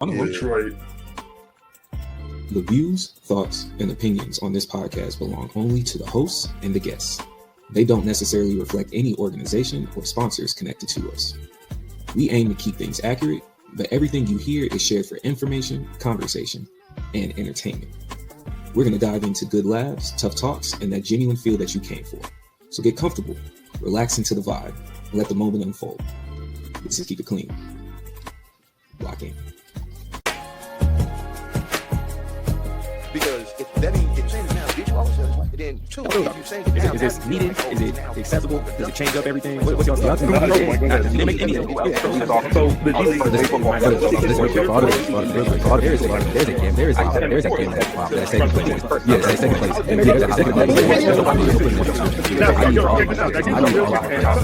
Detroit. The views, thoughts, and opinions on this podcast belong only to the hosts and the guests. They don't necessarily reflect any organization or sponsors connected to us. We aim to keep things accurate, but everything you hear is shared for information, conversation, and entertainment. We're going to dive into good laughs, tough talks, and that genuine feel that you came for. So get comfortable, relax into the vibe, and let the moment unfold. This is Keep It Clean. Lock in. Because if that ain't get changed now, did you always then two? You saying it now? Is this needed? Is it accessible? Does it change up everything? What's y'all's thoughts? Did it make any of it? There's a game that's taking place. Yes, that's taking place.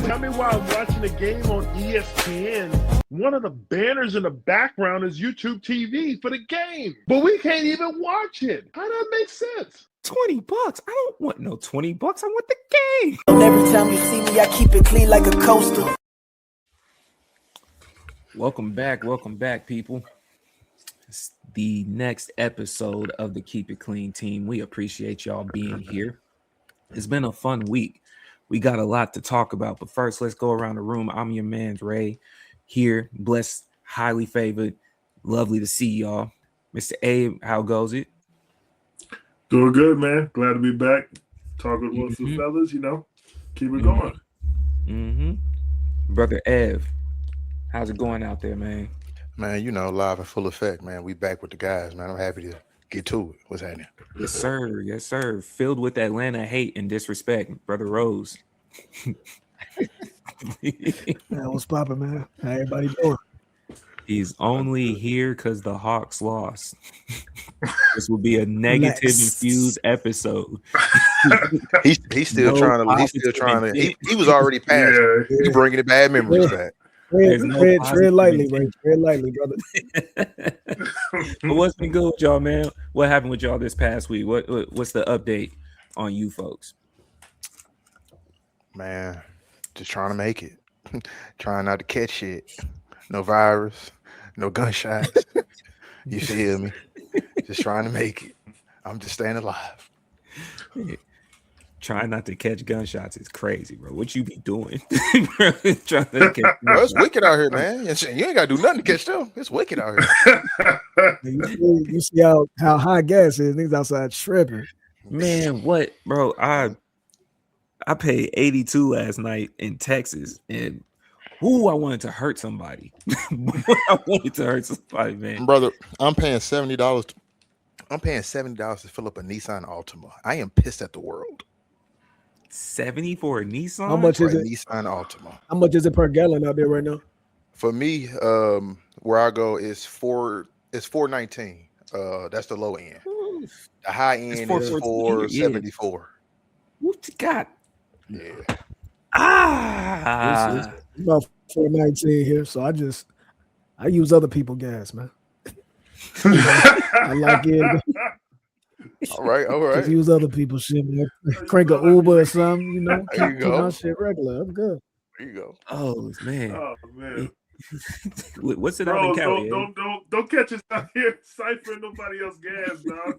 Tell me why I'm watching a game on ESPN. One of the banners in the background is YouTube TV for the game, but we can't even watch it. How does that make sense? $20. I don't want no $20. I want the game. And every time you see me, I keep it clean like a coaster. Welcome back, people. It's the next episode of the Keep It Clean team. We appreciate y'all being here. It's been a fun week. We got a lot to talk about, but first, let's go around the room. I'm your man, Ray, here, blessed, highly favored, lovely to see y'all. Mr. Abe, how goes it? Doing good, man. Glad to be back. Talking with some fellas, keep it going. Brother Ev, how's it going out there, man? Man, live and full effect, man. We back with the guys, man. I'm happy to get to it. What's happening? Yes, sir. Yes, sir. Filled with Atlanta hate and disrespect, Brother Rose. Man, what's poppin', man? How everybody doing? He's only here because the Hawks lost. This will be a negative infused episode. He's still trying to. He was already past. Yeah. He's bringing the bad memories back. Tread lightly, man. Tread lightly, brother. But what's been good with y'all, man? What happened with y'all this past week? What's the update on you folks? Man, just trying to make it. Trying not to catch shit. No virus, no gunshots. You feel me? Just trying to make it. I'm just staying alive. Trying not to catch gunshots is crazy, bro. What you be doing? Bro, it's wicked out here, man. You ain't got to do nothing to catch them. It's wicked out here. You see how high gas is. Niggas outside tripping. Man, what, bro? I paid 82 last night in Texas, and I wanted to hurt somebody. Man. Brother, I'm paying $70. I'm paying $70 to fill up a Nissan Altima. I am pissed at the world. 70 for a Nissan? How much is it? Nissan Altima. How much is it per gallon out there right now? For me, where I go is $4.19. That's the low end. Oof. The high end is $4.74. What you got? Yeah. It's about $4.19 here, so I use other people's gas, man. I like it. All right. Just use other people's shit, man. Crank a Uber or something, There you go. My shit regular. I'm good. There you go. Oh man. What's it Bro, on the Cali? Don't catch us out here ciphering nobody else's gas, dog.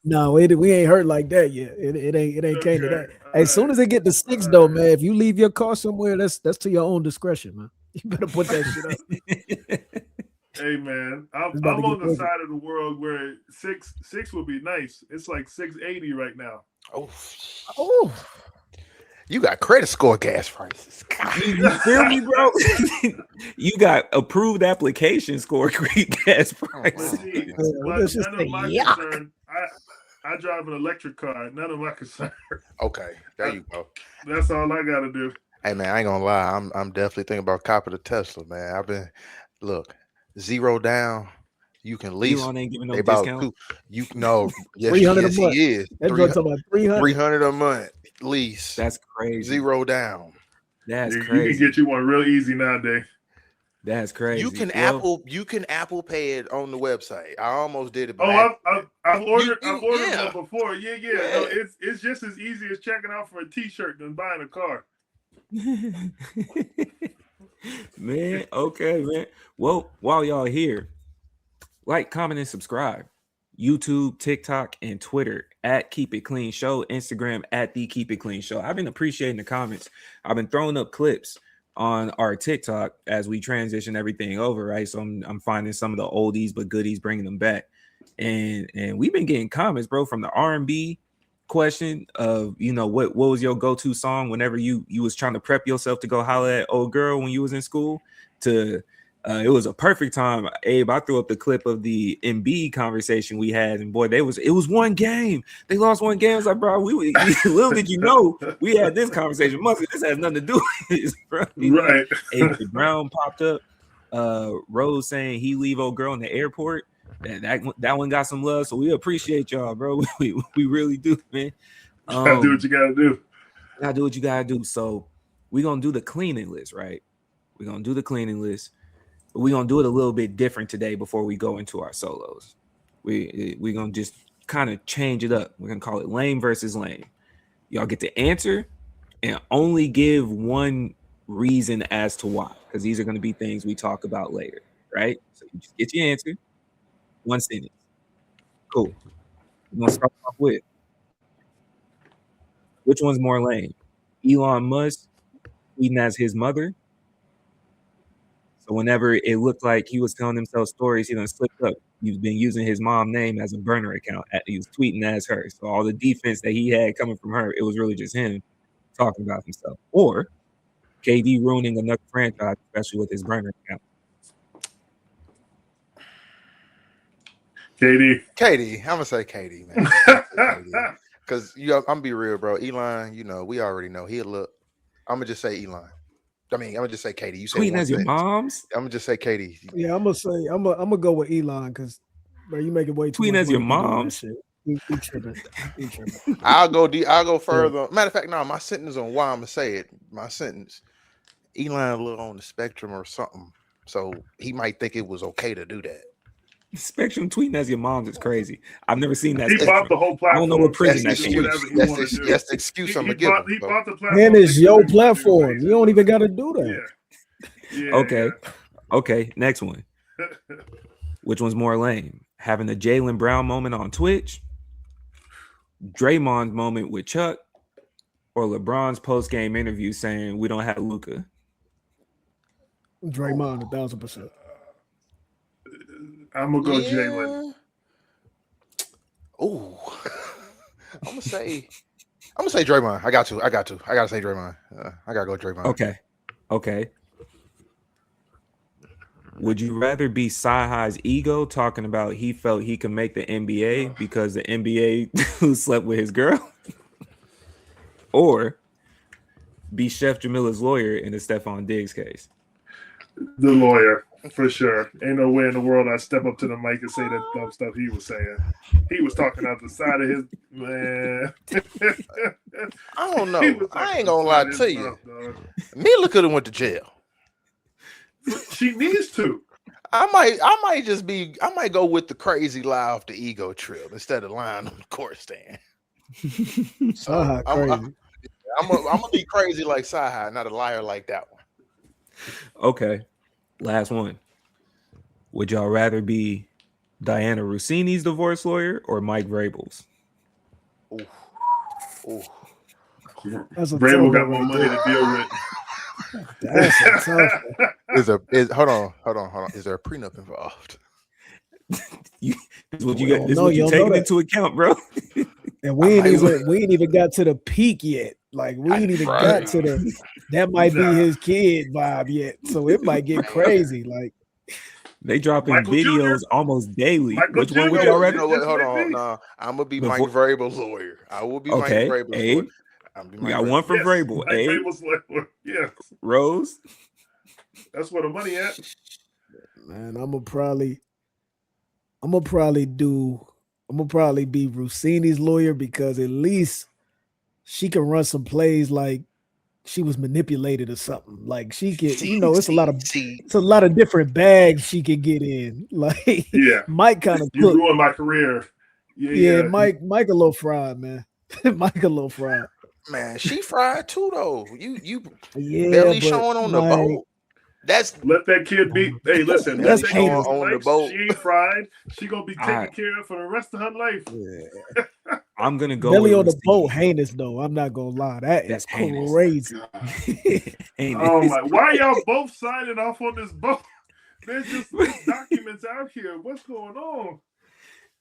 No, we ain't hurt like that yet. It ain't came to that. As soon as it get to 6, though, man, if you leave your car somewhere, that's to your own discretion, man. You better put that shit up. Hey man, I'm on the side of the world where six would be nice. It's like 680 right now. Oh. You got credit score gas prices. You feel me, bro? You got approved application score gas prices. None of my concern. I drive an electric car. None of my concern. Okay, there you go. That's all I got to do. Hey man, I ain't gonna lie. I'm definitely thinking about copping the Tesla, man. Zero down. You can lease. Elon ain't giving no discount. Yes, 300 yes, a month. he is. That's what I'm talking about. 300 a month lease. That's crazy. Zero down. That's crazy. You can get you one real easy nowadays. That's crazy. You can Apple Pay it on the website. I almost did it. I've ordered one before. Yeah. No, it's just as easy as checking out for a T-shirt than buying a car. Man, okay, man. Well, while y'all here, like, comment, and subscribe. YouTube, TikTok, and Twitter at Keep It Clean Show. Instagram at The Keep It Clean Show. I've been appreciating the comments. I've been throwing up clips on our TikTok as we transition everything over, right? So I'm finding some of the oldies but goodies, bringing them back, and we've been getting comments, bro, from the R&B question of, you know, what was your go-to song whenever you was trying to prep yourself to go holler at old girl when you was in school, to it was a perfect time. Abe, I threw up the clip of the Embiid conversation we had, and boy, it was one game. They lost one game. I was like, bro, little did you know we had this conversation. This has nothing to do with this, bro. Right. Abe Brown popped up. Rose saying he leave old girl in the airport. That one got some love, so we appreciate y'all, bro. We really do, man. Gotta do what you gotta do. Gotta do what you gotta do. So we're gonna do the cleaning list, right? We're gonna do the cleaning list. We're gonna do it a little bit different today before we go into our solos. We're gonna just kind of change it up. We're gonna call it lame versus lame. Y'all get to answer and only give one reason as to why, because these are gonna be things we talk about later, right? So you just get your answer, one sentence. Cool. We're gonna start off with, which one's more lame? Elon Musk tweeting as his mother. So whenever it looked like he was telling himself stories, he done slipped up. He's been using his mom's name as a burner account. He was tweeting as her. So all the defense that he had coming from her, it was really just him talking about himself. Or KD ruining another franchise, especially with his burner account. KD. I'm gonna say KD, man. Because I'm gonna be real, bro. Elon, you know, we already know he'll look. I'm gonna just say Elon. I mean, I'm gonna just say KD. You say tweeting as your mom's? I'm gonna just say KD. Yeah, I'm gonna go with Elon because, bro, you make it way too tweeting much as your money doing that mom's. shit. He tripping. He tripping. I'll go further. Matter of fact, no, my sentence on why I'm gonna say it. My sentence, Elon a little on the spectrum or something, so he might think it was okay to do that. Spectrum tweeting as your mom's is crazy. I've never seen that. He bought the whole platform. I don't know what prison that That's came. That's the excuse I'm gonna give him. He bought the platform. And it's your platform. You don't even got to do that. Yeah. Okay. Next one. Which one's more lame? Having the Jaylen Brown moment on Twitch, Draymond's moment with Chuck, or LeBron's post-game interview saying we don't have Luka? Draymond 1,000%. I'm gonna go Jaylen. Oh, I'm gonna say Draymond. I got to say Draymond. I gotta go Draymond. Okay. Would you rather be Sci-Hi's ego talking about he felt he could make the NBA because the NBA slept with his girl, or be Chef Jamila's lawyer in the Stefon Diggs case? The lawyer, for sure. Ain't no way in the world I'd step up to the mic and say that dumb stuff he was saying. He was talking out the side of his man. I don't know. I ain't gonna lie to you. Mila could have went to jail. She needs to. I might go with the crazy lie off the ego trip instead of lying on the court stand. So I'm gonna be crazy like Sci-Hi, not a liar like that one. Okay, last one. Would y'all rather be Diana Rossini's divorce lawyer or Mike Vrabel's? Vrabel got more money to deal with. That's a tough. Hold on. Is there a prenup involved? This is what you taking into account, bro. And we ain't even got to the peak yet. Like we ain't even got to the that might be his kid vibe yet. So it might get crazy. Like they dropping Michael videos Jr. almost daily. Michael Which one would Jr. y'all rather? Hold on. No, I'm gonna be Mike Vrabel's lawyer. I will be Mike Vrabel's lawyer. We got one for Vrabel. Vrabel's yes. Rose. That's where the money at. Man, I'm gonna probably be Rossini's lawyer because at least she can run some plays like she was manipulated or something. Like she can, it's a lot of different bags she can get in. Like Mike kind of you ruined my career. Yeah. Mike a little fried, man. Mike a little fried. Man, she fried too though. You barely showing on the boat. Let that kid be. Hey, listen, That's let that kid on the be boat. She ain't fried. She gonna be taken Alright. care of for the rest of her life. I'm gonna go Belly with on the Russini. boat, heinous though. I'm not gonna lie. That That's is heinous. crazy. Oh my! Why y'all both signing off on this boat? There's documents out here. What's going on?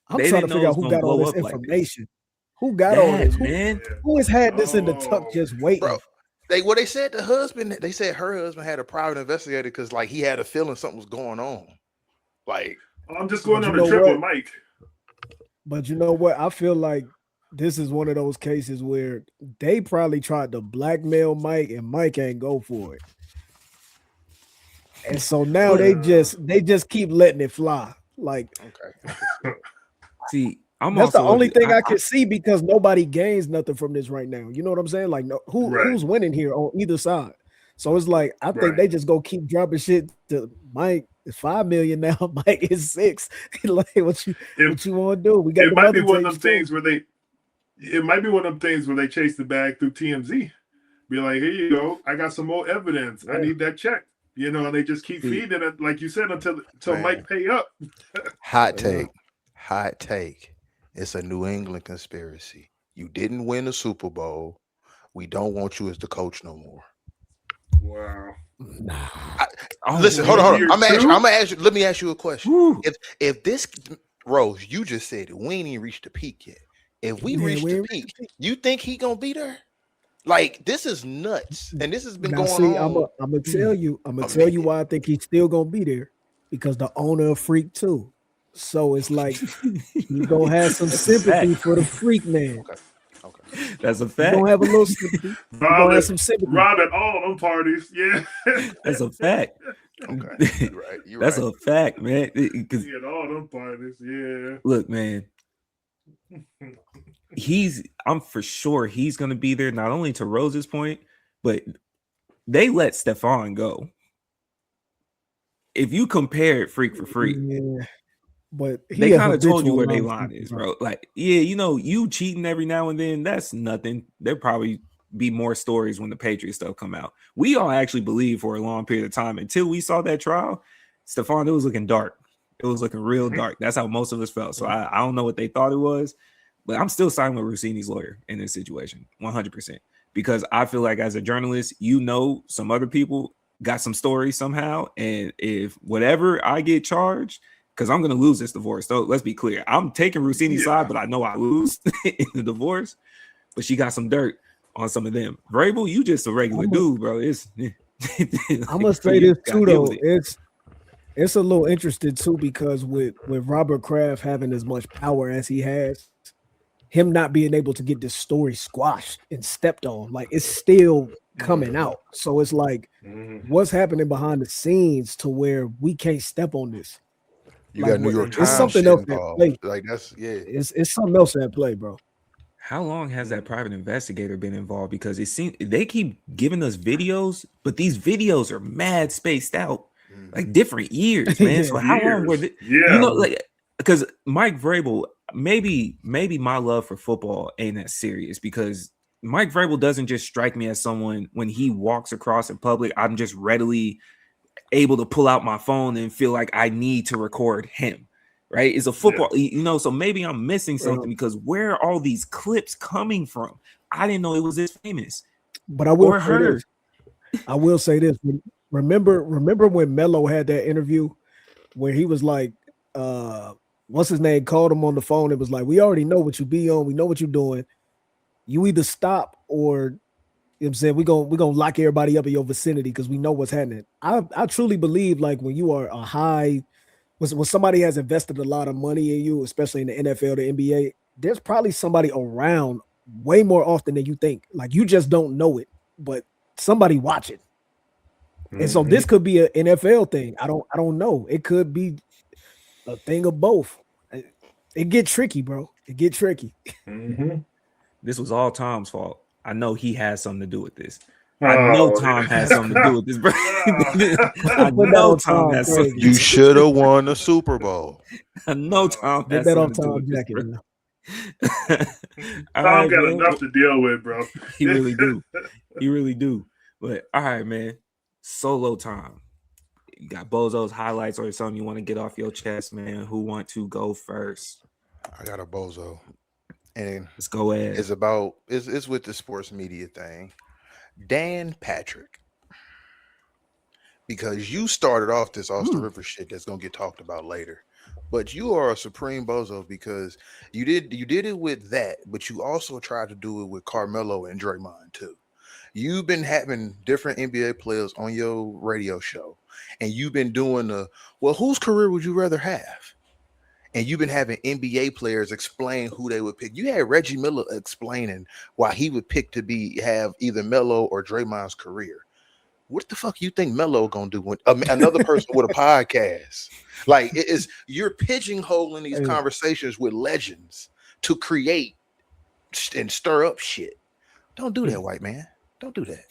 I'm They trying to didn't know figure it out was who gonna got all blow this up like this. information. Who got all this? Man. Who has had this in the tuck Oh. just waiting? Bro, they said the husband. They said her husband had a private investigator because like he had a feeling something was going on. Like I'm just going But on you a know trip what? with Mike. But you know what? I feel like this is one of those cases where they probably tried to blackmail Mike and Mike ain't go for it. And so now they just keep letting it fly. Like okay, See, I'm that's the also only thing I can see because nobody gains nothing from this right now. You know what I'm saying? Like who's winning here on either side? So it's like I think they just go keep dropping shit to Mike. It's 5 million now. Mike is 6. Like what you want to do? We got It might be other one of them tapes too. things where they. It might be one of them things where they chase the bag through TMZ. Be like, here you go. I got some more evidence. I need that check. You know, and they just keep feeding it, like you said, until Mike pay up. hot take. It's a New England conspiracy. You didn't win the Super Bowl. We don't want you as the coach no more. Wow. Listen, hold on. Year I'm gonna two? ask you. Let me ask you a question. Woo. If this Rose, you just said it, we ain't even reached the peak yet. If we Yeah, reach we the ain't peak, you think he gonna be there? Like this is nuts, and this has been Now, going see, on. I'm gonna tell you. I'm gonna tell you why I think he's still gonna be there because the owner of Freak too. So it's like he's gonna have some sympathy for the Freak man. Okay. That's a He's fact. gonna have a little sympathy. He's gonna have some sympathy. Rob at all them parties. Yeah. That's a fact. Okay. You're That's right. a fact, man. 'Cause He at all them parties. Yeah. look, man, I'm for sure he's gonna be there, not only to Rose's point, but they let Stefon go. If you compare Freak for Freak, Yeah, but they kind of told you where they habitual line line is, bro. Like, yeah, you cheating every now and then, that's nothing. There'll probably be more stories when the Patriot stuff come out. We all actually believe for a long period of time until we saw that trial, Stefon, it was looking dark. It was looking real dark. That's how most of us felt. So I don't know what they thought it was, but I'm still siding with Russini's lawyer in this situation, 100%. Because I feel like as a journalist, some other people got some stories somehow. And if whatever I get charged, because I'm going to lose this divorce. So let's be clear. I'm taking Russini's side, but I know I lose in the divorce. But she got some dirt on some of them. Vrabel, you just a regular dude, bro. It's I'm gonna say this too, though. It's a little interesting too because with Robert Kraft having as much power as he has, him not being able to get this story squashed and stepped on, like it's still coming out. So it's like, what's happening behind the scenes to where we can't step on this? You like, got New York Times. It's something else at play. Like that's It's something else at play, bro. How long has that private investigator been involved? Because it seems they keep giving us videos, but these videos are mad spaced out, like different years, man. So how long were they? Because Mike Vrabel, maybe my love for football ain't that serious because Mike Vrabel doesn't just strike me as someone when he walks across in public, I'm just readily able to pull out my phone and feel like I need to record him. Right? It's a football, so maybe I'm missing something because where are all these clips coming from? I didn't know it was this famous. But I will say this. Remember when Melo had that interview where he was like, what's his name, called him on the phone. It was like, we already know what you be on. We know what you're doing. You either stop or, you know what I'm saying, we're gonna lock everybody up in your vicinity because we know what's happening. I truly believe like when you are a high, when somebody has invested a lot of money in you, especially in the NFL, the NBA, there's probably somebody around way more often than you think. Like you just don't know it, but somebody watching. And so this could be an NFL thing. I don't know. It could be a thing of both. It get tricky, bro. It get tricky. This was all Tom's fault. I know he has something to do with this. I know Tom has something to do with this, bro. I know Tom has something. You should have won the Super Bowl. I know Tom has that something off to do with Tom jacket. Tom got enough to deal with, bro. He really do. He really do. But all right, man. Solo time. You got Bozo's highlights or something you want to get off your chest, man. Who want to go first? I got a bozo, and Let's go ahead. It's with the sports media thing. Dan Patrick, because you started off this Austin Rivers shit that's gonna get talked about later, but you are a supreme bozo because you did it with that, but you also tried to do it with Carmelo and Draymond too. You've been having different NBA players on your radio show, and you've been doing whose career would you rather have? And you've been having NBA players explain who they would pick. You had Reggie Miller explaining why he would pick to have either Melo or Draymond's career. What the fuck you think Melo gonna do when another person with a podcast? Like you're pigeonholing these conversations with legends to create and stir up shit. Don't do that, white man. Don't do that.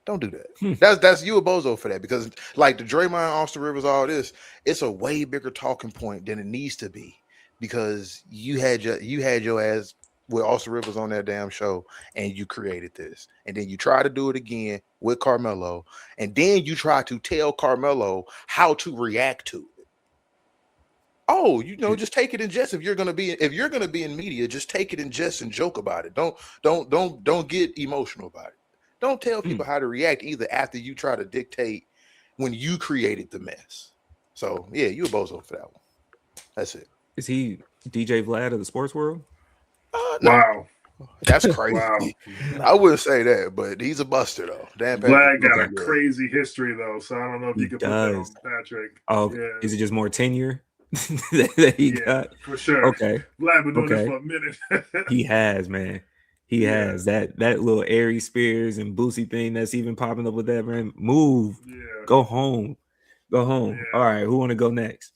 Don't do that. That's you a bozo for that, because like the Draymond, Austin Rivers, all this, it's a way bigger talking point than it needs to be, because you had your ass with Austin Rivers on that damn show and you created this, and then you try to do it again with Carmelo, and then you try to tell Carmelo how to react to it. Oh, just take it in jest. If you're gonna be in media, just take it in jest and joke about it. Don't get emotional about it. Don't tell people how to react either after you try to dictate when you created the mess. So yeah, you a bozo for that one. That's it. Is he DJ Vlad of the sports world? No. Wow. That's crazy. Wow. I wouldn't say that, but he's a buster though. Dan Vlad got a crazy history though, so I don't know if you can put that on Patrick. Oh, yeah. Is it just more tenure that he got? For sure. Okay. Vlad been doing this for a minute. He has, man. He has that little Aries Spears and Boosie thing that's even popping up with that, man. Move. Yeah. Go home. Go home. Yeah. All right. Who want to go next?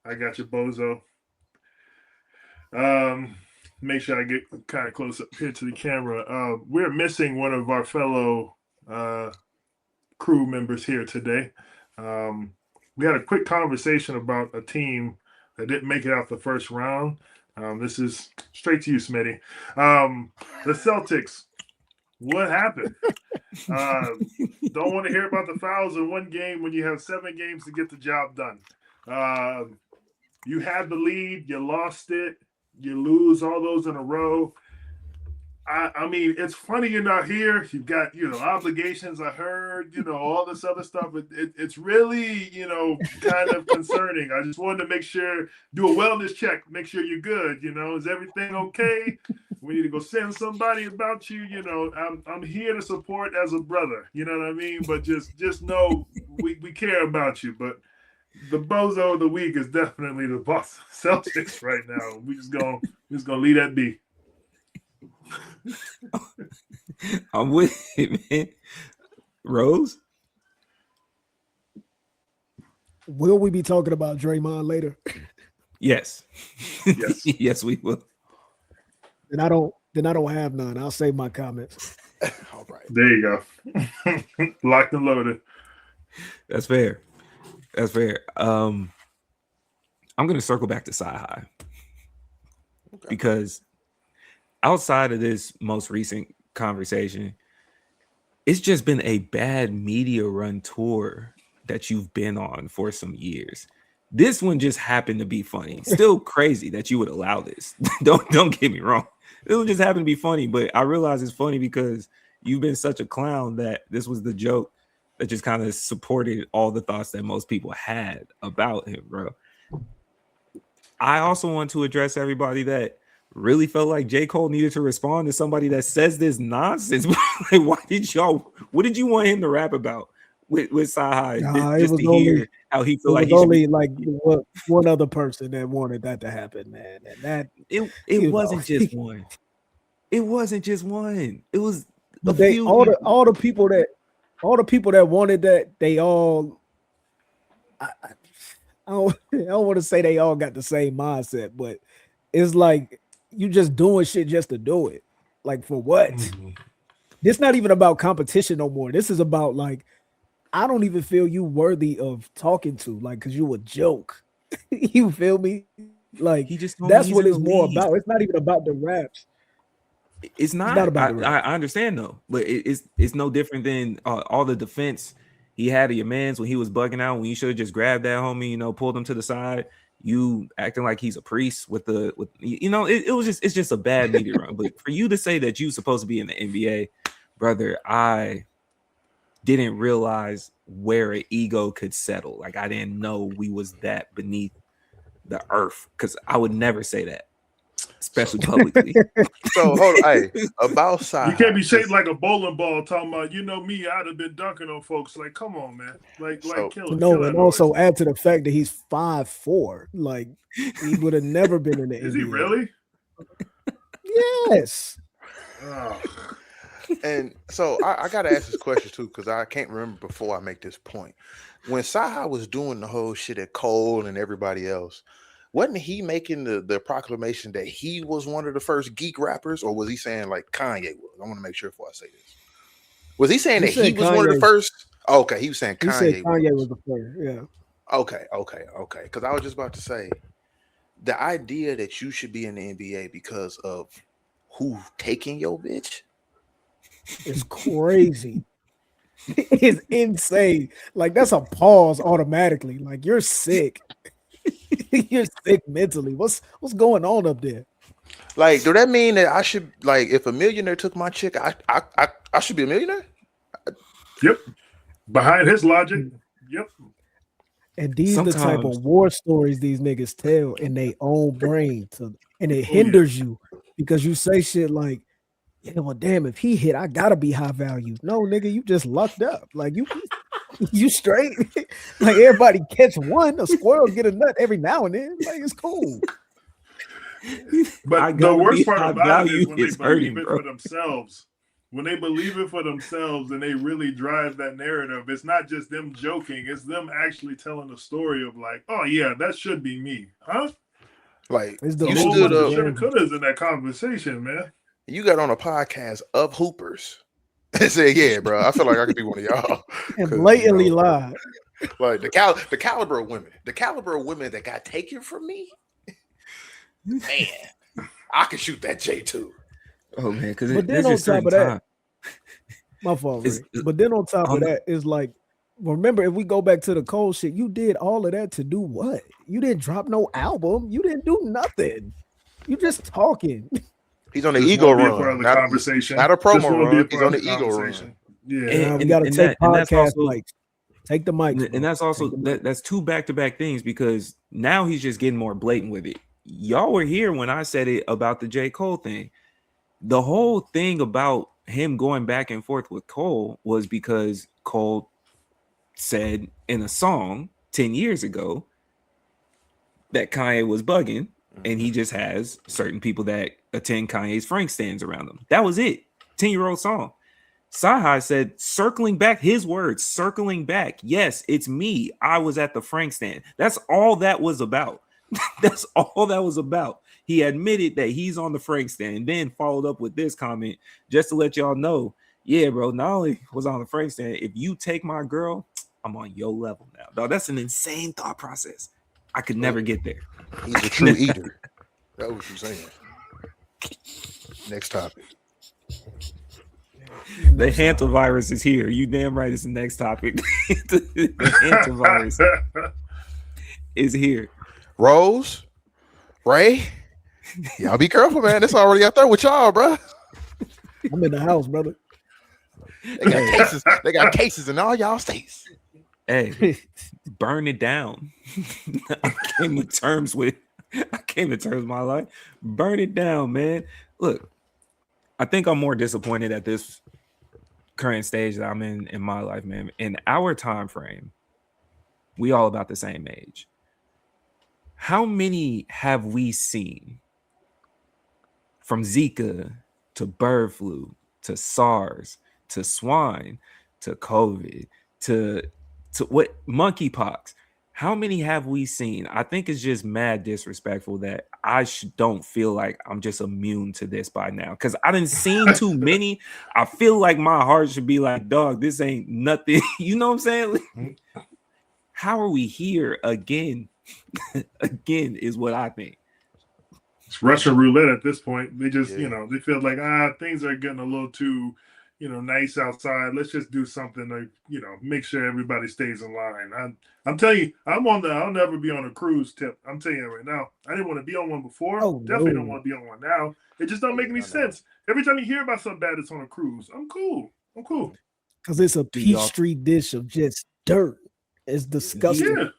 I got you, bozo. Make sure I get kind of close up here to the camera. We're missing one of our fellow crew members here today. We had a quick conversation about a team that didn't make it out the first round. This is straight to you, Smitty. The Celtics, what happened? Don't want to hear about the fouls in one game when you have 7 games to get the job done. You had the lead, you lost it, you lose all those in a row. I mean, it's funny you're not here. You've got, obligations, I heard, all this other stuff. It's really, kind of concerning. I just wanted to make sure, do a wellness check, make sure you're good. Is everything okay? We need to go send somebody about you. I'm here to support as a brother. You know what I mean? But just know we care about you. But the bozo of the week is definitely the Boston Celtics right now. We just gonna leave that be. I'm with it, man. Rose? Will we be talking about Draymond later? Yes. Yes, we will. Then I don't have none. I'll save my comments. All right. There you go. Locked and loaded. That's fair. I'm gonna circle back to Sci-Hi. Okay. Because outside of this most recent conversation, it's just been a bad media run tour that you've been on for some years. This one just happened to be funny. Still crazy that you would allow this. Don't get me wrong. It would just happen to be funny, but I realize it's funny because you've been such a clown that this was the joke that just kind of supported all the thoughts that most people had about him, bro. I also want to address everybody that really felt like J. Cole needed to respond to somebody that says this nonsense. Like, what did you want him to rap about with Sci-Hi? Just to hear how he felt like he only like one other person that wanted that to happen, man. And that it wasn't just one. It wasn't just one. It was all the people that wanted that, they all I don't want to say they all got the same mindset, but it's like you just doing shit just to do it. Like, for what? Mm-hmm. This not even about competition no more. This is about, like, I don't even feel you worthy of talking to, like, because you a joke. You feel me? Like, that's what it's more about. It's not even about the raps. It's not about the raps. I understand though, but it's no different than all the defense He had your man's when he was bugging out, when you should have just grabbed that homie, you know, pulled him to the side. You acting like he's a priest with you know, it's just a bad media run. But for you to say that you're supposed to be in the NBA, brother, I didn't realize where an ego could settle. Like, I didn't know we was that beneath the earth, because I would never say that, especially publicly. So hold on, hey, about side. You can't be shaped like a bowling ball talking about, you know me, I'd have been dunking on folks. Like, come on, man. Like kill it. No, and also add to the fact that he's 5'4". Like, he would have never been in the NBA. Is he really? Yes. Oh. And so I got to ask this question too, because I can't remember before I make this point. When Saha was doing the whole shit at Cole and everybody else, wasn't he making the proclamation that he was one of the first geek rappers, or was he saying like Kanye was? I want to make sure before I say this. Was he saying that he was one of the first? Oh, okay, he was saying Kanye. He said Kanye was the first. Yeah. Okay. Because I was just about to say, the idea that you should be in the NBA because of who taking your bitch is crazy. It's insane. Like, that's a pause automatically. Like, you're sick. You're sick mentally. What's going on up there? Like, do that mean that I should, like, if a millionaire took my chick, I should be a millionaire? Yep. Behind his logic. Yep. And these are the type of war stories these niggas tell in their own brain, and it hinders you because you say shit like, "Yeah, well, damn, if he hit, I gotta be high value." No, nigga, you just lucked up. Like, you straight. Like, everybody catch one. A squirrel get a nut every now and then. Like, it's cool. But the worst part about it is when they believe it for themselves. When they believe it for themselves and they really drive that narrative, it's not just them joking. It's them actually telling a story of like, oh yeah, that should be me, huh? Like, it's the you stood up, shoulda, couldas in that conversation, man. You got on a podcast of hoopers and said, "Yeah, bro, I feel like I could be one of y'all." And blatantly lied. Like the caliber of women that got taken from me. Man, I could shoot that J too. Oh man, because but then on top of that, my fault. But then on top of that is like, remember, if we go back to the Cole shit, you did all of that to do what? You didn't drop no album. You didn't do nothing. You just talking. He's on the ego run. Not a promo run. He's on the ego run. Yeah, we got to take podcast mics. Take the mic. And that's also that's two back-to-back things, because now he's just getting more blatant with it. Y'all were here when I said it about the J. Cole thing. The whole thing about him going back and forth with Cole was because Cole said in a song 10 years ago that Kanye was bugging, and he just has certain people that attend Kanye's Frank stands around him. That was it. 10-year-old song. Sahai said, circling back, his words, circling back. Yes, it's me. I was at the Frank stand. That's all that was about. That's all that was about. He admitted that he's on the Frank stand, and then followed up with this comment just to let y'all know, yeah, bro, not only was I on the Frank stand, if you take my girl, I'm on your level now. Dog, that's an insane thought process. I could never get there. He's a true eater. That's what you're saying. Next topic. The Hantavirus is here. You damn right it's the next topic. The Hantavirus is here. Rose, Ray, y'all be careful, man. It's already out there with y'all, bro. I'm in the house, brother. They got cases in all y'all states. Hey, burn it down. I came to terms with my life. Burn it down, man. Look, I think I'm more disappointed at this current stage that I'm in my life, man. In our time frame, we all about the same age. How many have we seen, from Zika to bird flu to SARS to swine to COVID to what, monkeypox? How many have we seen? I think it's just mad disrespectful that I don't feel like I'm just immune to this by now, because I didn't seen too many. I feel like my heart should be like, dog, this ain't nothing. You know what I'm saying? How are we here again? Again is what I think. It's Russian roulette at this point. They just, they feel like things are getting a little too, nice outside. Let's just do something to, make sure everybody stays in line. I'm telling you, I'll never be on a cruise tip. I'm telling you right now. I didn't want to be on one before. Oh, Definitely no. don't want to be on one now. It just don't make any sense. Every time you hear about something bad that's on a cruise, I'm cool. Because it's a Peachtree dish of just dirt. It's disgusting.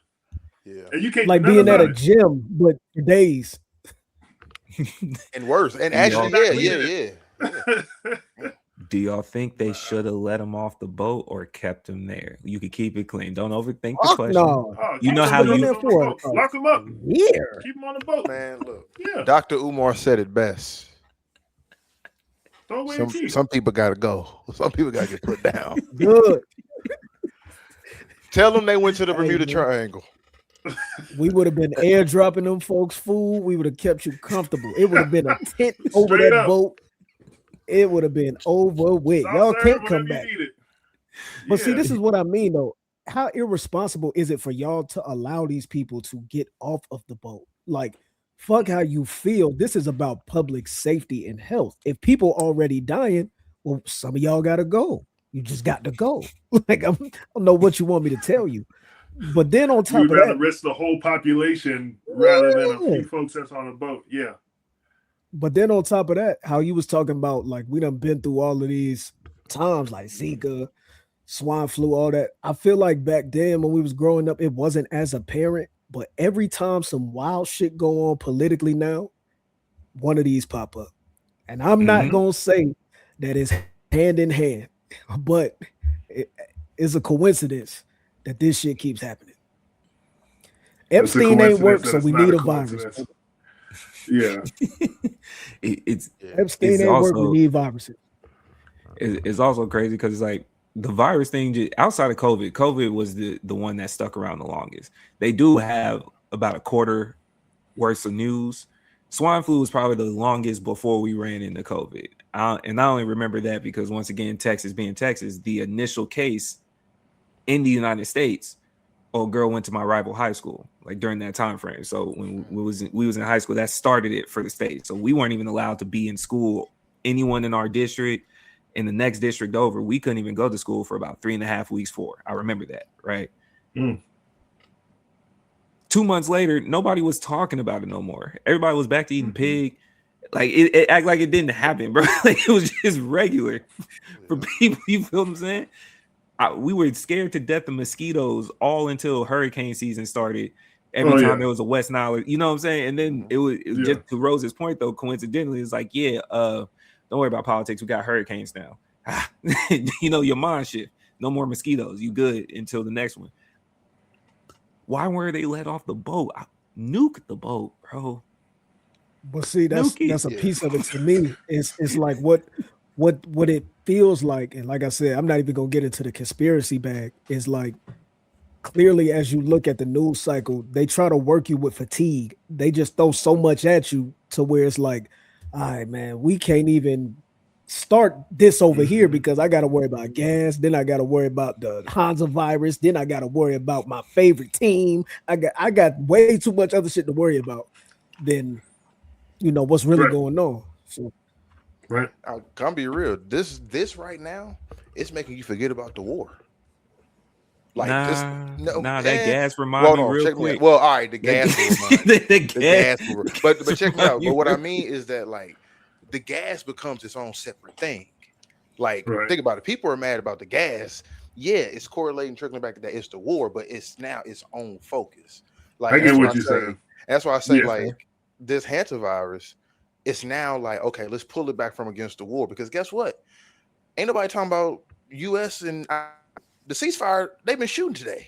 Yeah. And you can't like do being at a it. gym, but for days. And worse. And actually, yeah. Do y'all think they should have let him off the boat or kept him there? You could keep it clean. Don't overthink the question. No. You know how you lock him up. Yeah. Keep him on the boat. Man, look. Yeah. Dr. Umar said it best. Some people gotta go. Some people gotta get put down. Good. Tell them they went to the Bermuda Triangle. We would have been airdropping them folks food. We would have kept you comfortable. It would have been a tent over that boat. It would have been over with. Y'all can't come back. But see, this is what I mean, though. How irresponsible is it for y'all to allow these people to get off of the boat? Like, fuck how you feel. This is about public safety and health. If people already dying, well, some of y'all gotta go. You just got to go. Like, I don't know what you want me to tell you. But then on top of rather that, risk the whole population rather than a few folks that's on a boat. Yeah. But then on top of that, how you was talking about, like, we done been through all of these times, like Zika, swine flu, all that. I feel like back then when we was growing up, it wasn't as apparent. But every time some wild shit go on politically now, one of these pop up. And I'm not going to say that it's hand in hand, but it's a coincidence that this shit keeps happening. Epstein ain't work, so we need a virus. Yeah. Epstein ain't work, we need viruses. It's also crazy because it's like the virus thing outside of COVID was the one that stuck around the longest. They do have about a quarter worth of news. Swine flu was probably the longest before we ran into COVID. And I only remember that because, once again, Texas being Texas, the initial case in the United States, old girl went to my rival high school, like during that time frame. So when we was in high school, that started it for the state. So we weren't even allowed to be in school. Anyone in our district, in the next district over, we couldn't even go to school for about 3.5 weeks. I remember that, right? 2 months later, nobody was talking about it no more. Everybody was back to eating pig. Like it act like it didn't happen, bro. Like it was just regular for people. You feel what I'm saying? We were scared to death of mosquitoes all until hurricane season started. Every time there was a West Nile, you know what I'm saying? And then it was just to Rose's point, though, coincidentally, it's like, don't worry about politics. We got hurricanes now. Your mind shift. No more mosquitoes. You good until the next one. Why were they let off the boat? Nuke the boat, bro. But see, that's a piece of it to me. It's like what it feels like, and like I said, I'm not even gonna get into the conspiracy bag. It's like, clearly, as you look at the news cycle, they try to work you with fatigue. They just throw so much at you to where it's like, all right, man, we can't even start this over here because I got to worry about gas. Then I got to worry about the Hantavirus. Then I got to worry about my favorite team. I got way too much other shit to worry about than what's really going on. So, right, I'm gonna be real. This right now, it's making you forget about the war. Like that gas remind me real quick. Well, all right, the gas will remind me. But check me out. But what I mean is that, like, the gas becomes its own separate thing. Like, think about it. People are mad about the gas. Yeah, it's correlating, trickling back to that. It's the war, but it's now its own focus. Like, I get what you're saying. That's why I say, like, this Hantavirus, it's now like, okay, let's pull it back from against the war. Because guess what? Ain't nobody talking about U.S. and the ceasefire. They've been shooting today.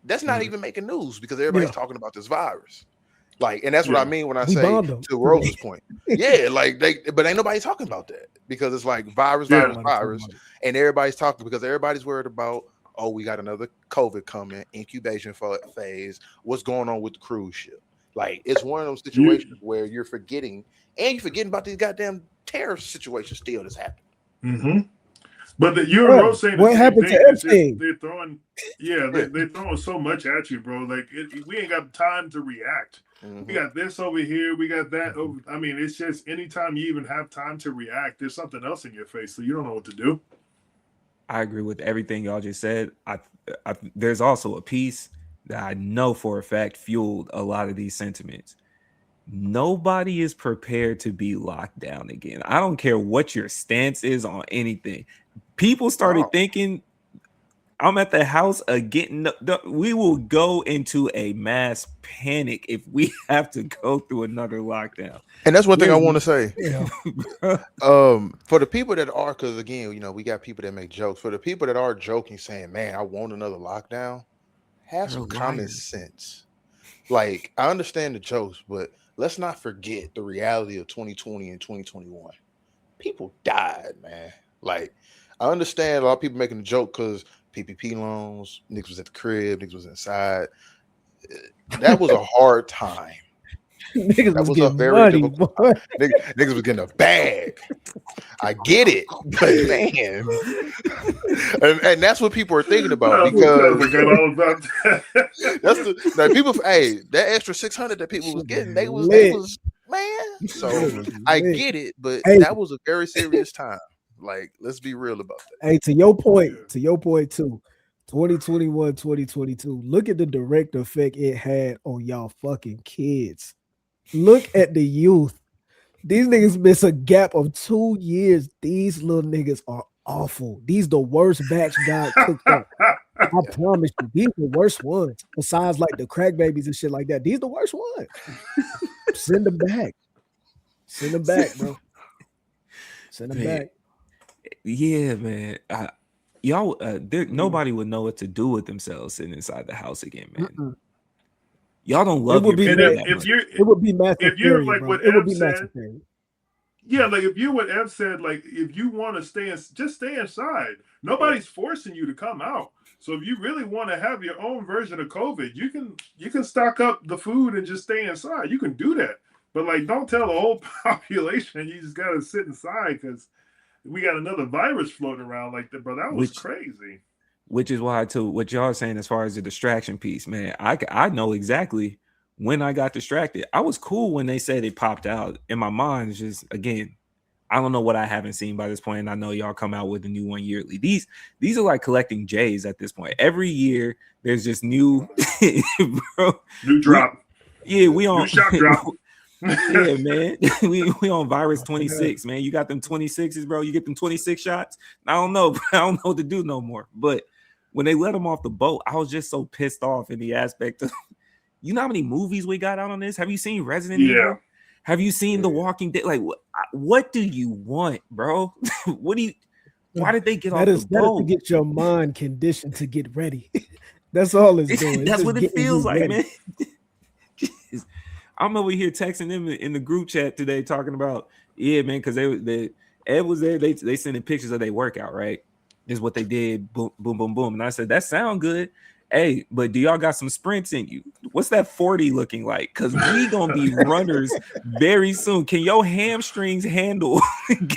That's not even making news because everybody's talking about this virus. Like, and that's what I mean when I say, to Rose's point. But ain't nobody talking about that because it's like virus, and everybody's talking because everybody's worried about, we got another COVID coming, incubation phase. What's going on with the cruise ship? Like, it's one of those situations where you're forgetting about these goddamn terror situations still that's happening. But you and Rose saying the what same happened thing. to It's just Epstein? they're throwing, they're throwing so much at you, bro. Like we ain't got time to react. We got this over here, we got that over. I mean, it's just anytime you even have time to react, there's something else in your face, so you don't know what to do. I agree with everything y'all just said. There's also a piece that I know for a fact fueled a lot of these sentiments. Nobody is prepared to be locked down again. I don't care what your stance is on anything. People started thinking, I'm at the house again. We will go into a mass panic if we have to go through another lockdown. And that's one thing I want to say. Yeah. For the people that are, because again, we got people that make jokes. For the people that are joking, saying, "Man, I want another lockdown," have some common sense. Like, I understand the jokes, but let's not forget the reality of 2020 and 2021. People died, man. Like, I understand a lot of people making a joke because PPP loans, niggas was at the crib, niggas was inside. That was a hard time. Niggas That was was a getting very money, difficult boy. time. Niggas was getting a bag. I get it, but man, and that's what people are thinking about I because forgot all about that. that's the people. Hey, that extra 600 that people was getting, they was man. So I get it, but that was a very serious time. Like, let's be real about that. Hey, to your point too. 2021, 2022. Look at the direct effect it had on y'all fucking kids. Look at the youth. These niggas miss a gap of 2 years. These little niggas are awful. These the worst batch God cooked up. I promise you, these the worst ones. Besides like the crack babies and shit like that. These the worst ones. Send them back. Send them back, bro. Send them back. Yeah, man. Y'all, nobody would know what to do with themselves sitting inside the house again, man. Y'all don't love your people that much. much. It would be massive. If you're like bro. what It would Ev be said, massive. yeah, like if you what Ev said, like if you want to stay, just stay inside. Nobody's forcing you to come out. So if you really want to have your own version of COVID, you can stock up the food and just stay inside. You can do that, but like don't tell the whole population you just gotta sit inside because we got another virus floating around like that. Bro, that was crazy. Which is why, too, what y'all are saying as far as the distraction piece, man, I know exactly when I got distracted. I was cool when they said it popped out. In my mind, it's just, again, I don't know what I haven't seen by this point. And I know y'all come out with a new one yearly. These are like collecting J's at this point. Every year, there's just new, bro. New drop. We on new shot drop. Yeah, man. we on virus 26, man. You got them 26s, bro. You get them 26 shots. I don't know. I don't know what to do no more. But when they let him off the boat, I was just so pissed off in the aspect of, you know how many movies we got out on this? Have you seen Resident Evil? Have you seen The Walking Dead? Like, what do you want, bro? Why did they get off the boat? That is to get your mind conditioned to get ready. That's all it's doing. That's what it feels like, man. I'm over here texting them in the group chat today talking about, yeah, man, because Ed was there. They sending pictures of their workout, right? This is what they did. Boom, boom, boom, boom. And I said, that sound good. Hey, but do y'all got some sprints in you? What's that 40 looking like? Because we gonna be runners very soon. Can your hamstrings handle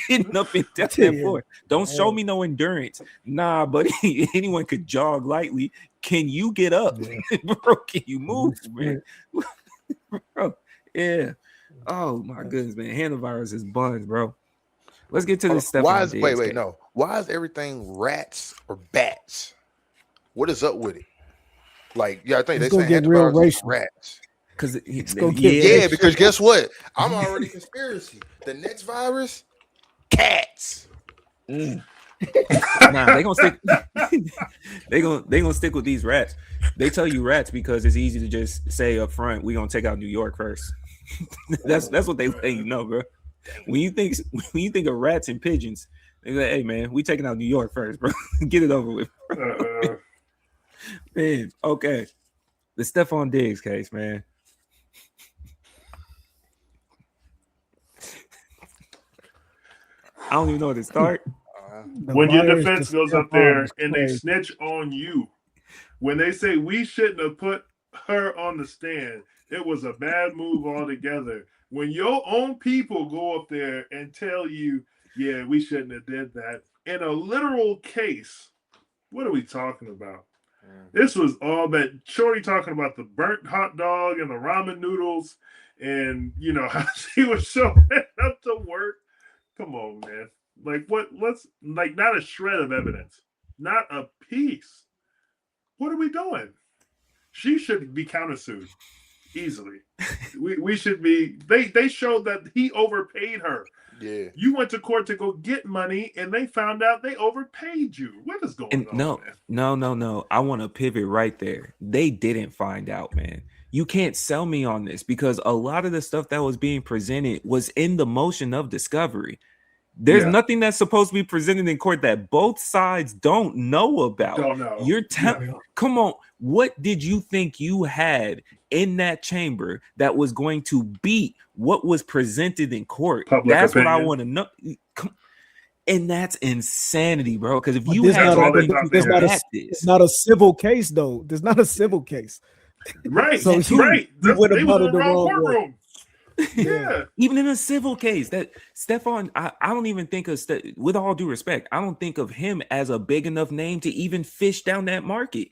getting up and down that floor? Don't show me no endurance. Nah, buddy. Anyone could jog lightly. Can you get up? Bro, can you move, man? Bro, yeah. Oh my goodness, man. Hantavirus is buns, bro. Let's get to this stuff. Why is everything rats or bats? What is up with it? Like, I think they say hantavirus is rats. Because because guess what? I'm already conspiracy. The next virus, cats. Nah, they gonna stick. they gonna stick with these rats. They tell you rats because it's easy to just say up front, we gonna take out New York first. that's what they let you know, bro. When you think of rats and pigeons, they like, hey man, we taking out New York first, bro. Get it over with. Man, okay. The Stefon Diggs case, man. I don't even know where to start. When your defense goes up there and they snitch on you, when they say we shouldn't have put her on the stand, it was a bad move altogether. When your own people go up there and tell you, yeah, we shouldn't have did that, in a literal case, what are we talking about? This was all that Shorty talking about the burnt hot dog and the ramen noodles, and how she was showing up to work. Come on, man. Like what? Let's not a shred of evidence, not a piece. What are we doing? She should be countersued easily. we should be. They showed that he overpaid her. Yeah. You went to court to go get money, and they found out they overpaid you. What is going on? No. I want to pivot right there. They didn't find out, man. You can't sell me on this because a lot of the stuff that was being presented was in the motion of discovery. There's nothing that's supposed to be presented in court that both sides don't know about. Don't know. Come on. What did you think you had in that chamber that was going to beat what was presented in court? That's what I want to know. And that's insanity, bro. Because if you had it's not a civil case, though. There's not a civil case. Right. So right. You would have the wrong courtroom. Yeah. Even in a civil case, that Stefon, I don't even think of, with all due respect, I don't think of him as a big enough name to even fish down that market.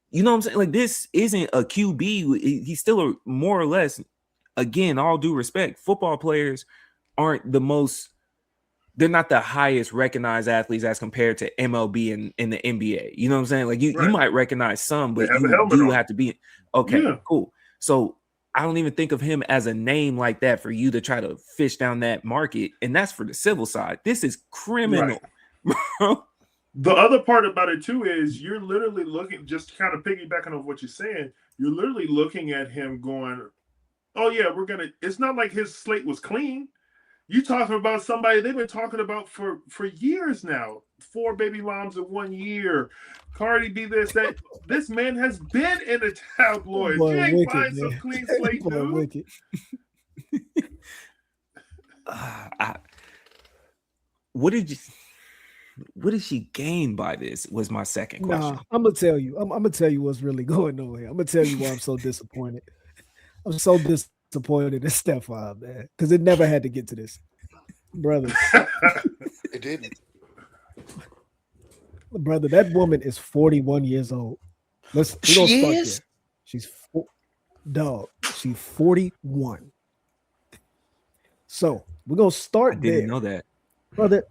You know what I'm saying? Like, this isn't a QB. He's still a more or less, again, all due respect, football players aren't the most, they're not the highest recognized athletes as compared to MLB and in the NBA. You know what I'm saying? Like, you might recognize some, but you do have to be okay. Yeah. Cool. So I don't even think of him as a name like that for you to try to fish down that market. And that's for the civil side. This is criminal. Right. The other part about it too is you're literally looking, just kind of piggybacking on what you're saying, you're literally looking at him going, oh yeah, it's not like his slate was clean. You talking about somebody they've been talking about for years now. 4 baby moms in 1 year. Cardi B this, that. This man has been in the tabloids. You ain't find some clean slate, dude. What did she gain by this was my second question. I'm gonna tell you. I'm gonna tell you what's really going on here. I'm gonna tell you why I'm so disappointed. I'm so disappointed in Stefon, man, because it never had to get to this, brother. It didn't. Brother, that woman is 41 years old. We don't start there. She's she's 41. So we're gonna start there. I didn't know that, brother.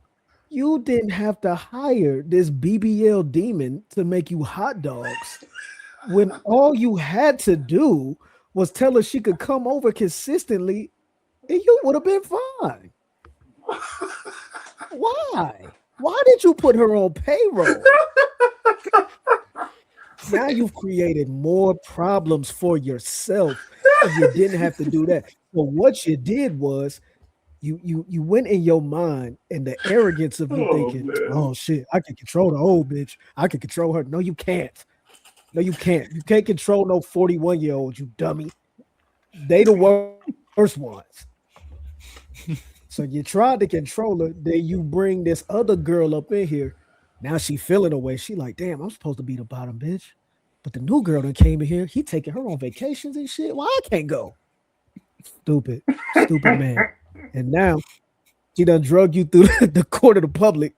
You didn't have to hire this BBL demon to make you hot dogs when all you had to do was tell her she could come over consistently and you would have been fine. Why? Why did you put her on payroll? Now you've created more problems for yourself if you didn't have to do that. But what you did was you went in your mind and the arrogance of you thinking, oh shit, I can control the old bitch. I can control her. No, you can't. No, you can't. You can't control no 41-year-old, you dummy. They the worst ones. So you tried to control her, then you bring this other girl up in here. Now she feeling away. She like, damn, I'm supposed to be the bottom bitch. But the new girl that came in here, he taking her on vacations and shit. Why I can't go? Stupid man. And now she done drug you through the court of the public.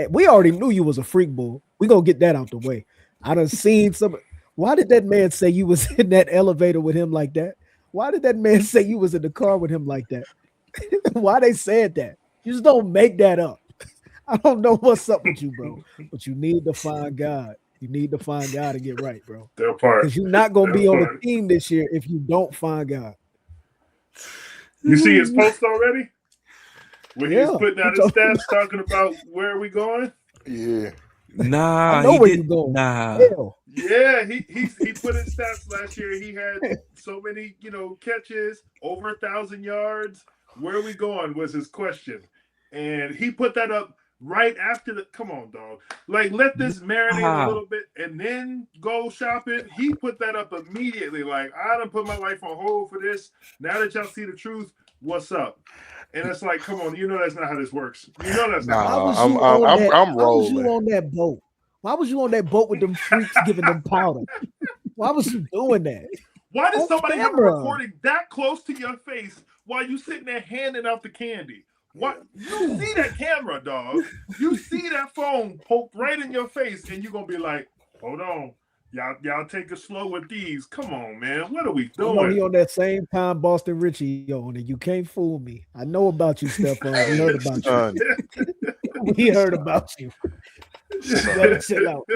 We already knew you was a freak bull. We gonna get that out the way. I done seen some. Why did that man say you was in that elevator with him like that? Why did that man say you was in the car with him like that? Why they said that? You just don't make that up. I don't know what's up with you, bro. But you need to find God. You need to find God and get right, bro. Because you're not gonna be on the team this year if you don't find God. You see his post already? When he's putting out his stats talking about where are we going? Yeah. Nah, I know where you going. Nah. Yeah, he put in stats last year. He had so many, catches, over 1,000 yards. Where are we going was his question. And he put that up right after come on, dog. Like, let this marinate a little bit and then go shopping. He put that up immediately. Like, I done put my life on hold for this. Now that y'all see the truth, what's up? And it's like, come on, that's not how this works. That's not I'm rolling. Why was you on that boat? Why was you on that boat with them freaks giving them powder? Why was you doing that? Why did somebody have a recording that close to your face while you sitting there handing out the candy? What you see that camera, dog? You see that phone poked right in your face, and you're gonna be like, "Hold on, y'all take it slow with these. Come on, man. What are we I know he doing?" on that same time Boston Richie on it. You can't fool me. I know about you, Stefon. We heard about Son, you. We heard about you. You gotta chill out.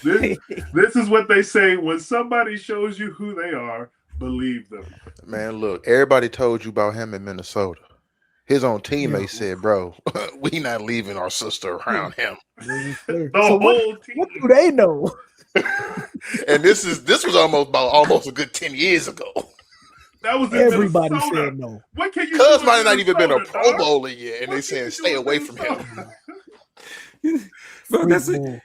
This is what they say when somebody shows you who they are. Believe them. man, look, everybody told you about him in Minnesota. His own teammate Yeah. said, "Bro, we not leaving our sister around him." The So whole team. what do they know? And this was almost a good 10 years ago. That was in Everybody Minnesota. said no. What can you Cuz do? might in not even been a Minnesota, Pro dog? Bowler yet, and What they can saying you stay do in away from him. Minnesota? Bro, that's it. Freak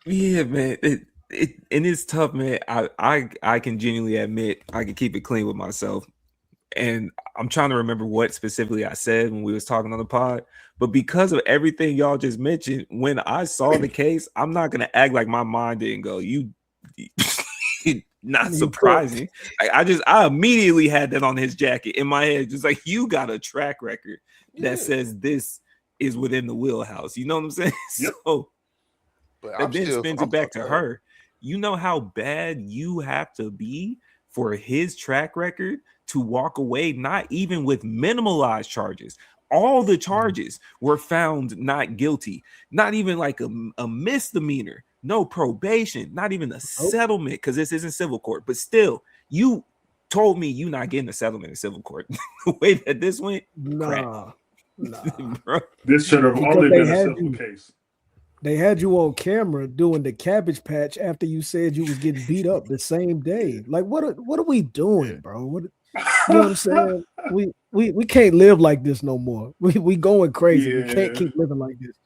Yeah, man. And it's tough, man. I can genuinely admit I can keep it clean with myself. And I'm trying to remember what specifically I said when we was talking on the pod. But because of everything y'all just mentioned, when I saw the case, I'm not gonna act like my mind didn't go. You not You surprising. I immediately had that on his jacket in my head, just like you got a track record that says this is within the wheelhouse. You know what I'm saying? Yep. So But that then spins it back to her. You know how bad you have to be for his track record to walk away, not even with minimalized charges. All the charges were found not guilty, not even like a misdemeanor, no probation, not even a settlement, because this isn't civil court. But still, you told me you not getting a settlement in civil court. The way that this went, Nah. bro. This should have Because only they been a had civil you. case. They had you on camera doing the Cabbage Patch after you said you was getting beat up the same day. Like, what are we doing, bro? What, you know what I'm saying? We can't live like this no more. We going crazy. We can't keep living like this.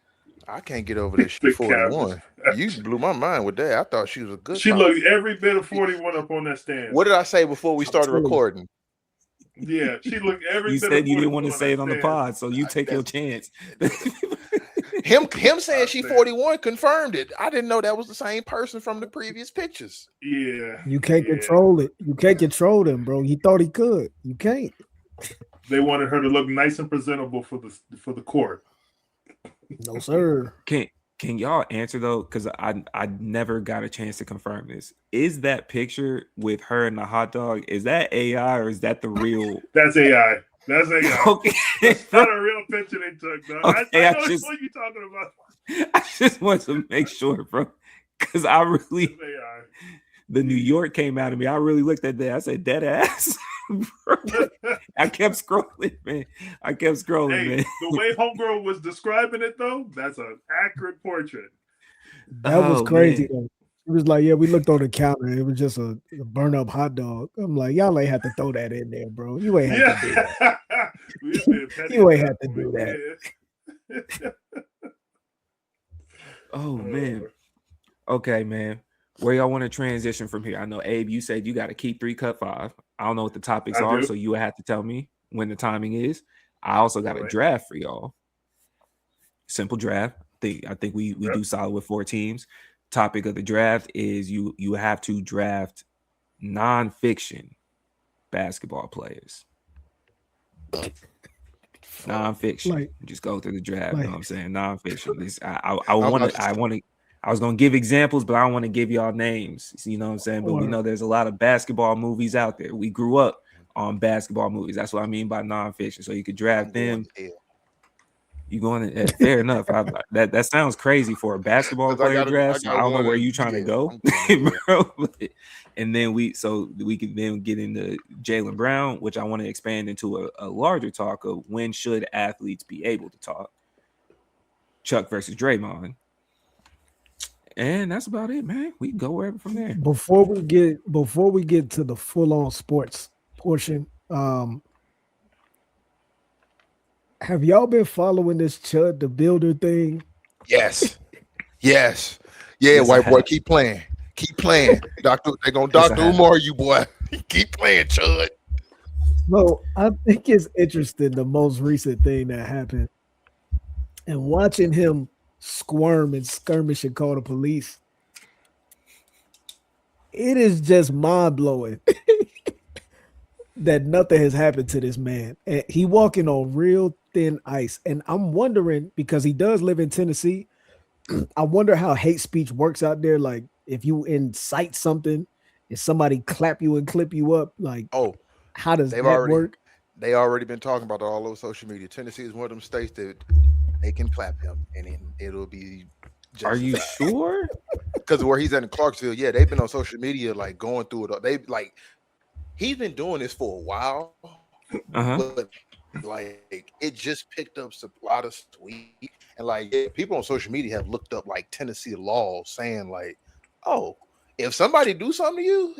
I can't get over this. She's 41. You blew my mind with that. I thought she was a good. She looked every bit of 41 up on that stand. What did I say before we started recording? Yeah, she looked every You bit said of you didn't want to on say that it on the stand. pod, so you take your chance. Him saying she 41 confirmed it. I didn't know that was the same person from the previous pictures. Yeah. You can't control it. You can't control them, bro. He thought he could. You can't. They wanted her to look nice and presentable for the court. No, sir. Can y'all answer though? Because I never got a chance to confirm this. Is that picture with her and the hot dog? Is that AI or is that the real? That's AI. That's AI. Okay, that's not a real picture they took, though. Okay, I know what you're talking about. I just want to make sure, bro, because I really the New York came out of me. I really looked at that. I said, "Dead ass." I kept scrolling, man. Hey, man. The way homegirl was describing it, though, that's an accurate portrait. That was crazy, though. It was like, yeah, we looked on the counter. It was just a burn up hot dog. I'm like, y'all ain't have to throw that in there, bro. You ain't have to do that. You ain't have to do that. Oh man. Okay, man. Where y'all want to transition from here? I know, Abe, you said you got to keep 3 cut 5. I don't know what the topics are, so you would have to tell me when the timing is. I also got a draft for y'all. Simple draft. I think we do solid with 4 teams. Topic of the draft is you have to draft nonfiction basketball players. Nonfiction. Just go through the draft. You know what I'm saying? Nonfiction. I was gonna give examples, but I don't want to give y'all names. You know what I'm saying? But we know there's a lot of basketball movies out there. We grew up on basketball movies. That's what I mean by nonfiction. So you could draft them. You going to fair enough. That sounds crazy for a basketball player draft. So I don't know where you trying to go, bro. And then we could then get into Jaylen Brown, which I want to expand into a larger talk of when should athletes be able to talk. Chuck versus Draymond. And that's about it, man. We can go wherever from there. Before we get to the full-on sports portion, have y'all been following this Chudd The Builder thing? Yes. Yeah, white boy, keep playing. Doctor, they're gonna Dr. Umar you, boy. Keep playing, Chudd. So I think it's interesting, the most recent thing that happened. And watching him squirm and skirmish and call the police, it is just mind-blowing. that nothing has happened to this man. And he walking on real thin ice. And I'm wondering, because he does live in Tennessee, I wonder how hate speech works out there. Like if you incite something and somebody clap you and clip you up, like how does that work? They already been talking about it all over social media. Tennessee is one of them states that they can clap him and it'll be justified. Are you sure? Because where he's at in Clarksville, yeah, they've been on social media like going through it. They like he's been doing this for a while, but like it just picked up a lot of tweet and like people on social media have looked up like Tennessee laws saying like, oh, if somebody do something to you,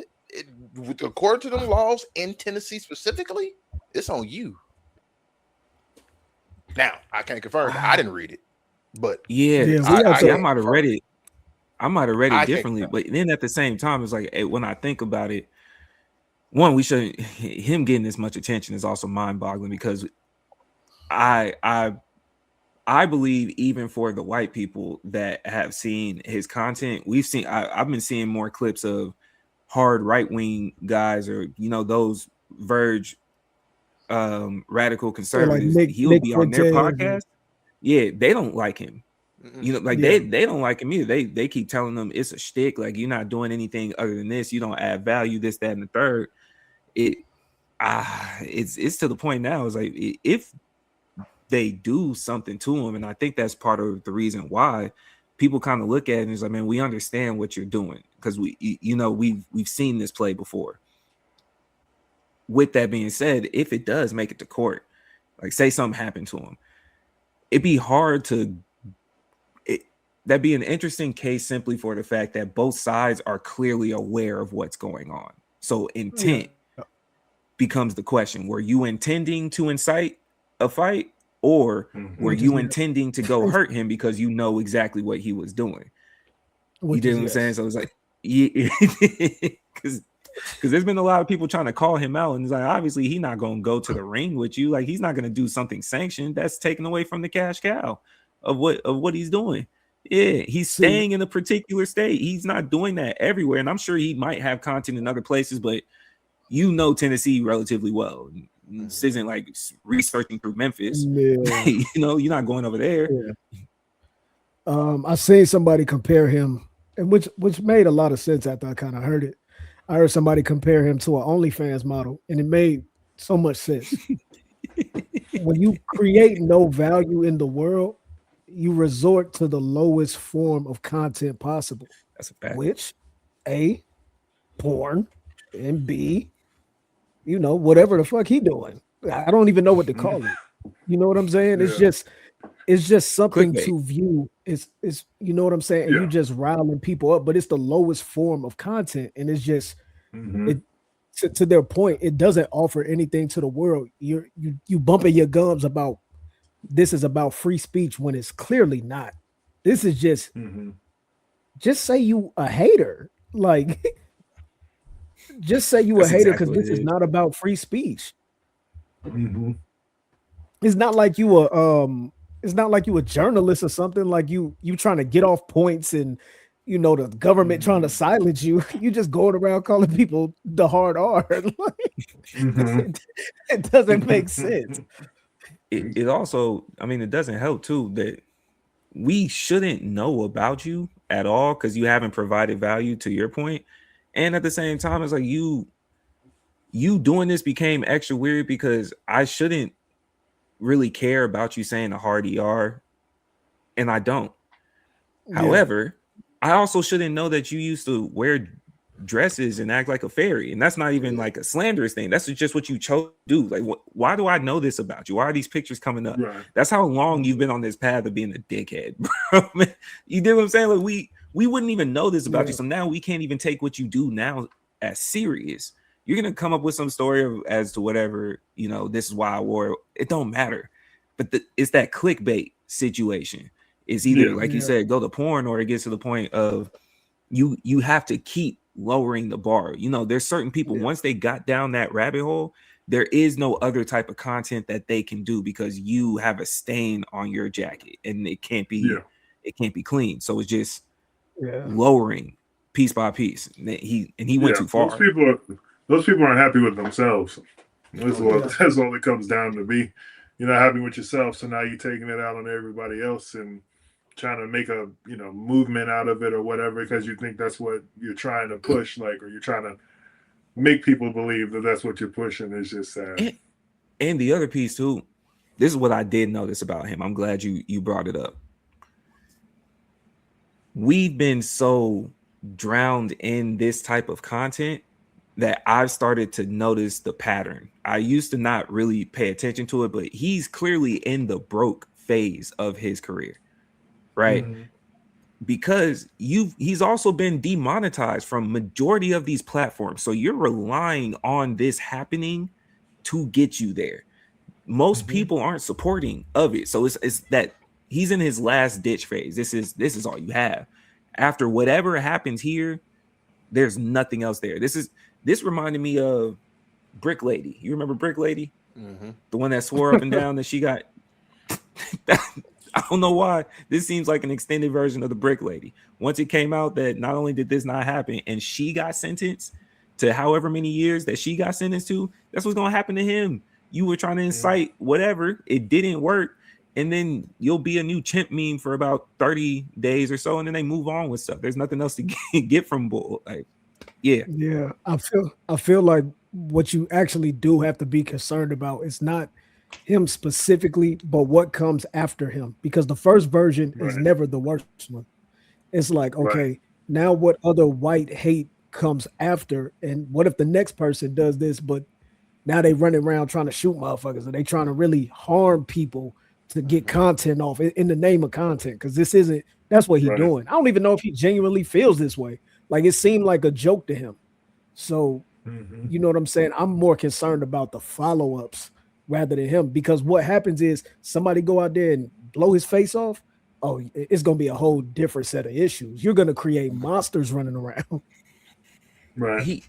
according to them laws in Tennessee specifically, it's on you. Now I can't confirm that. I didn't read it, but I might have read it. I might have read it differently, but then at the same time, it's like when I think about it, one, we shouldn't. Him getting this much attention is also mind-boggling because I believe even for the white people that have seen his content, I've been seeing more clips of hard right-wing guys or those Verge radical conservatives. Like He'll be on their podcast. Yeah, they don't like him. They don't like him either. They keep telling them it's a shtick. Like you're not doing anything other than this. You don't add value. This, that, and the third. It's to the point now. It's like if they do something to him, and I think that's part of the reason why people kind of look at it and it's like, man, we understand what you're doing because we've seen this play before. With that being said, if it does make it to court, like say something happened to him, it'd be hard to. That'd be an interesting case simply for the fact that both sides are clearly aware of what's going on. So intent becomes the question. Were you intending to incite a fight or were you intending to go hurt him because you know exactly what he was doing? You did what I'm saying? So it's like, because there's been a lot of people trying to call him out and it's like, obviously he's not going to go to the ring with you. Like he's not going to do something sanctioned. That's taken away from the cash cow of what he's doing. Yeah, he's staying in a particular state. He's not doing that everywhere. And I'm sure he might have content in other places, but Tennessee relatively well. This isn't like researching through Memphis. Yeah. You're not going over there. Yeah. I seen somebody compare him, and which made a lot of sense after I kind of heard it. I heard somebody compare him to an OnlyFans model, and it made so much sense. When you create no value in the world, you resort to the lowest form of content possible. That's a fact. Which, A, porn, and B, whatever the fuck he doing. I don't even know what to call it. You know what I'm saying? Yeah. It's just something to view. It's you know what I'm saying? And you just riling people up, but it's the lowest form of content. And it's just to their point, it doesn't offer anything to the world. You bumping your gums about this is about free speech when it's clearly not. This is just say you a hater. Like just say you a hater because this is not about free speech. It's not like you a journalist or something. Like you trying to get off points and the government trying to silence you. You just going around calling people the hard R. It doesn't make sense. It also, it doesn't help too that we shouldn't know about you at all because you haven't provided value to your point. And at the same time, it's like you doing this became extra weird because I shouldn't really care about you saying a hard ER, and I don't. Yeah. However, I also shouldn't know that you used to wear dresses and act like a fairy, and that's not even like a slanderous thing. That's just what you chose to do. Like, why do I know this about you? Why are these pictures coming up? Right. That's how long you've been on this path of being a dickhead, bro. You get what I'm saying? Like we wouldn't even know this about you, so now we can't even take what you do now as serious. You're gonna come up with some story as to whatever, this is why I wore it. It don't matter. But it's that clickbait situation. It's either like you said, go to porn, or it gets to the point of you have to keep lowering the bar. There's certain people once they got down that rabbit hole, there is no other type of content that they can do because you have a stain on your jacket and it can't be clean. So it's just lowering piece by piece. And he went too far. Those people aren't happy with themselves. That's all it comes down to be. You're not happy with yourself, so now you're taking it out on everybody else and trying to make a movement out of it or whatever because you think that's what you're trying to push, like, or you're trying to make people believe that that's what you're pushing. It's just sad. And the other piece too, this is what I did notice about him. I'm glad you brought it up. We've been so drowned in this type of content that I've started to notice the pattern. I used to not really pay attention to it, but he's clearly in the broke phase of his career, right? Mm-hmm. Because he's also been demonetized from majority of these platforms. So you're relying on this happening to get you there. Most people aren't supporting of it. So it's that he's in his last ditch phase. This is all you have. After whatever happens here, there's nothing else there. This reminded me of Brick Lady. You remember Brick Lady? Mm-hmm. The one that swore up and down that she got. I don't know why. This seems like an extended version of the Brick Lady. Once it came out that not only did this not happen and she got sentenced to however many years that she got sentenced to, that's what's going to happen to him. You were trying to incite whatever. It didn't work. And then you'll be a new chimp meme for about 30 days or so. And then they move on with stuff. There's nothing else to get from Bull. Like, yeah. I feel like what you actually do have to be concerned about is not him specifically, but what comes after him. Because the first version is never the worst one. It's like, okay, now what other white hate comes after? And what if the next person does this, but now they running around trying to shoot motherfuckers and they trying to really harm people to get content off in the name of content? Because that's what he's doing. I don't even know if he genuinely feels this way. Like, it seemed like a joke to him. So, you know what I'm saying? I'm more concerned about the follow-ups rather than him, because what happens is somebody go out there and blow his face off. Oh, it's going to be a whole different set of issues. You're going to create monsters running around. Right.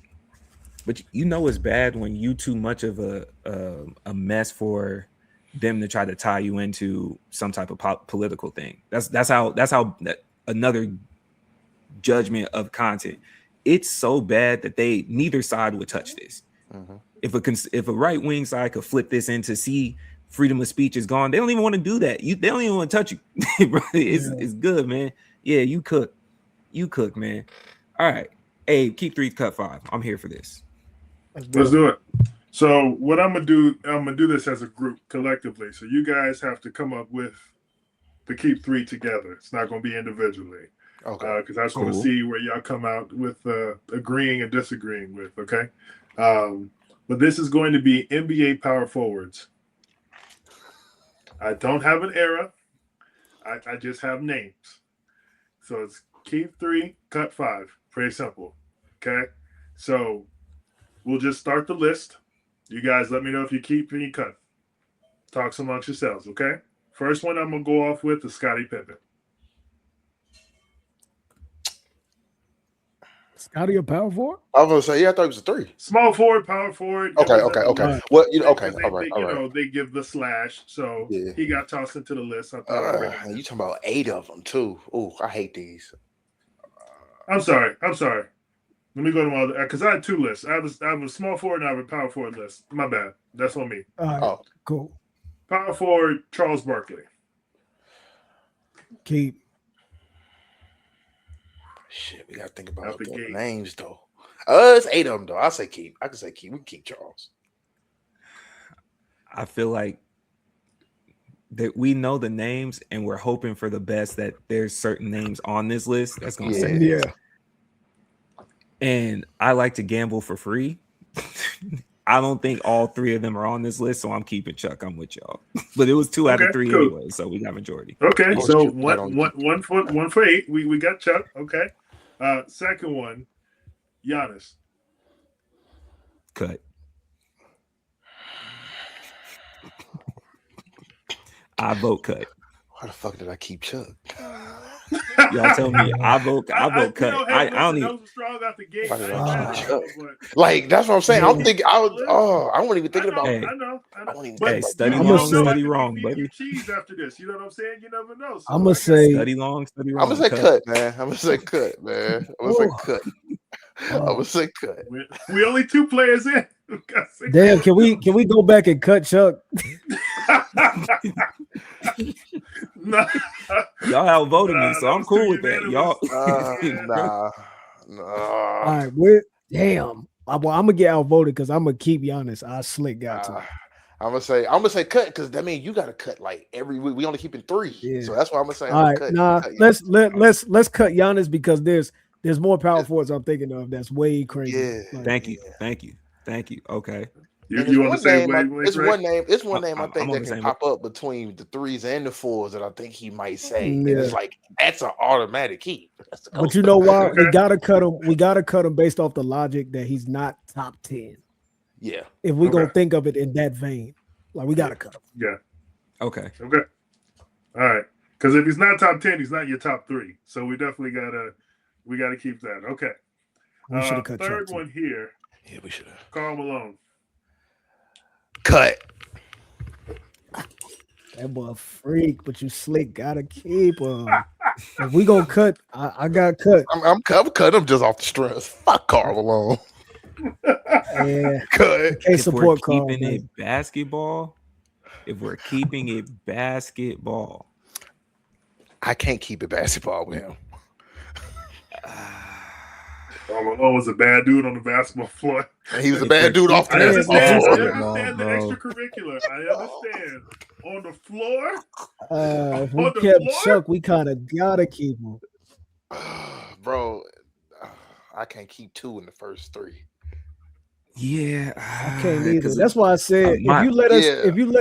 But it's bad when you too much of a mess for them to try to tie you into some type of political thing. That's how another judgment of content. It's so bad that neither side would touch this. If a right wing side could flip this into see freedom of speech is gone, they don't even want to do that. They don't even want to touch you. It's good, man. Yeah, you cook, man. All right, hey, keep 3 cut 5. I'm here for this. Let's do it. So what I'm gonna do this as a group collectively. So you guys have to come up with the keep 3 together. It's not gonna be individually. Okay. Because I just want to see where y'all come out with agreeing and disagreeing with. Okay. But this is going to be NBA power forwards. I don't have an era. I just have names. So it's keep 3, cut 5. Pretty simple. Okay. So we'll just start the list. You guys let me know if you keep and you cut. Talks amongst yourselves, okay? First one I'm going to go off with is Scottie Pippen. Scottie a power forward? I was going to say, I thought it was a 3. Small forward, power forward. Okay. Well, all right. They give the slash, so he got tossed into the list. You talking about 8 of them, too. Oh, I hate these. I'm sorry. Let me go to my, because I had 2 lists. I have a small forward and I have a power forward list. My bad. That's on me. Cool. Power forward, Charles Barkley. Keep. Shit, we got to think about the names, though. It's 8 of them, though. I say keep. I can say keep. We can keep Charles. I feel like that we know the names and we're hoping for the best, that there's certain names on this list that's going to say this. And I like to gamble for free. I don't think all 3 of them are on this list, so I'm keeping Chuck. I'm with y'all. But it was 2 out of 3 anyway, so we got majority. Okay, so one for 8. We got Chuck. Okay. Second one, Giannis. Cut. I vote cut. Why the fuck did I keep Chuck? Y'all tell me. I vote cut. I don't even. Like, that's what I'm saying. I'm thinking. I wasn't even thinking about. I know. Hey, study long, study wrong, buddy. Cheese after this, you know what I'm saying? You never know. I'm gonna say study long, study wrong. I'm gonna say cut, man. I'm gonna say cut. We only 2 players in. Damn, can we go back and cut Chuck? Nah. Y'all outvoted me, so I'm cool with that. Y'all, Nah. All right, damn. I'm gonna get outvoted because I'm gonna keep Giannis. I slick got to. I'm gonna say cut because that means you gotta cut like every week. We only keeping 3, Yeah. so that's why I'm gonna say. All right, cut, nah, cut let's cut Giannis because there's more power forwards I'm thinking of that's way crazy. Yeah. Like, Thank you. Okay. You want to say it's one name. It's one name I I'm think on that the can same pop up between the 3s and the 4s that I think he might say. Yeah. And it's like that's an automatic keep. but you know why we gotta cut him? We gotta cut him based off the logic that he's not top 10. Yeah. If we're gonna think of it in that vein, like we gotta cut him. Yeah. Okay. All right. Because if he's not top 10, he's not your top 3. So we definitely gotta keep that. Okay. We should have cut third Chuck one here. Yeah, we should have. Karl Malone. Cut. That boy a freak, but you slick gotta keep him. If we gonna cut, I got cut. I'm cut him just off the strength. Fuck Karl Malone. Yeah. Cut. Can't support Karl. Keeping it basketball, if we're keeping it basketball, I can't keep it basketball with him. Karl Malone was a bad dude on the basketball floor. He was a bad dude off the I understand basketball. the extracurricular. I understand. On the floor, If we kept Chuck, we kind of gotta keep him. Bro, I can't keep 2 in the first 3. yeah, I can't either. That's why I said if you let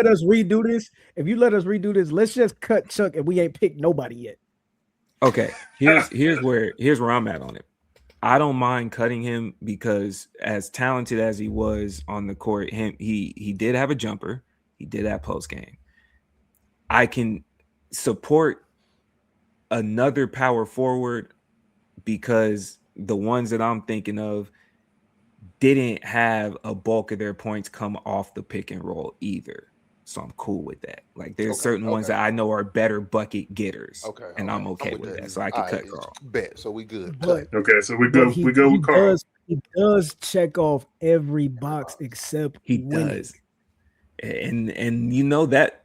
us redo this, let's just cut Chuck and we ain't picked nobody yet. Okay, here's where I'm at on it. I don't mind cutting him because as talented as he was on the court, he did have a jumper. He did have post game. I can support another power forward because the ones that I'm thinking of didn't have a bulk of their points come off the pick and roll either. So I'm cool with that. Like there's certain ones that I know are better bucket getters. And I'm okay with that. So I can cut Karl. Bet. So we good. Okay, so we go with Karl. He does check off every box except he winning. does. And you know that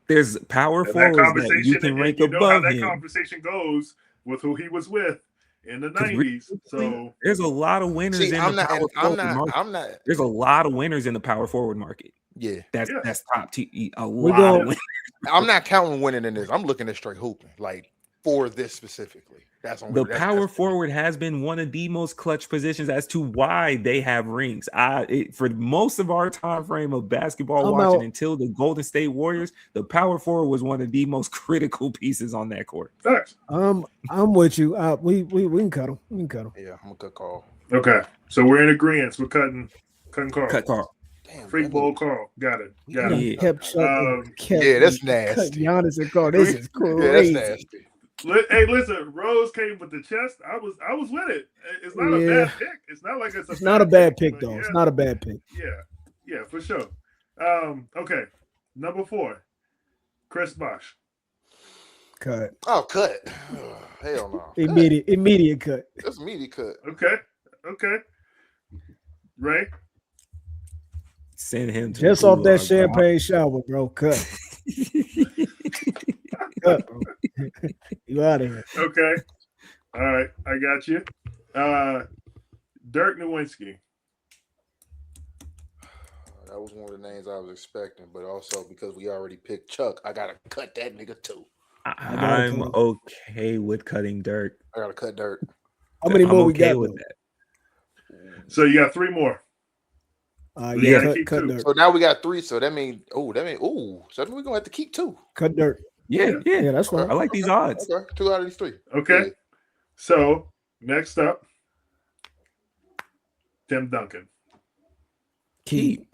there's power forwards that you can rank above him. That conversation goes with who he was with in the 90s. So there's a lot of winners in the power forward market. There's a lot of winners in the power forward market. Yeah, that's top T. A lot of winners. I'm not counting winning in this. I'm looking at straight hooping, like for this specifically. That's only the power forward has been one of the most clutch positions as to why they have rings. For most of our time frame of basketball watching until the Golden State Warriors, the power forward was one of the most critical pieces on that court. I'm with you. We can cut him. We can cut him. Yeah, I'm gonna cut Karl. Okay, so we're in agreement. We're cutting Karl. Cut Karl. Damn, Freak bowl Karl. Got it. Yeah, that's nasty. Cut Giannis and Karl. This is crazy. Yeah, that's nasty. Hey, listen, Rose came with the chest. I was with it. It's not a bad pick. It's not like it's not a bad pick though. It's not a bad pick. Yeah, for sure. Okay, number 4, Chris Bosh. Cut. Oh, cut. Hell no. Immediate cut. That's immediate cut. Okay. Ray. Send him to just off that champagne shower, bro. Cut. Cut, bro. You out of here. Okay. All right. I got you. Dirk Nowitzki. That was one of the names I was expecting, but also because we already picked Chuck, I gotta cut that nigga too. I'm okay with cutting Dirk. I gotta cut Dirk. How many more we got with that? So you got 3 more. Cut Dirk. So now we got 3. So that means so then we're gonna have to keep 2. Cut Dirk. Yeah, that's fine. I like these odds. Okay, 2 out of these 3. Okay. Yeah. So next up, Tim Duncan. Keep.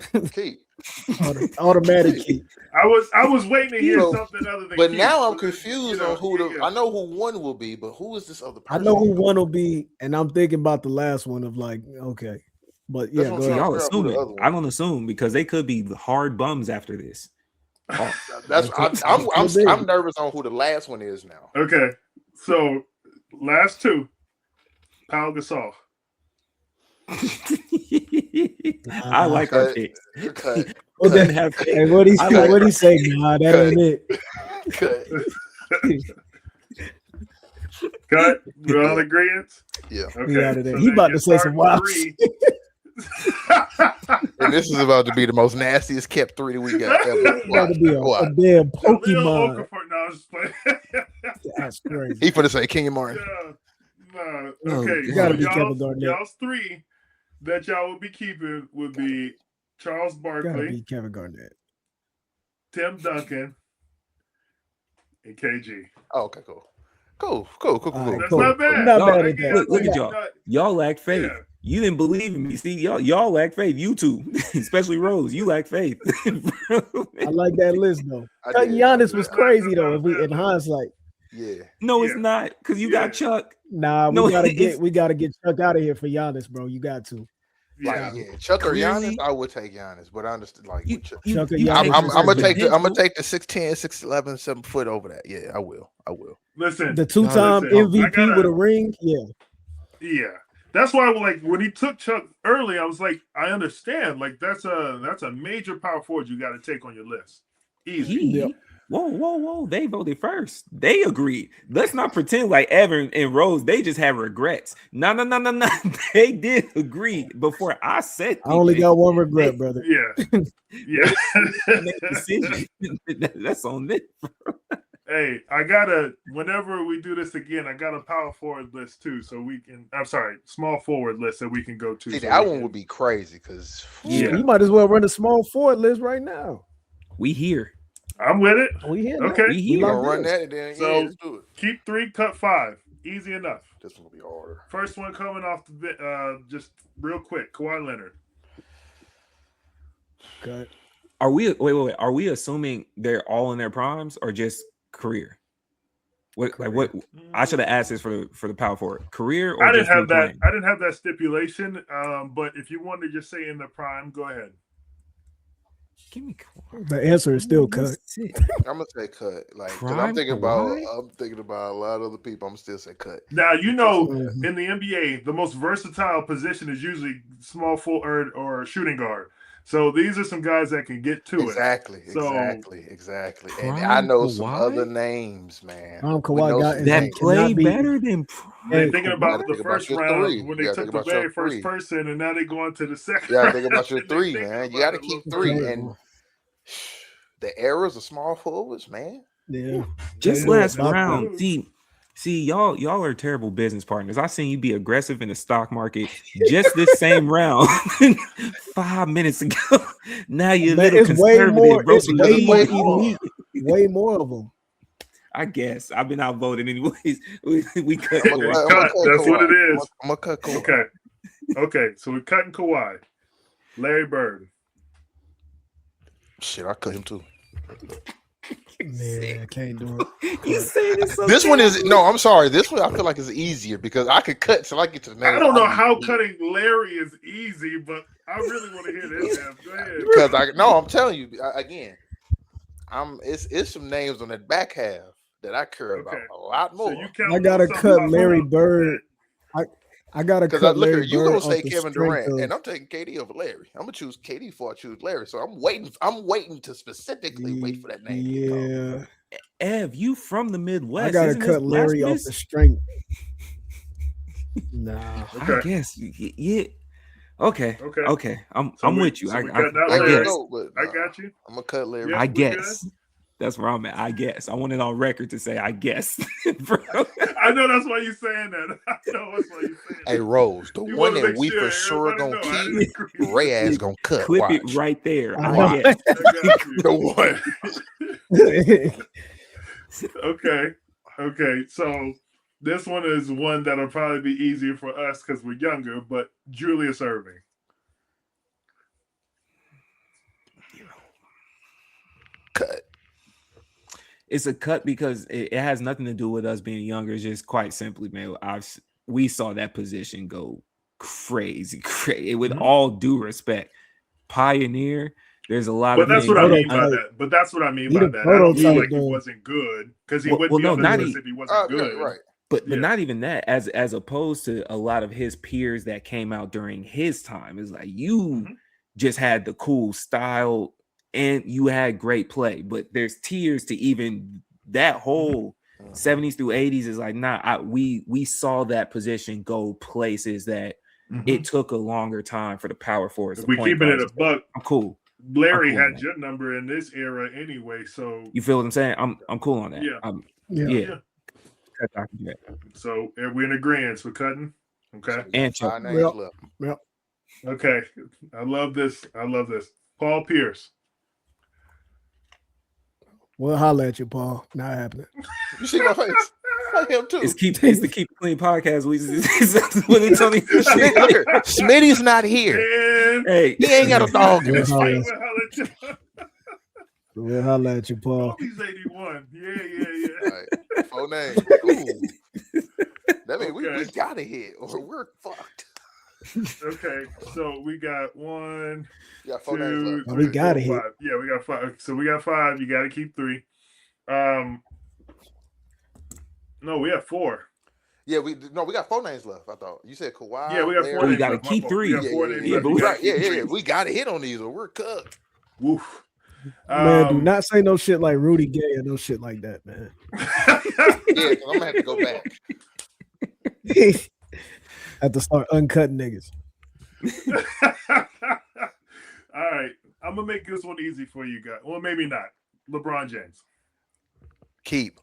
Automatic keep. I was waiting to hear something other than. But keep. Now I'm confused on who I know who 1 will be, but who is this other person? I know who 1 will be, and I'm thinking about the last one of like, okay, but yeah, go ahead. Y'all assume it. I don't assume because they could be hard bums after this. I'm nervous on who the last one is now. Okay, so last 2, Pau Gasol. I like our picks. Cut. What Didn't have faith. Hey, what he say? Nah, that ain't it. Cut. Cut. We're all agreeing. Yeah. We out Okay. of there. So He then about you to say some start wild three. And this is about to be the most nastiest kept 3 that we got ever. It's about to be a Why? damn Khalil Pokemon. Okafor. No, I was just playing. That's crazy. He finna say Kenyon Martin. Yeah. No. Oh, Okay. you gotta so be Kevin Garnett. Y'all's 3 that y'all would be keeping would be Charles Gotta Barkley, be Kevin Garnett. Tim Duncan, and KG. Oh, okay, cool. All right, That's cool. not bad. I'm not Y'all- bad at Again, that. Look at not- y'all. not- Y'all lack faith. Yeah. You didn't believe in me. See, y'all lack faith. You too, especially Rose. You lack faith. I like that list though. I Cutting did. Giannis was crazy though. If we in hindsight, Yeah. No, it's Yeah. not because you Yeah. got Chuck. nah, No, we gotta it's- get Chuck out of here for Giannis, bro. You got to. Yeah. Like, yeah, Chuck or Clearly- Giannis, I would take Giannis, but I understand like You, with Chuck. Chuck or you Giannis take I'm is gonna good. take the potential. 6'10", 6'11", 7 foot over that. Yeah, I will. Listen. The two-time listen, I MVP gotta- with a ring. Yeah. Yeah. That's why, like, when he took Chuck early, I was like, I understand. Like, that's a major power forward you got to take on your list. Easy. Yep. Whoa. They voted first. They agreed. Let's not pretend like Evan and Rose, they just have regrets. No. They did agree before I said I only anything. got one regret, brother. Yeah. Yeah. Make a decision. That's on them. Hey, whenever we do this again, I got a power forward list too, so we can. I'm sorry, small forward list that we can go to. See, so that we one can- would be crazy because Yeah. You might as well run a small forward list right now. We here. I'm with it. We here. now. Okay. We we here. gonna like run this. that and then So- yeah, let's do it. Keep 3, cut 5. Easy enough. This one will be harder. First one coming off the just real quick. Kawhi Leonard. Cut. Are we wait? Are we assuming they're all in their primes or just career? What I should have asked this for the power forward. Career or I didn't just been have that. playing? I didn't have that stipulation. But if you wanted to just say in the prime, go ahead. Give me The answer is still cut. I'm gonna say cut. Like 'cause Prime I'm thinking Kawhi? about a lot of other people. I'm gonna still say cut. Now you know Mhm. in the NBA, the most versatile position is usually small forward or shooting guard. So these are some guys that can get to it. Exactly. So- And Prime I know some Kawhi? other names, man. Prime We Kawhi know got- some is That names. cannot play be- better than They're Hey, thinking You about gotta the think about first your round three. when You they gotta took think the about your very first three. person, and now they're going to the second. You gotta round. think about your They three, thinking man. You about gotta it a keep little three. bit. And the errors of small forwards, man. just Yeah, last that's round. good. See, y'all are terrible business partners. I seen you be aggressive in the stock market just this same round 5 minutes ago. Now you're a Man, little it's way conservative, more. bro. It's because way it's more way more. elite. Way more of them. I guess I've been outvoted anyways. We cut. I'm Kawhi. gonna Cut. That's what it Kawhi. is. I'm gonna cut Kawhi. Okay. So we're cutting Kawhi. Larry Bird. Shit, I cut him too. Man, I can't do it. You saying this so This one is casually. no. I'm sorry. This one I feel like is easier because I could cut till I get to the name. I don't know how cutting Larry is easy, but I really want to hear this. Ev. Go ahead. because I'm telling you again. It's some names on that back half that I care about Okay. a lot more. So you count I gotta on something cut about Larry Bird. Bird. I gotta Because cut look Larry at you Bird gonna off say the Kevin strength Durant, of- and I'm taking KD over Larry. I'm gonna choose KD before I choose Larry. So I'm waiting to specifically wait for that name. to come. Yeah, Ev, you from the Midwest? I gotta Isn't this cut Larry off the blasphemous? strength. Nah, I Okay. guess. Yeah. Okay. Okay. I'm So I'm we- with you. so I we cut that Larry guess. go, but I got you. I'm gonna cut Larry. Yeah. I we guess. That's where I'm at. I guess. I want it on record to say I guess. Bro. I know that's why you're saying that. I know that's why you're saying Hey that. Rose, the You one wanna that make we sure for sure everybody gonna know I keep, didn't agree. Ray ass gonna cut. Clip Watch. it right there. I I know. guess. I got you. The one. Okay. So this one is one that'll probably be easier for us because we're younger, but Julius Erving. Cut. It's a cut because it has nothing to do with us being younger. It's just quite simply, man. We saw that position go crazy. With Mhm. all due respect, Pioneer. There's a lot But of. that's names what I that- mean by that. But that's what I mean He by the that. I don't feel prototype, like he though. wasn't good because he Well, wouldn't be no, on the not list he- if he wasn't good. Right. But not even that. As opposed to a lot of his peers that came out during his time, it's like you just had the cool style and you had great play. But there's tiers to even that whole 70s through 80s is like, we saw that position go places that it took a longer time for the power forwards. If we keeping it a buck, I'm cool. Larry had your number in this era anyway, so you feel what I'm saying? I'm cool on that. Yeah. Yeah. So we're in agreement. We're cutting. Okay. And Chuck. Yep. Okay. I love this. Paul Pierce. We'll holler at you, Paul. Not happening. You see my face? I him too. It's the Keep It Clean podcast. When it's only Smitty's not here. And hey, he ain't got a dog in his fight. We'll holler at you, Paul. He's 81. Yeah. Right. Full name. Ooh. That means we got to hit or we're fucked. Okay, so we got 1, 2, 3, we got to hit. 5. Yeah, we got 5. So we got 5. You got to keep 3. No, we have 4. Yeah, we got 4 names left. I thought you said Kawhi. Yeah, we got 4. We got to keep 3. We got to hit on these or we're cooked. Woof. Man, do not say no shit like Rudy Gay or no shit like that, man. Yeah, I'm gonna have to go back. Have to start uncutting niggas. All right, I'm gonna make this one easy for you guys. Well, maybe not. LeBron James.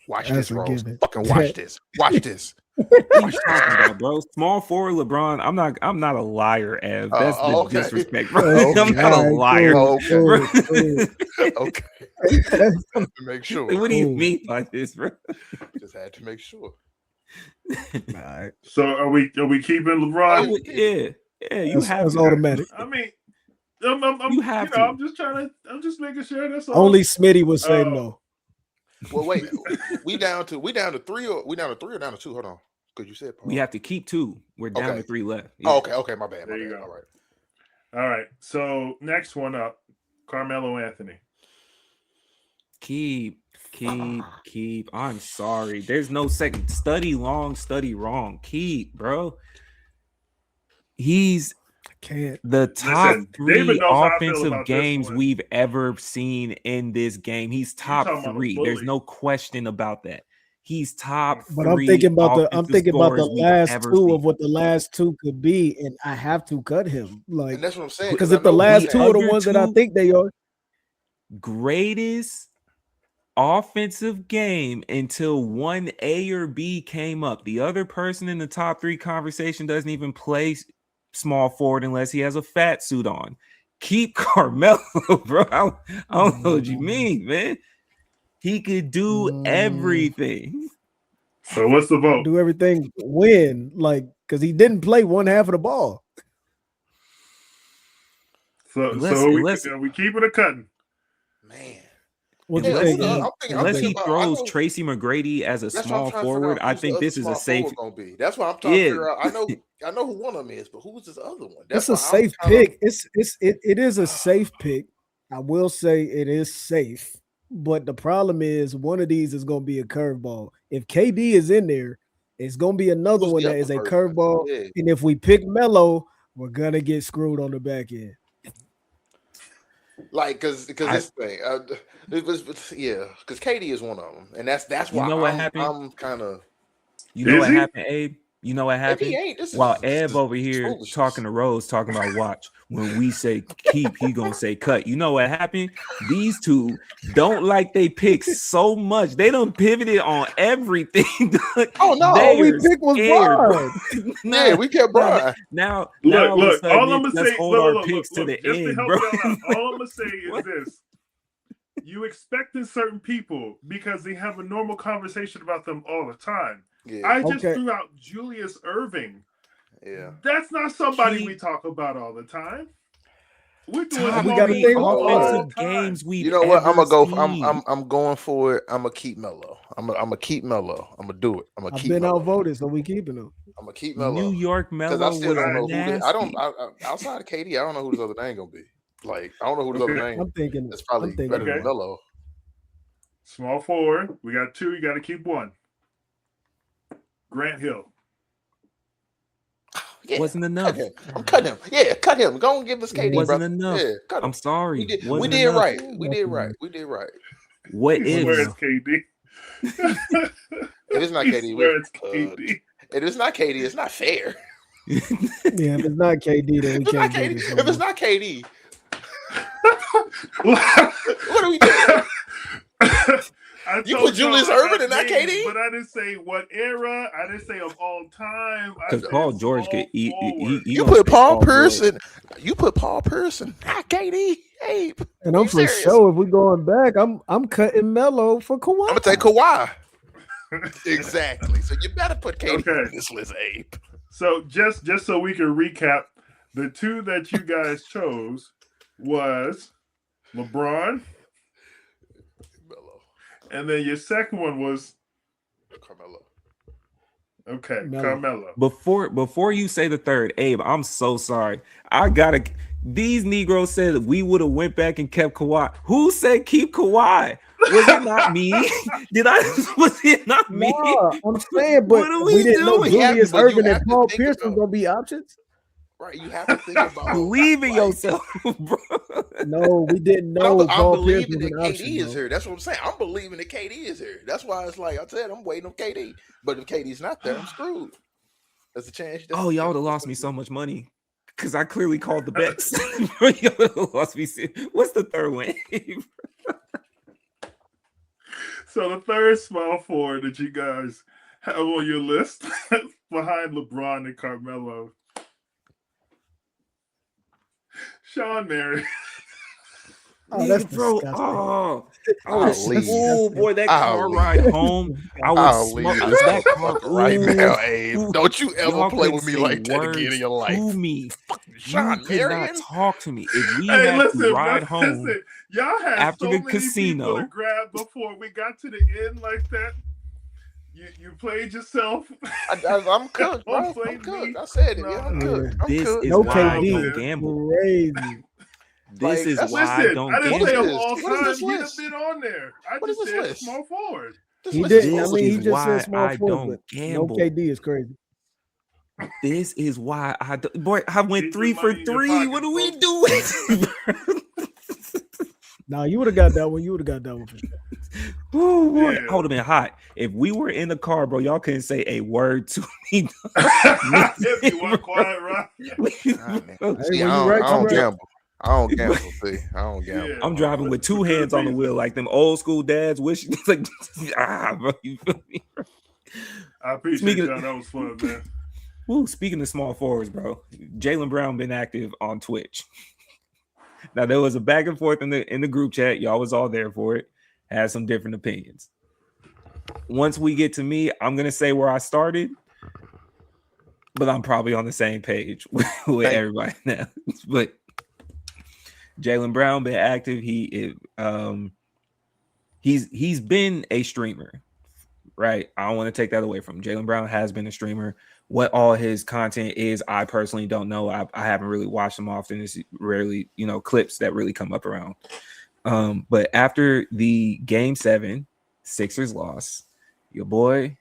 Watch this, Rose. Fucking watch this. Watch this. What are you talking about, bro? Small forward LeBron. I'm not a liar, Ev. That's the disrespect, bro. I'm not a liar. Okay. To make sure. What do you mean by this, bro? Just had to make sure. All right. So are we keeping LeBron? Yeah. You have that's automatic. I mean, I'm just making sure that's all. Only Smitty would say no. Well, wait. We down to 3 or down to 2? Hold on, because you said Paul. We have to keep 2. We're down to 3 left. Yeah. Oh, okay. My bad. There you go. All right. So next one up, Carmelo Anthony. Keep. I'm sorry. There's no second. Study long, study wrong. Keep, bro. He's the top 3 offensive games we've ever seen in this game. He's top 3. There's no question about that. He's top 3. But I'm thinking about the last 2 of what the last 2 could be, and I have to cut him. Like, and that's what I'm saying. Because if the last 2 are the ones that I think they are, greatest offensive game until one A or B came up. The other person in the top 3 conversation doesn't even play small forward unless he has a fat suit on. Keep Carmelo, bro. I don't know what you mean, man. He could do everything. So what's the vote? Do everything, win, like, because he didn't play one half of the ball. So we keep it a cutting. Man. Unless he throws Tracy McGrady as a small forward, I think this is a safe. That's what I'm trying to figure out. I know who one of them is, but who's this other one? It's a safe pick. It is a safe pick. I will say it is safe, but the problem is one of these is going to be a curveball. If KD is in there, it's going to be another one that is a curveball. Yeah. And if we pick Melo, we're gonna get screwed on the back end. Like, because this thing, because KD is one of them, and that's why what happened? I'm kind of. You know what happened, Abe? You know what happened? While Eb over here foolishness. talking to Rose, talking about watch, when we say keep, he gonna say cut. You know what happened? These two don't like they picks so much. They don't pivoted on everything. Oh no, we picked was Brian. Yeah, we kept Brian. Now look. All I'm gonna let's say, hold our picks to the end, bro. All I'm gonna say is this: you expected certain people because they have a normal conversation about them all the time. Yeah. I just threw out Julius Irving. Yeah, that's not somebody we talk about all the time. We're doing offensive games. We, you know what? I'm gonna go. I'm going for it. I'm gonna keep Melo. I'm gonna keep Melo. I'm gonna do it. I'm gonna keep. I've been outvoted, so we keeping him. I'm gonna keep Melo. New York Melo. Because I still don't know who. I don't. Outside of KD, I don't know who this other name gonna be. Like, I don't know who this other name. I'm thinking it's probably better than Melo. Small forward. We got 2. You got to keep 1. Grant Hill. Yeah, wasn't enough. I'm cutting him. Yeah, cut him. Go and give us KD. Wasn't brother. enough. Yeah, cut him. I'm sorry. We did enough. right. We did right. What if? Where is KD? If it's not KD, it's KD. If it's not KD, it's not fair. Yeah, if it's not KD, then we can't do this. If it's not KD, what are we doing? You put Julius Erving and not KD? But I didn't say what era. I didn't say of all time. Because Paul George could eat. You put Paul Pierce and you put Paul Pierce and not KD. Abe. And I'm for sure if we're going back, I'm cutting Melo for Kawhi. I'm gonna take Kawhi. Exactly. So you better put KD on this list, Abe. So just so we can recap, the two that you guys chose was LeBron, Melo, and then your second one was Carmelo. Okay, Carmelo. Before you say the third, Abe, I'm so sorry. These Negroes said we would have went back and kept Kawhi. Who said keep Kawhi? Was it not me? Was it not me? No, I'm saying, but we didn't know Julius Erving and Paul Pierce was gonna be options. Right, you have to think about believe in yourself, bro. No, we didn't know. I'm believing that KD is here. That's what I'm saying. I'm believing that KD is here. That's why it's like I said, I'm waiting on KD. But if KD's not there, I'm screwed. There's a chance. Oh, y'all would have lost me so much money because I clearly called the bets. Y'all would have lost me. What's the third one? So the third small forward that you guys have on your list behind LeBron and Carmelo, Sean Marion. Oh, that's bro. disgusting. Oh boy, that car ride home. I was smoke that car right now, Abe. Don't you ever play with me like that again in your life. To me, Sean Marion, talk to me. If we had to ride home, y'all had after so the many casino people to grab before we got to the end like that. You played yourself. I'm cooked, bro. I'm cooked. I said it. Yeah, I'm cooked. This is no why I KD. don't gamble. Crazy. This is why I don't gamble. I didn't say of all time he'd have been on there. I what just said list? small forward. He did. I mean, he is just said why small I forward. don't gamble. No KD is crazy. This is why I don't. Boy, I went Keep 3 your for money in your 3. pocket, What are we folks. doing? Nah, you would have got that one. You would have got that one for sure. Oh, boy. Yeah. I would have been hot. If we were in the car, bro, y'all couldn't say a word to me. If you want quiet, right? See, I don't gamble. I don't gamble. See, I don't gamble. Yeah. I'm driving with 2 hands on the wheel, like them old school dads. Wish like, bro, you feel me? I appreciate that. That was fun, man. Woo, speaking of small forwards, bro, Jaylen Brown been active on Twitch. Now there was a back and forth in the group chat. Y'all was all there for it. Had some different opinions. Once we get to me, I'm gonna say where I started, but I'm probably on the same page with everybody now. But Jaylen Brown been active. He's been a streamer, right? I don't want to take that away from him. Jaylen Brown has been a streamer. What all his content is, I personally don't know. I haven't really watched him often. It's rarely, clips that really come up around. But after the Game 7 Sixers loss, your boy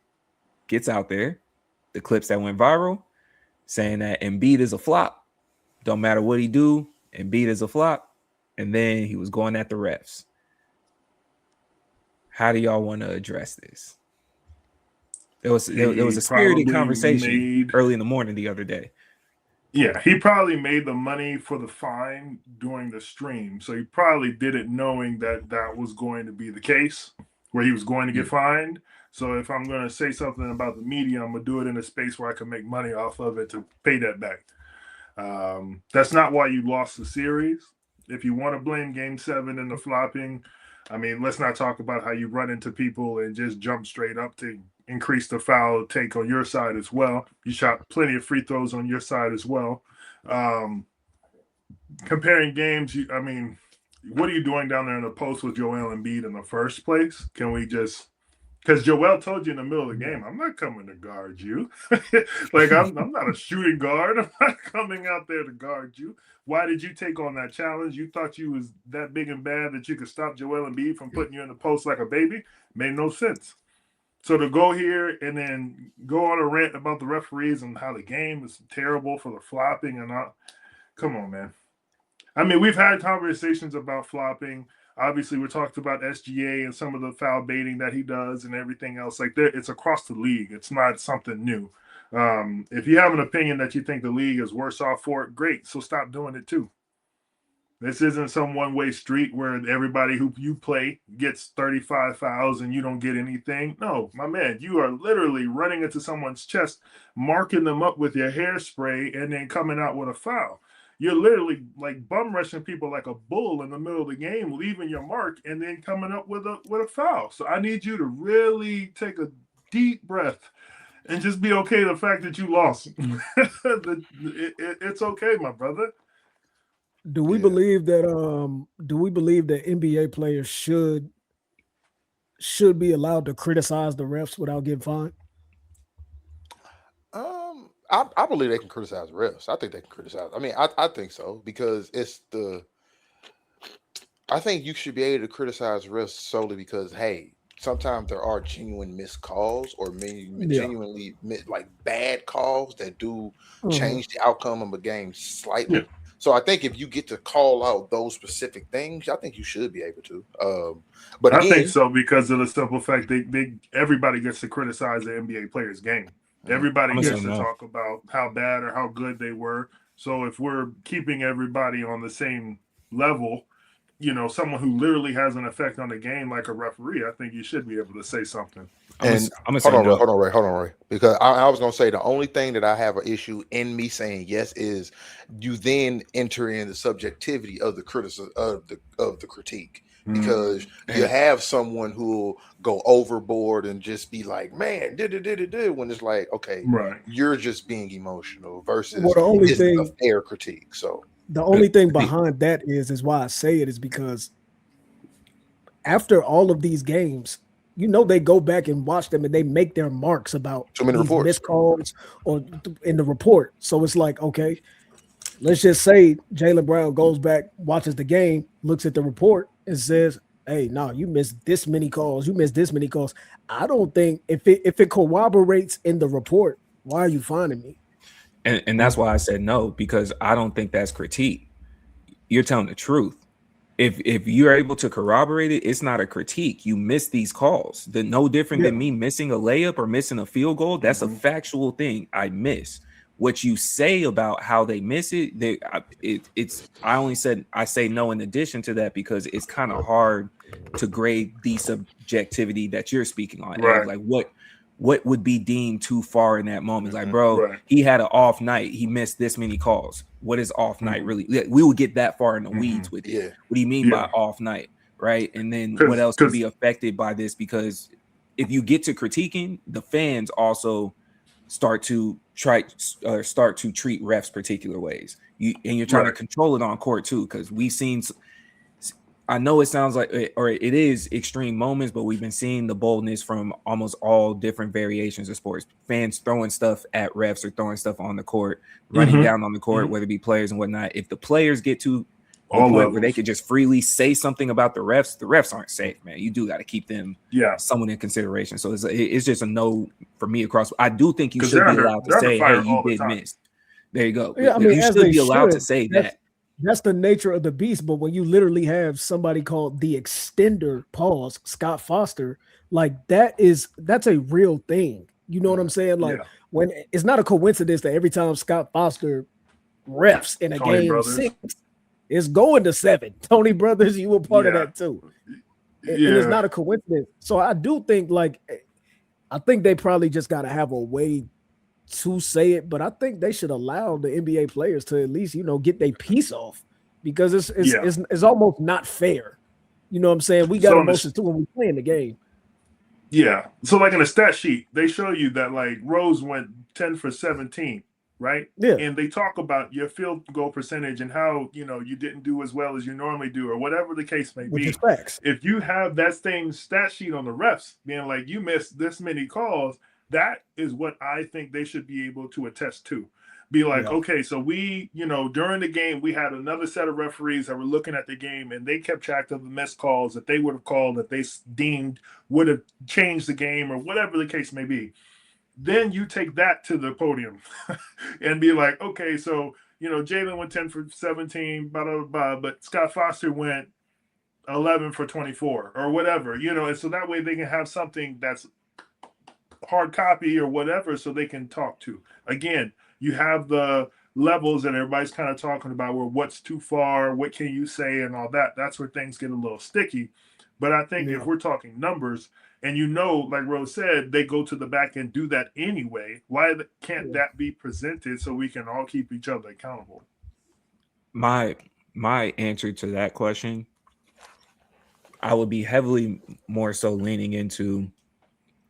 gets out there, the clips that went viral, saying that Embiid is a flop. Don't matter what he do, Embiid is a flop. And then he was going at the refs. How do y'all want to address this? There was a spirited conversation early in the morning the other day. Yeah, he probably made the money for the fine during the stream. So he probably did it knowing that that was going to be the case, where he was going to get fined. So if I'm going to say something about the media, I'm going to do it in a space where I can make money off of it to pay that back. That's not why you lost the series. If you want to blame Game 7 and the flopping, I mean, let's not talk about how you run into people and just jump straight up to increase the foul take on your side as well. You shot plenty of free throws on your side as well. Comparing games, what are you doing down there in the post with Joel Embiid in the first place? Can we just – because Joel told you in the middle of the game, I'm not coming to guard you. Like, I'm not a shooting guard. I'm not coming out there to guard you. Why did you take on that challenge? You thought you was that big and bad that you could stop Joel Embiid from putting you in the post like a baby? Made no sense. So to go here and then go on a rant about the referees and how the game is terrible for the flopping and all, come on, man. I mean, we've had conversations about flopping. Obviously, we talked about SGA and some of the foul baiting that he does and everything else. Like, it's across the league. It's not something new. If you have an opinion that you think the league is worse off for it, great. So stop doing it too. This isn't some one-way street where everybody who you play gets 35 fouls and you don't get anything. No, my man, you are literally running into someone's chest, marking them up with your hairspray, and then coming out with a foul. You're literally like bum rushing people like a bull in the middle of the game, leaving your mark, and then coming up with a foul. So I need you to really take a deep breath and just be okay with the fact that you lost. It's okay, my brother. Do we believe that NBA players should be allowed to criticize the refs without getting fined? I believe they can criticize the refs. I think they can criticize. I mean, I think so because I think you should be able to criticize refs solely because, hey, sometimes there are genuine missed calls or genuinely like bad calls that do change the outcome of a game slightly. Yeah. So I think if you get to call out those specific things, I think you should be able to. But again, I think so because of the simple fact everybody gets to criticize the NBA players' game. Everybody gets to talk about how bad or how good they were. So if we're keeping everybody on the same level, someone who literally has an effect on the game like a referee, I think you should be able to say something. And hold on, Ray. Because I was going to say the only thing that I have an issue in me saying yes is you then enter in the subjectivity of the criticism of the critique. Because you have someone who will go overboard and just be like, man, when it's like, okay, you're just being emotional versus a fair critique. So the only thing behind that is why I say it is because after all of these games, they go back and watch them and they make their marks about these missed calls or in the report. So it's like, okay, let's just say Jaylen Brown goes back, watches the game, looks at the report and says, hey, no, you missed this many calls. You missed this many calls. I don't think if it corroborates in the report, why are you finding me? And that's why I said no, because I don't think that's critique. You're telling the truth. If you're able to corroborate it, it's not a critique. You miss these calls. They're no different than me missing a layup or missing a field goal. That's a factual thing I miss. What you say about how they miss it, I say no in addition to that because it's kind of hard to grade the subjectivity that you're speaking on. Right. Like what would be deemed too far in that moment? Like, bro, he had an off night. He missed this many calls. What is off night really? We will get that far in the weeds with it. Yeah. What do you mean by off night? Right. And then what else could be affected by this? Because if you get to critiquing, the fans also start to treat refs particular ways. You're trying to control it on court too, because we've seen. I know it sounds like, or it is extreme moments, but we've been seeing the boldness from almost all different variations of sports. Fans throwing stuff at refs or throwing stuff on the court, running down on the court, whether it be players and whatnot. If the players get to a point where they could just freely say something about the refs aren't safe, man. You do got to keep them someone in consideration. So it's just a no for me across. I do think you should be allowed to say, hey, you did miss. There you go. Yeah, I mean, you should be allowed to say that. That's the nature of the beast. But when you literally have somebody called the extender, Scott Foster, like that's a real thing. You know what I'm saying? Like when it's not a coincidence that every time Scott Foster refs in a game 6, it's going to 7. Tony Brothers, you were part of that too. And it's not a coincidence. So I do think I think they probably just got to have a way to say it, but I think they should allow the NBA players to at least, get their piece off because it's almost not fair. You know what I'm saying? We got emotions too when we play in the game. Yeah. So like in a stat sheet, they show you that like Rose went 10 for 17, right? Yeah. And they talk about your field goal percentage and how, you didn't do as well as you normally do or whatever the case may be. If you have that same stat sheet on the refs being like, you missed this many calls, that is what I think they should be able to attest to. Be like, okay, so we, during the game, we had another set of referees that were looking at the game, and they kept track of the missed calls that they would have called that they deemed would have changed the game or whatever the case may be. Then you take that to the podium and be like, okay, so, Jaylen went 10 for 17, blah, blah, blah, but Scott Foster went 11 for 24 or whatever, and so that way they can have something that's hard copy or whatever so they can talk to. Again, you have the levels that everybody's kind of talking about where what's too far, what can you say, and all that. That's where things get a little sticky. But I think if we're talking numbers, and like Rose said, they go to the back and do that anyway, why can't that be presented so we can all keep each other accountable? My answer to that question, I would be heavily more so leaning into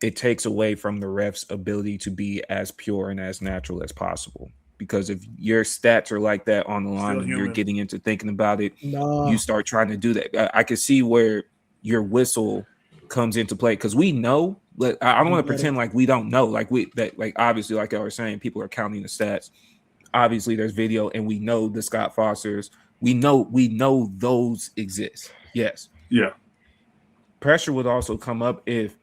it takes away from the ref's ability to be as pure and as natural as possible. Because if your stats are like that on the line and you're getting into thinking about it, you start trying to do that. I can see where your whistle comes into play because we know. I don't want to pretend like we don't know. Like obviously, like I was saying, people are counting the stats. Obviously, there's video, and we know the Scott Fosters. We know those exist. Yes. Yeah. Pressure would also come up if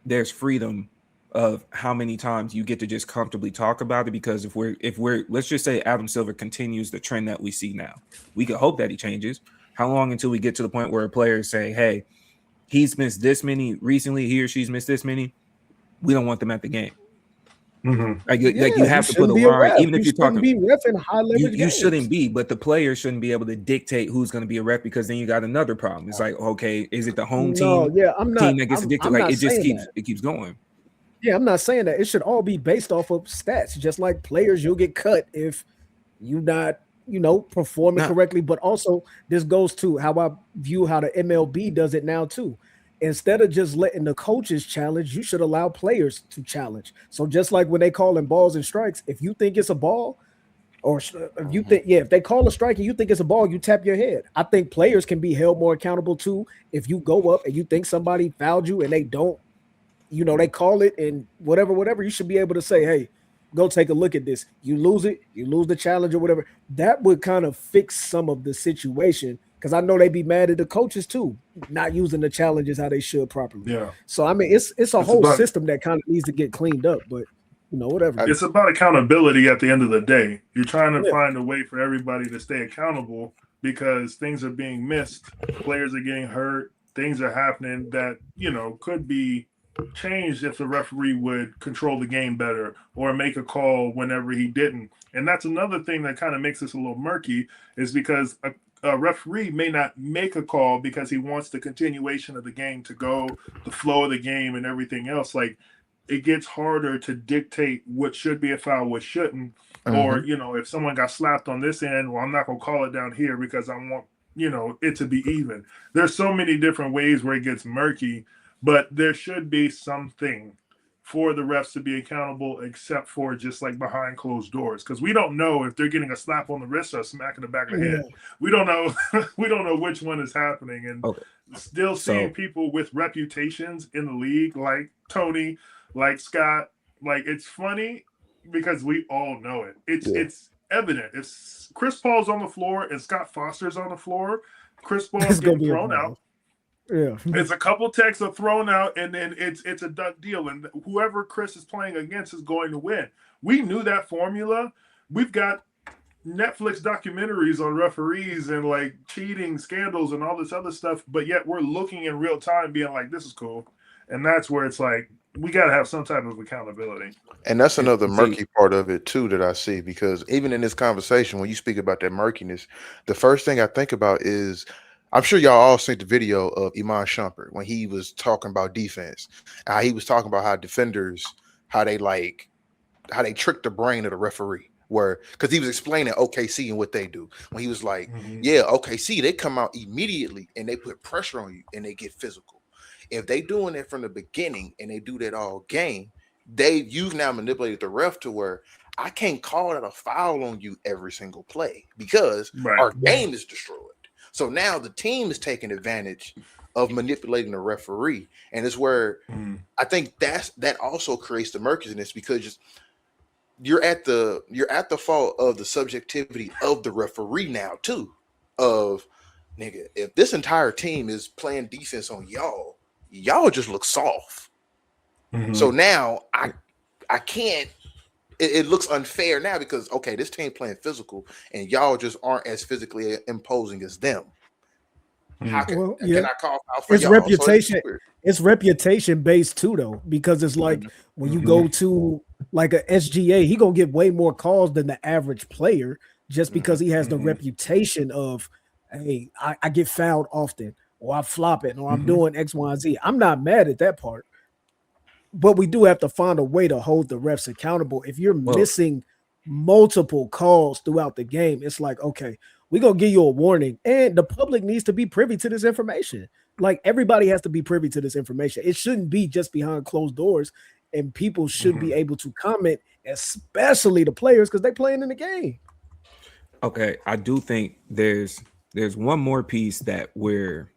there's freedom of how many times you get to just comfortably talk about it, because if we're let's just say Adam Silver continues the trend that we see now, we could hope that he changes. How long until we get to the point where a player is saying, hey, he's missed this many recently, he or she's missed this many, we don't want them at the game. Like you have to put a line, even if you're talking be ref in high leverage you shouldn't be, but the player shouldn't be able to dictate who's going to be a ref, because then you got another problem. It's like, okay, is it the home team that gets to dictate? Like it keeps going. Yeah, I'm not saying that. It should all be based off of stats. Just like players, you'll get cut if you're not, performing correctly. But also, this goes to how I view how the MLB does it now too. Instead of just letting the coaches challenge, you should allow players to challenge. So just like when they call in balls and strikes, if you think it's a ball, or if you think, if they call a strike and you think it's a ball, you tap your head. I think players can be held more accountable too. If you go up and you think somebody fouled you and they don't, they call it and whatever, you should be able to say, hey, go take a look at this. You lose it, you lose the challenge or whatever. That would kind of fix some of the situation, because I know they'd be mad at the coaches too, not using the challenges how they should properly. Yeah. So I mean, it's a whole system that kind of needs to get cleaned up, but whatever. It's about accountability at the end of the day. You're trying to find a way for everybody to stay accountable, because things are being missed, players are getting hurt, things are happening that, could be changed if the referee would control the game better or make a call whenever he didn't. And that's another thing that kind of makes this a little murky, is because a referee may not make a call because he wants the continuation of the game to go, the flow of the game and everything else. Like, it gets harder to dictate what should be a foul, what shouldn't. Or, if someone got slapped on this end, well, I'm not going to call it down here because I want, it to be even. There's so many different ways where it gets murky, but there should be something for the refs to be accountable, except for just like behind closed doors, because we don't know if they're getting a slap on the wrist or a smack in the back of the head. We don't know. We don't know which one is happening, and still seeing people with reputations in the league, like Tony, like Scott, like, it's funny because we all know it. It's evident. If Chris Paul's on the floor and Scott Foster's on the floor, Chris Paul's getting thrown out. Yeah, it's a couple texts are thrown out, and then it's a done deal, and whoever Chris is playing against is going to win. We knew that formula. We've got Netflix documentaries on referees and like cheating scandals and all this other stuff, but yet we're looking in real time, being like, "This is cool," and that's where it's like we got to have some type of accountability. And that's another murky part of it too that I see, because even in this conversation, when you speak about that murkiness, the first thing I think about is, I'm sure y'all all seen the video of Iman Shumpert when he was talking about defense. He was talking about how defenders, how they trick the brain of the referee, because he was explaining OKC and what they do. When he was like, yeah, OKC, they come out immediately and they put pressure on you and they get physical. If they doing it from the beginning and they do that all game, you've now manipulated the ref to where I can't call that a foul on you every single play, because our game is destroyed. So now the team is taking advantage of manipulating the referee, and it's where I think that also creates the murkiness, because you're at the fault of the subjectivity of the referee now too. Of nigga, if this entire team is playing defense on y'all just look soft. Mhm. So now I can't. It looks unfair now because okay, this team playing physical and y'all just aren't as physically imposing as them. How can I call out for it's y'all? reputation. It's reputation based too, though, because it's like when you go to like a SGA, he gonna get way more calls than the average player just because he has the reputation of, hey, I get fouled often, or I flop it, or I'm doing X, Y, and Z. I'm not mad at that part, but we do have to find a way to hold the refs accountable. If you're missing multiple calls throughout the game, it's like, okay, we're going to give you a warning, and the public needs to be privy to this information. Like, everybody has to be privy to this information. It shouldn't be just behind closed doors, and people should be able to comment, especially the players, because they're playing in the game. Okay, I do think there's one more piece that we're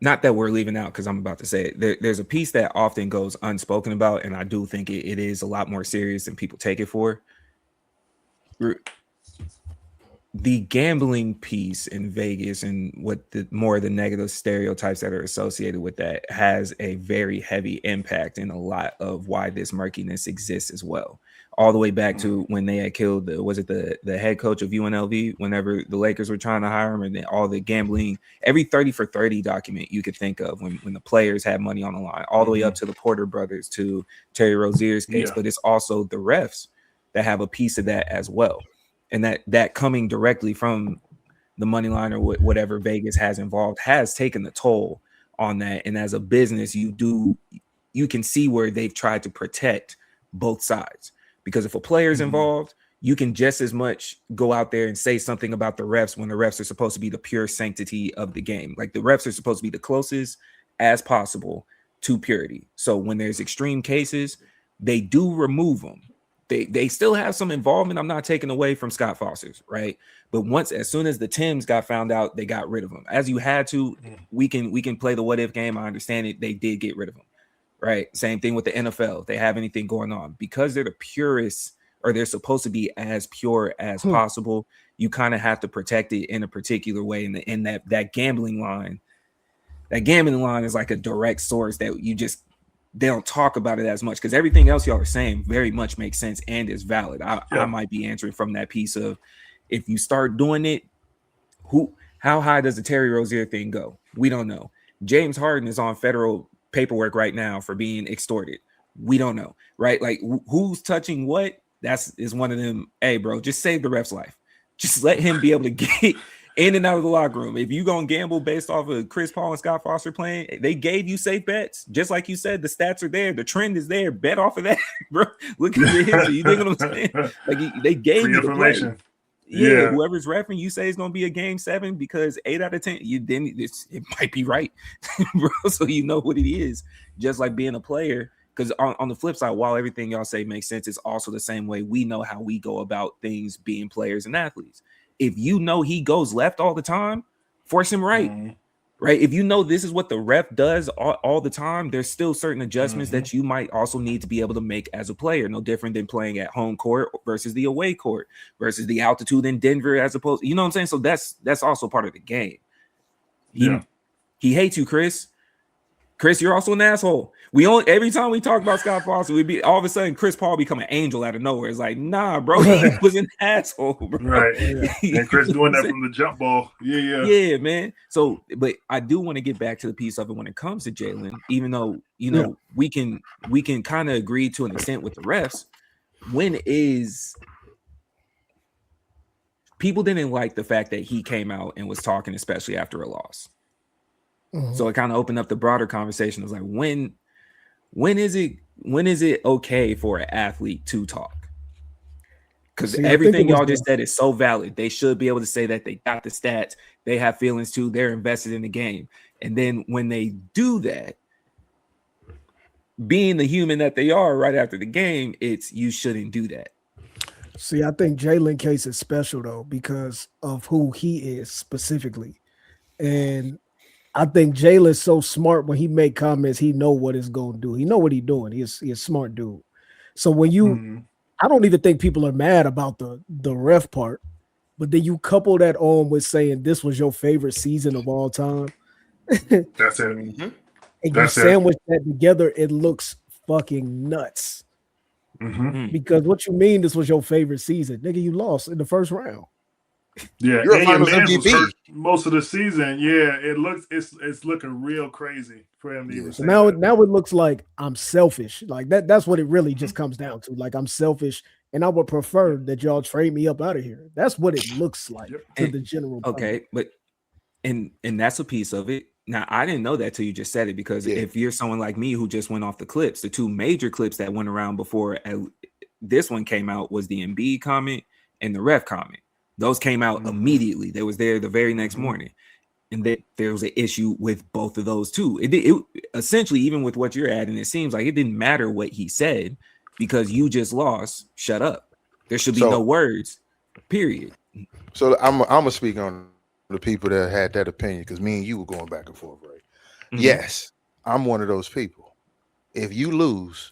leaving out, because I'm about to say it. There's a piece that often goes unspoken about, and I do think it is a lot more serious than people take it for. The gambling piece in Vegas and what the more of the negative stereotypes that are associated with that has a very heavy impact in a lot of why this murkiness exists as well. All the way back to when they had killed the head coach of UNLV, whenever the Lakers were trying to hire him, and then all the gambling, every 30 for 30 document you could think of when the players had money on the line, all the way up to the Porter brothers, to Terry Rozier's case. But it's also the refs that have a piece of that as well. And that coming directly from the money line or whatever Vegas has involved has taken the toll on that. And as a business, you can see where they've tried to protect both sides, because if a player is involved, you can just as much go out there and say something about the refs when the refs are supposed to be the pure sanctity of the game. Like, the refs are supposed to be the closest as possible to purity. So when there's extreme cases, they do remove them. They still have some involvement. I'm not taking away from Scott Foster's, right? But as soon as the Tims got found out, they got rid of him. As you had to, we can play the what if game. I understand it. They did get rid of him, right? Same thing with the NFL. If they have anything going on, because they're the purest, or they're supposed to be as pure as possible, you kind of have to protect it in a particular way. And in that gambling line is like a direct source that they don't talk about it as much, because everything else y'all are saying very much makes sense and is valid. I might be answering from that piece of, if you start doing it, how high does the Terry Rozier thing go? We don't know. James Harden is on federal paperwork right now for being extorted. We don't know, right? Like, who's touching what? Is one of them. Hey, bro, just save the ref's life. Just let him be able to get in and out of the locker room. If you gonna gamble based off of Chris Paul and Scott Foster playing, they gave you safe bets. Just like you said, the stats are there, the trend is there. Bet off of that, bro. Look at the history. You think what I'm saying? Like, they gave you the information. Play. Yeah, whoever's refereeing, you say it's gonna be a game 7 because 8 out of 10, it might be right, bro. So you know what it is. Just like being a player. Because on the flip side, while everything y'all say makes sense, it's also the same way we know how we go about things being players and athletes. If you know he goes left all the time, force him right. Right? If you know this is what the ref does all the time, there's still certain adjustments that you might also need to be able to make as a player. No different than playing at home court versus the away court versus the altitude in Denver as opposed, you know what I'm saying? So that's also part of the game. He hates you, Chris. Chris, you're also an asshole. Every time we talk about Scott Foster, we'd be all of a sudden Chris Paul become an angel out of nowhere. It's like, nah, bro, he was an asshole, bro. Right. And Chris doing that from the jump ball. Yeah, man. So, but I do want to get back to the piece of it when it comes to Jaylen, even though we can kind of agree to an extent with the refs. People didn't like the fact that he came out and was talking, especially after a loss. So it kind of opened up the broader conversation. It was like, when is it okay for an athlete to talk? Because everything y'all just said is so valid. They should be able to say that they got the stats, they have feelings too, they're invested in the game. And then when they do that, being the human that they are right after the game, you shouldn't do that. See, I think Jaylen case is special though, because of who he is specifically. And I think Jaylen's so smart when he make comments, he know what it's going to do. He know what he's doing. He's a smart dude. So when I don't even think people are mad about the ref part, but then you couple that on with saying this was your favorite season of all time. That's it. And you sandwich that together, it looks fucking nuts. Because what you mean this was your favorite season? Nigga, you lost in the first round. Yeah, you're a and finals your man was MVP hurt most of the season. Yeah, it's looking real crazy for him to even say now that. it looks like I'm selfish. Like that's what it really just comes down to. Like I'm selfish, and I would prefer that y'all trade me up out of here. That's what it looks like to the general public. Okay, but and that's a piece of it. Now I didn't know that till you just said it, because if you're someone like me who just went off the clips, the two major clips that went around before this one came out was the Embiid comment and the ref comment. Those came out immediately. They was there the very next morning. And there was an issue with both of those too. It essentially, even with what you're adding, it seems like it didn't matter what he said because you just lost. Shut up. There should be no words, period. So I'm gonna speak on the people that had that opinion, because me and you were going back and forth, right? Yes, I'm one of those people. If you lose,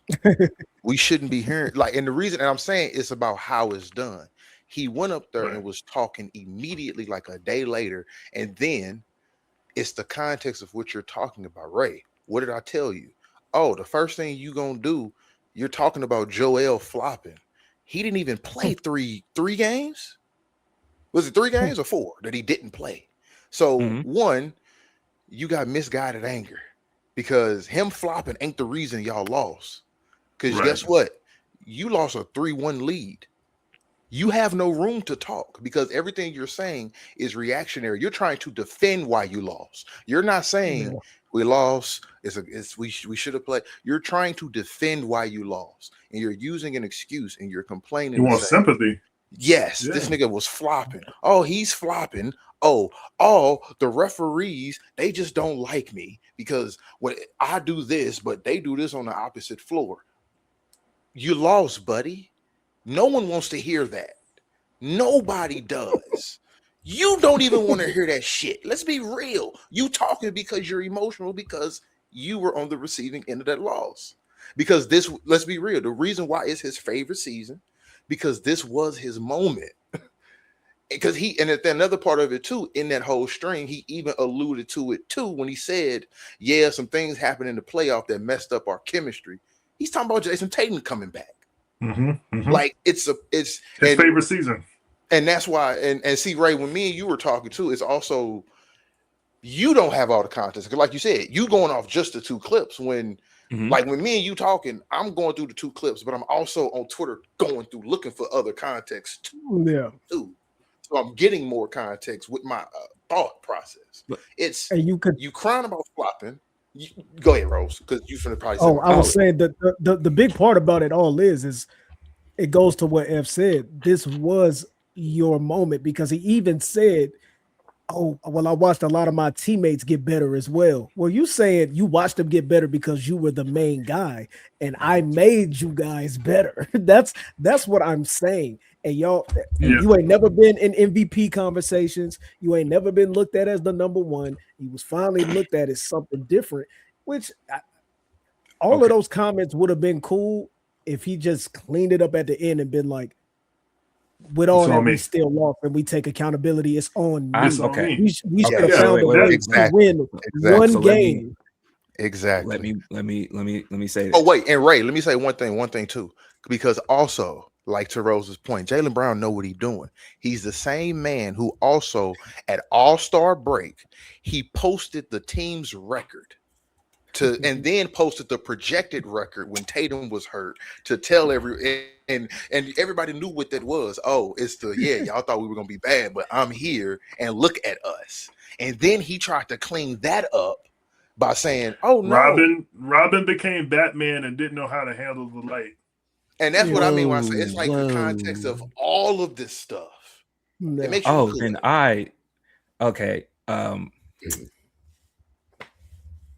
we shouldn't be hearing and the reason, and I'm saying it's about how it's done. He went up there and was talking immediately, like a day later, and then it's the context of what you're talking about. Ray, what did I tell you? Oh, the first thing you gonna do, you're talking about Joel flopping. He didn't even play three games. Was it 3 games or 4 that he didn't play? So one, you got misguided anger, because him flopping ain't the reason y'all lost. Because guess what? You lost a 3-1 lead. You have no room to talk because everything you're saying is reactionary. You're trying to defend why you lost. You're not saying we lost. We should have played. You're trying to defend why you lost, and you're using an excuse, and you're complaining. You want sympathy? Yes, this nigga was flopping. Oh, he's flopping. Oh, the referees, they just don't like me because when I do this, but they do this on the opposite floor. You lost, buddy. No one wants to hear that. Nobody does. You don't even want to hear that shit. Let's be real. You talking because you're emotional because you were on the receiving end of that loss. Because let's be real. The reason why it's his favorite season, because this was his moment. Because and at another part of it too, in that whole string, he even alluded to it too when he said, yeah, some things happened in the playoff that messed up our chemistry. He's talking about Jason Tatum coming back. Like it's his favorite season. And that's why, and see, Ray, when me and you were talking too, it's also, you don't have all the context. Because like you said, you going off just the 2 clips when, like when me and you talking, I'm going through the 2 clips, but I'm also on Twitter going through looking for other context too. So I'm getting more context with my thought process. It's, and you crying about flopping. Go ahead, Rose, because you finna probably say. I was saying that the big part about it all is it goes to what F said. This was your moment, because he even said, oh, well, I watched a lot of my teammates get better as well. Well, you saying you watched them get better because you were the main guy and I made you guys better. That's what I'm saying. And y'all, you ain't never been in MVP conversations. You ain't never been looked at as the number one. You was finally looked at as something different, which all of those comments would have been cool if he just cleaned it up at the end and been like, with all that, we still lost and we take accountability. It's on me. We should have found a way to win one game. Exactly. Let me say that. Oh, wait, and Ray, let me say one thing too, because also, like to Rose's point, Jaylen Brown know what he's doing. He's the same man who also at All-Star break, he posted the team's record and then posted the projected record when Tatum was hurt to tell and everybody knew what that was. Oh, it's y'all thought we were gonna be bad, but I'm here and look at us. And then he tried to clean that up by saying, "Oh no, Robin became Batman and didn't know how to handle the light." And that's what I mean when I say it's like the context of all of this stuff. It makes you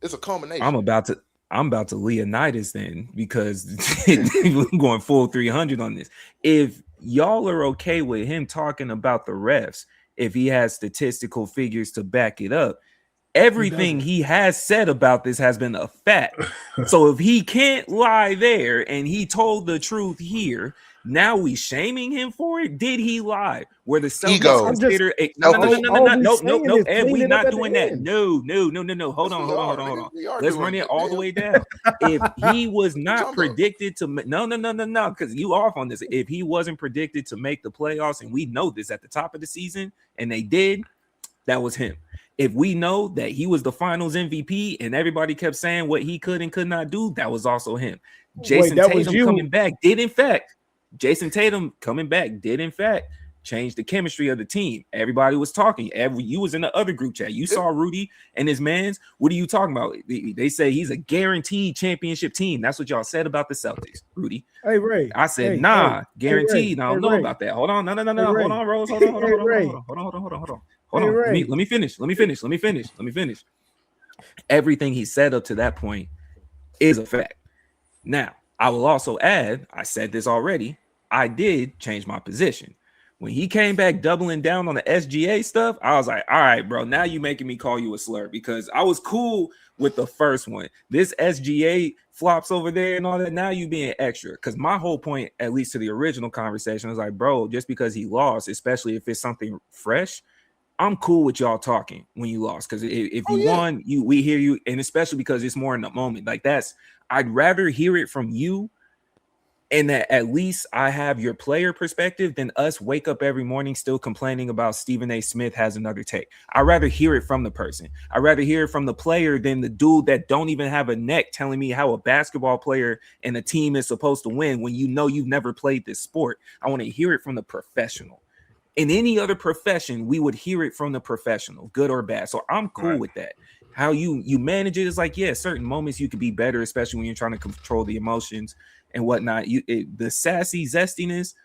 it's a culmination. I'm about to Leonidas then, because we're going full 300 on this. If y'all are okay with him talking about the refs, if he has statistical figures to back it up, everything he has said about this has been a fact. So if he can't lie there and he told the truth here, now we shaming him for it? Did he lie? Where the Celtics consider no, Ed, we not doing that. No. Hold on. Let's run it all the way down. If he was not predicted to no, because you off on this. If he wasn't predicted to make the playoffs, and we know this at the top of the season, and they did, that was him. If we know that he was the finals MVP and everybody kept saying what he could and could not do, that was also him. Jason Tatum coming back did in fact change the chemistry of the team. Everybody was talking. You was in the other group chat. You saw Rudy and his mans. What are you talking about? They say he's a guaranteed championship team. That's what y'all said about the Celtics, Rudy. Hey, Ray. I said, guaranteed. I don't know about that. Hold on. No. Hold on, Rose. Hold on. Let me finish. Everything he said up to that point is a fact. Now, I will also add, I said this already, I did change my position. When he came back doubling down on the SGA stuff, I was like, all right, bro, now you making me call you a slur, because I was cool with the first one. This SGA flops over there and all that, now you being extra. Because my whole point, at least to the original conversation, was like, bro, just because he lost, especially if it's something fresh, I'm cool with y'all talking when you lost. Because if you won, we hear you, and especially because it's more in the moment. Like I'd rather hear it from you, and that at least I have your player perspective, than us wake up every morning still complaining about Stephen A. Smith has another take. I'd rather hear it from the person. I'd rather hear it from the player than the dude that don't even have a neck telling me how a basketball player and a team is supposed to win when you know you've never played this sport. I want to hear it from the professional. In any other profession, we would hear it from the professional, good or bad. So I'm cool with that. How you manage it is like, certain moments you could be better, especially when you're trying to control the emotions and whatnot. The sassy zestiness,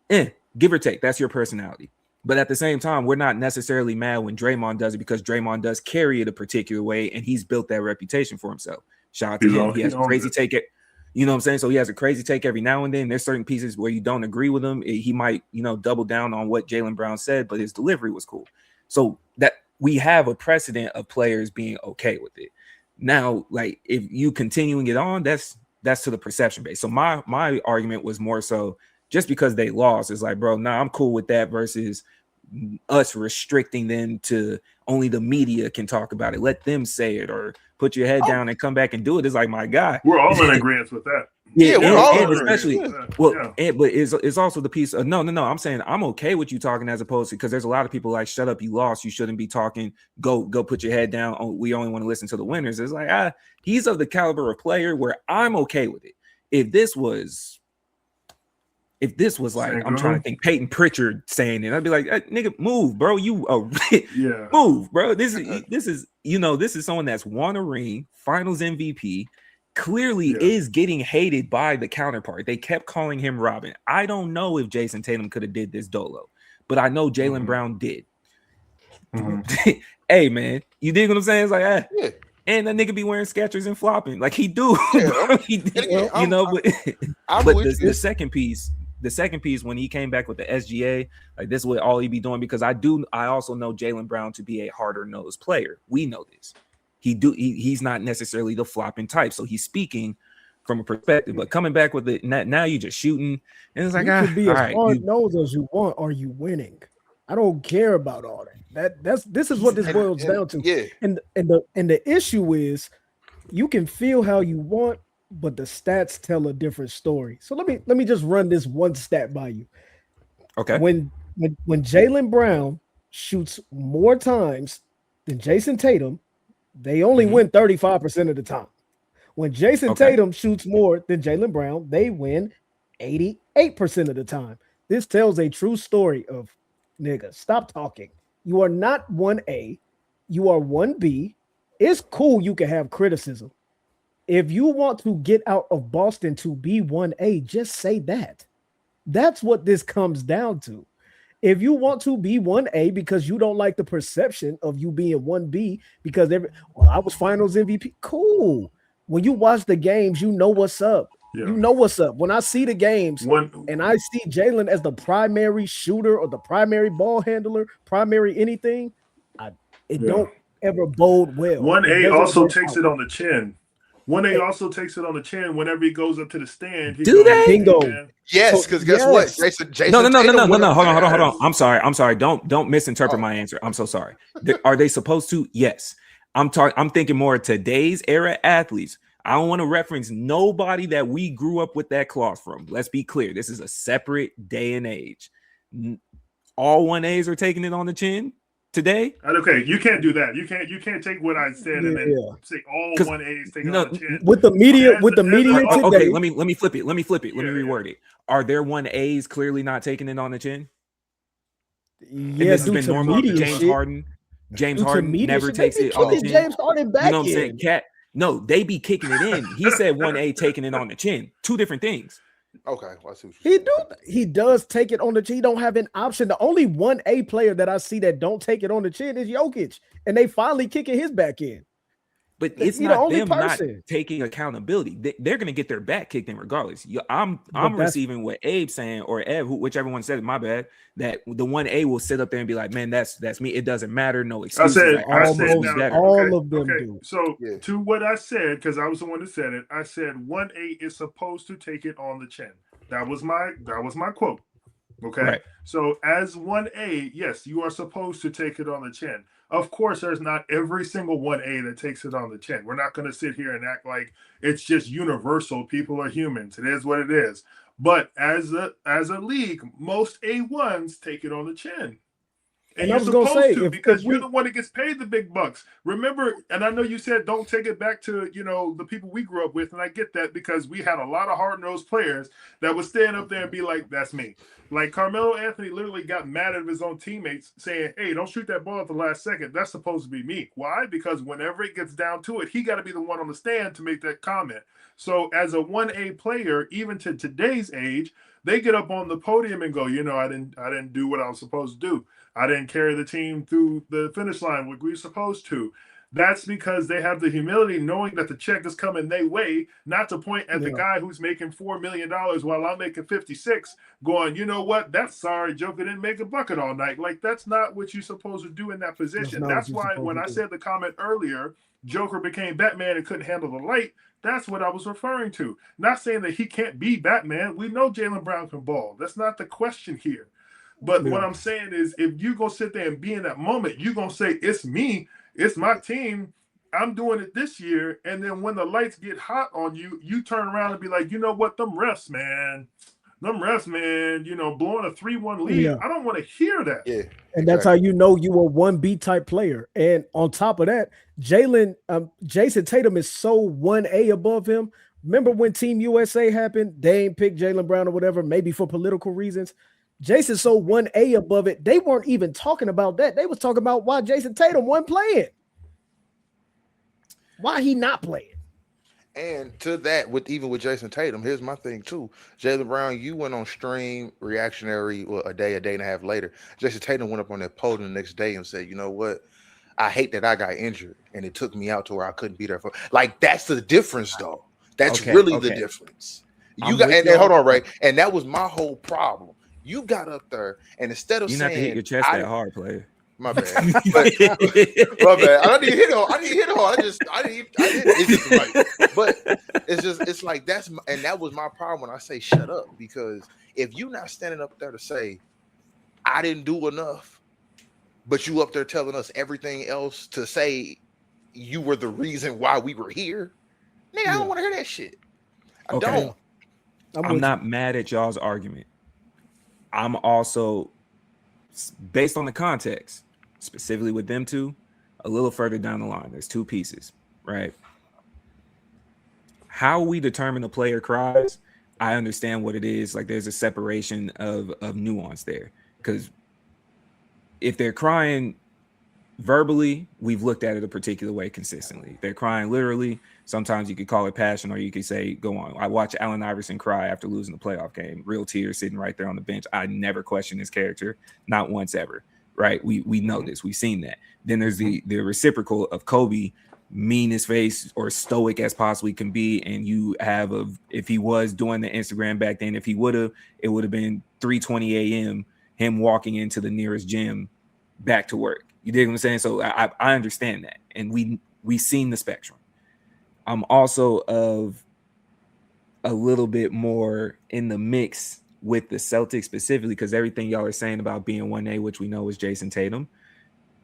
give or take, that's your personality. But at the same time, we're not necessarily mad when Draymond does it, because Draymond does carry it a particular way, and he's built that reputation for himself. Shout out to him. He has a crazy take it. You know what I'm saying? So he has a crazy take every now and then. There's certain pieces where you don't agree with him. He might, double down on what Jaylen Brown said, but his delivery was cool. So that we have a precedent of players being okay with it. Now, like, if you continuing it on, that's to the perception base. So my argument was more so, just because they lost, it's like, bro, I'm cool with that, versus us restricting them to only the media can talk about it. Let them say it, or put your head down and come back and do it. It's like, my God, we're all in agreement with that. We're all especially but it's also the piece of no. I'm saying I'm okay with you talking, as opposed to, because there's a lot of people like, shut up, you lost, you shouldn't be talking. Go put your head down. We only want to listen to the winners. It's like, he's of the caliber of player where I'm okay with it. If this was like, I'm trying to think, Peyton Pritchard saying it, I'd be like, nigga, move, bro. Move, bro. This is someone that's won a ring, finals MVP, clearly is getting hated by the counterpart. They kept calling him Robin. I don't know if Jason Tatum could have did this dolo, but I know Jaylen Brown did. Hey, man, you dig what I'm saying? It's like, and that nigga be wearing Skechers and flopping like he do. But the second piece, when he came back with the SGA, like, this is what all he be doing, because I also know Jaylen Brown to be a harder nosed player. We know this. He's not necessarily the flopping type, so he's speaking from a perspective. But coming back with it, now you're just shooting, and it's like, you could be as hard nosed as you want. Are you winning? I don't care about all that. This is what this boils down to. Yeah. And the issue is, you can feel how you want, but the stats tell a different story. So let me just run this one stat by you. Okay. When Jaylen Brown shoots more times than Jason Tatum, they only win 35% of the time. When Jason Tatum shoots more than Jaylen Brown, they win 88% of the time. This tells a true story of, nigga, stop talking. You are not 1A. You are 1B. It's cool you can have criticism. If you want to get out of Boston to be 1A, just say that. That's what this comes down to. If you want to be 1A because you don't like the perception of you being 1B because I was finals MVP, cool. When you watch the games, you know what's up. Yeah. You know what's up. When I see the games and I see Jaylen as the primary shooter or the primary ball handler, primary anything, it don't ever bode well. 1A also takes it on the chin. 1A also takes it on the chin whenever he goes up to the stand. Do they? Bingo. Man. Yes, because guess what? Jason No. Tatum went up Hold there. on. I'm sorry. Don't misinterpret my answer. I'm so sorry. Are they supposed to? Yes. I'm thinking more today's era athletes. I don't want to reference nobody that we grew up with that cloth from. Let's be clear. This is a separate day and age. All 1As are taking it on the chin today. Okay, you can't do that. You can't take what I said and then say all 1As taking on the chin. With the media today. Okay, let me flip it. Let me reword it. Are there 1As clearly not taking it on the chin? Yeah, and this has been normal. James Harden never takes it on the chin. James Harden back you know what I'm saying? No, they be kicking it in. He said 1A taking it on the chin. Two different things. Okay, well, I see what you're saying. He does take it on the chin. He don't have an option. The only 1A player that I see that don't take it on the chin is Jokic, and they finally kicking his back in. But it's not them not taking accountability. They're going to get their back kicked in regardless. I'm receiving what Abe's saying, or Ev, whichever one said it, my bad, that the 1A will sit up there and be like, man, that's me. It doesn't matter. No excuses. I said all of them do. So to what I said, because I was the one that said it, I said 1A is supposed to take it on the chin. That was my quote. Okay. Right. So as 1A, yes, you are supposed to take it on the chin. Of course, there's not every single 1A that takes it on the chin. We're not going to sit here and act like it's just universal. People are humans. It is what it is. But as a league, most A1s take it on the chin. And you're supposed to, because you're the one that gets paid the big bucks. Remember, and I know you said don't take it back to, the people we grew up with, and I get that because we had a lot of hard-nosed players that would stand up there and be like, that's me. Like Carmelo Anthony literally got mad at his own teammates saying, hey, don't shoot that ball at the last second. That's supposed to be me. Why? Because whenever it gets down to it, he got to be the one on the stand to make that comment. So as a 1A player, even to today's age, they get up on the podium and go, I didn't do what I was supposed to do. I didn't carry the team through the finish line like we were supposed to. That's because they have the humility knowing that the check is coming their way, not to point at the guy who's making $4 million while I'm making 56, going, you know what? That's sorry, Joker didn't make a bucket all night. Like, that's not what you're supposed to do in that position. That's why when I said the comment earlier, Joker became Batman and couldn't handle the light, that's what I was referring to. Not saying that he can't be Batman. We know Jaylen Brown can ball. That's not the question here. But what I'm saying is, if you go sit there and be in that moment, you're going to say, it's me, it's my team, I'm doing it this year. And then when the lights get hot on you, you turn around and be like, you know what, them refs, man, blowing a 3-1 lead. I don't want to hear that. Yeah, and that's how you know you a 1B type player. And on top of that, Jason Tatum is so 1A above him. Remember when Team USA happened? They ain't picked Jaylen Brown or whatever, maybe for political reasons. Jason's so 1A above it. They weren't even talking about that. They was talking about why Jason Tatum wasn't playing. Why he not playing? And to that, with Jason Tatum, here's my thing too. Jaylen Brown, you went on stream reactionary a day and a half later. Jason Tatum went up on that podium the next day and said, you know what? I hate that I got injured and it took me out to where I couldn't be there for. Like, that's the difference, though. That's really the difference. You got and hold on, Ray. And that was my whole problem. You got up there, and instead of you saying, not to hit your chest that hard, player. My bad. My bad. I didn't hit it hard. I didn't. It's just like, but it's like that was my problem when I say shut up, because if you not standing up there to say I didn't do enough, but you up there telling us everything else to say you were the reason why we were here, nigga, I don't want to hear that shit. I don't. I'm not mad at y'all's argument. I'm also, based on the context, specifically with them two, a little further down the line, there's two pieces, right? How we determine a player cries, I understand what it is. Like, there's a separation of nuance there. Because if they're crying verbally, we've looked at it a particular way consistently. If they're crying literally, sometimes you could call it passion, or you could say, go on. I watched Allen Iverson cry after losing the playoff game. Real tears sitting right there on the bench. I never questioned his character, not once ever, right? We know this. We've seen that. Then there's the reciprocal of Kobe, mean his face or stoic as possibly can be, and you have if he was doing the Instagram back then, if he would have, it would have been 3:20 a.m., him walking into the nearest gym back to work. You dig what I'm saying? So I understand that, and we seen the spectrum. I'm also of a little bit more in the mix with the Celtics specifically because everything y'all are saying about being 1A, which we know is Jason Tatum,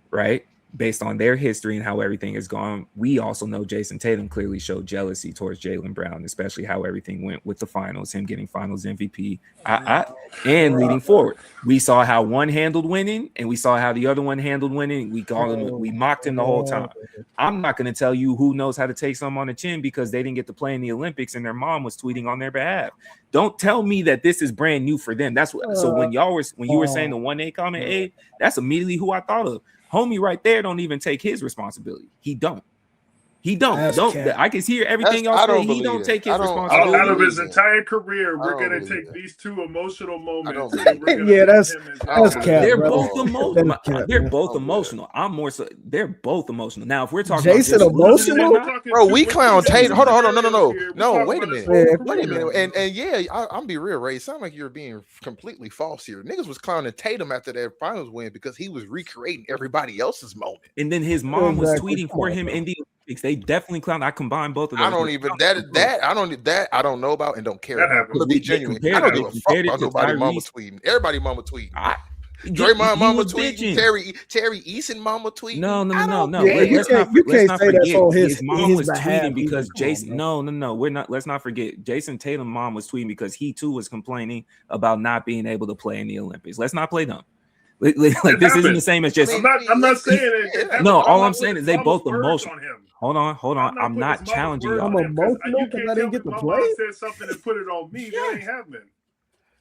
right? Based on their history and how everything has gone, we also know Jason Tatum clearly showed jealousy towards Jaylen Brown, especially how everything went with the finals, him getting finals MVP, and leading forward. We saw how one handled winning, and we saw how the other one handled winning. We mocked him the whole time. I'm not going to tell you who knows how to take some on the chin because they didn't get to play in the Olympics and their mom was tweeting on their behalf. Don't tell me that this is brand new for them. That's what. So when you were saying the 1A comment, that's immediately who I thought of. Homie right there don't even take his responsibility. He don't. I can hear everything y'all say. He don't take his responsibility. Out of his entire career, we're going to take these two emotional moments. That's cap. They're both emotional. They're both emotional. I'm more so. They're both emotional. Now, if we're talking Jason emotional, bro, we clown Tatum. Hold on, no. Wait a minute. And yeah, I'm be real, Ray. It sounds like you're being completely false here. Niggas was clowning Tatum after that finals win because he was recreating everybody else's moment. And then his mom was tweeting for him in the Olympics. They definitely clown. I combine both of those. I don't know about and don't care. I'm gonna be genuine. I don't give a fuck about nobody mama tweeting. Everybody mama tweeting. Draymond mama tweeting. Terry Eason mama tweeting. No. Yeah, let's not forget his mom was tweeting because Jason. No. We're not. Let's not forget Jason Tatum's mom was tweeting because he too was complaining about not being able to play in the Olympics. Let's not play dumb. Like this isn't the same as just. I'm not saying it. No, all I'm saying is they both emotional. Hold on. I'm not challenging y'all. I'm emotional because I didn't get to play. Said something and put it on me. That ain't happening.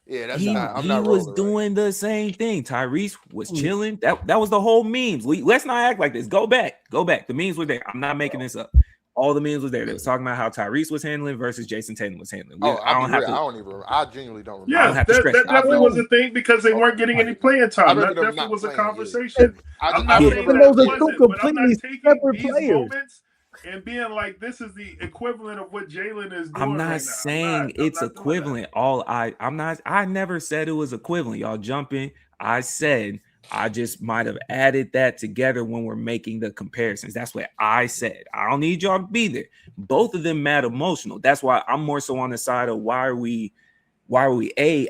Yeah, that's he was doing the same thing. Tyrese was chilling. That was the whole memes. Let's not act like this. Go back. The memes were there. I'm not making this up. All the memes was there. They was talking about how Tyrese was handling versus Jason Tatum was handling. I genuinely don't remember. Yeah, that definitely was a thing because they weren't getting any playing time. That definitely was a conversation. I'm not saying those are two completely separate players. And being like, this is the equivalent of what Jaylen is doing. I'm not saying it's equivalent. I never said it was equivalent. Y'all jumping. I said I just might have added that together when we're making the comparisons. That's what I said. I don't need y'all to be there. Both of them mad emotional. That's why I'm more so on the side of why are we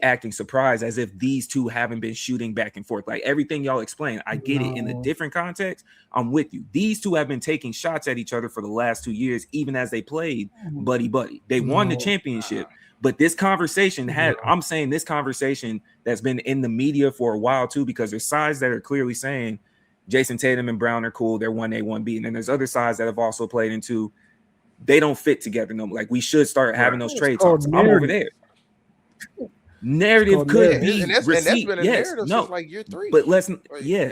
acting surprised as if these two haven't been shooting back and forth. Like everything y'all explained, I get it in a different context. I'm with you. These two have been taking shots at each other for the last 2 years, even as they played buddy. They won the championship. But this conversation I'm saying this conversation that's been in the media for a while too, because there's sides that are clearly saying Jason Tatum and Brown are cool. They're 1A, 1B. And then there's other sides that have also played into they don't fit together no more. Like we should start having those trade talks. I'm over there. Narrative could be receipt. Yes, no, like year 3. But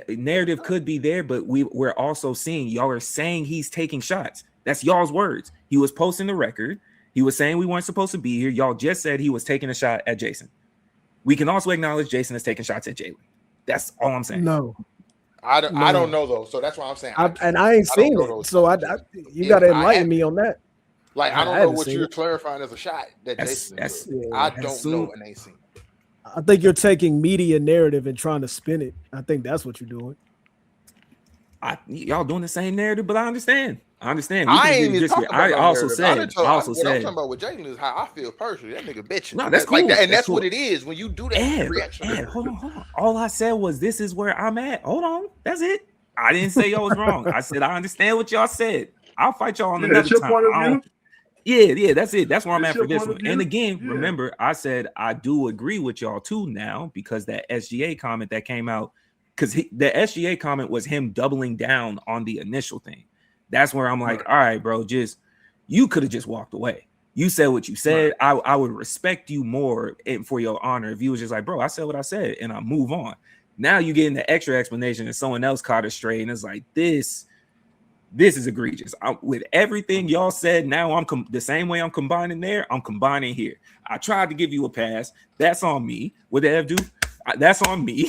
narrative could be there, but we're also seeing y'all are saying he's taking shots. That's y'all's words. He was posting the record. He was saying we weren't supposed to be here. Y'all just said he was taking a shot at Jason. We can also acknowledge Jason is taking shots at Jaylen. That's all I'm saying. No. I don't know though. So that's why I'm saying. I ain't seen it. So you got to enlighten me on that. Like I don't know what you're clarifying as a shot that Jason. I don't know and ain't seen. I think you're taking media narrative and trying to spin it. I think that's what you're doing. Y'all doing the same narrative, but I understand. I ain't even talking about I also said. What I'm talking about with Jaylen is how I feel personally. That nigga bitching. No, that's cool. Like that, and that's cool. What it is when you do that. Ed, hold on. All I said was this is where I'm at. Hold on. That's it. I didn't say y'all was wrong. I said I understand what y'all said. I'll fight y'all on another time. Point of view? Yeah, that's it. That's where I'm at for this one. And again, remember, I said I do agree with y'all too now because that SGA comment that came out, because the SGA comment was him doubling down on the initial thing. That's where I'm like, all right, bro, you could have just walked away. You said what you said. Right. I would respect you more for your honor if you was just like, bro, I said what I said and I move on. Now you getting the extra explanation and someone else caught it straight and it's like this is egregious. With everything y'all said, now I'm the same way I'm combining there, I'm combining here. I tried to give you a pass. That's on me. What did Ev do? That's on me.